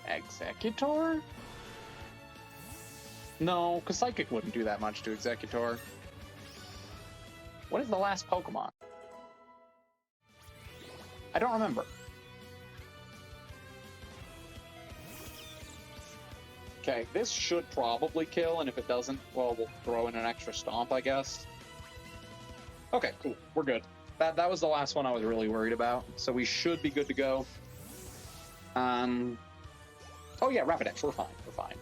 Executor? No, because Psychic wouldn't do that much to Executor. What is the last Pokemon? I don't remember. Okay, this should probably kill, and if it doesn't, well, we'll throw in an extra Stomp, I guess. Okay, cool. We're good. That was the last one I was really worried about, so we should be good to go. Oh yeah, Rapidash, we're fine, we're fine.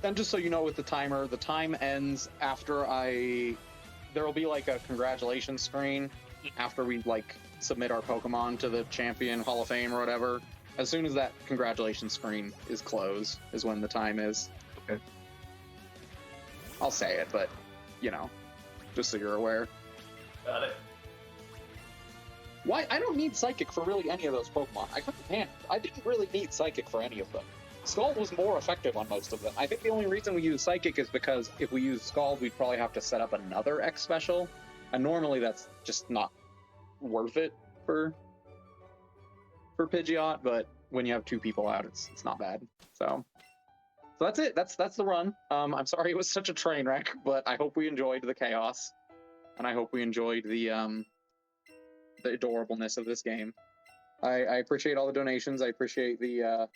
And just so you know with the timer, the time ends after there will be like a congratulations screen after we like submit our Pokemon to the Champion Hall of Fame or whatever. As soon as that congratulations screen is closed is when the time is. Okay. I'll say it, but, you know, just so you're aware. Got it. Why? I don't need Psychic for really any of those Pokemon. I didn't really need Psychic for any of them. Scald was more effective on most of them. I think the only reason we use Psychic is because if we use Scald, we'd probably have to set up another X special, and normally that's just not worth it for Pidgeot. But when you have two people out, it's not bad. So that's it. That's the run. I'm sorry it was such a train wreck, but I hope we enjoyed the chaos, and I hope we enjoyed the adorableness of this game. I appreciate all the donations. I appreciate the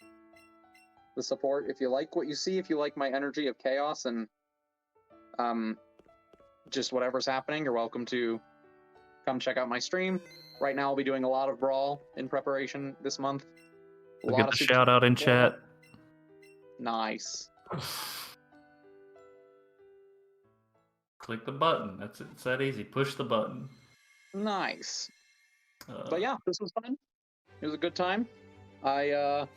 support. If you like what you see, if you like my energy of chaos and just whatever's happening, you're welcome to come check out my stream. Right now I'll be doing a lot of Brawl in preparation this month. We'll get the shout out in chat. Nice. Click the button. That's it. It's that easy. Push the button. Nice. But yeah, this was fun. It was a good time. I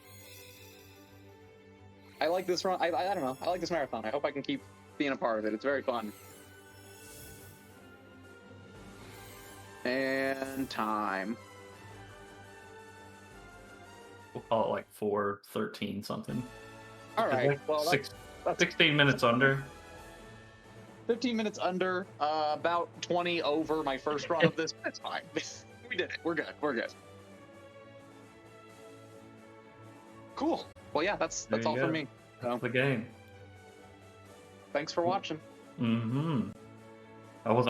like this run. I don't know. I like this marathon. I hope I can keep being a part of it. It's very fun. And time. We'll call it like 4:13 something. All right. Well, that's 16 minutes under. 15 minutes under. About 20 over my first run of this. That's fine. We did it. We're good. We're good. Cool. Well, yeah, that's all for me. That's the game. Thanks for watching. Mm-hmm.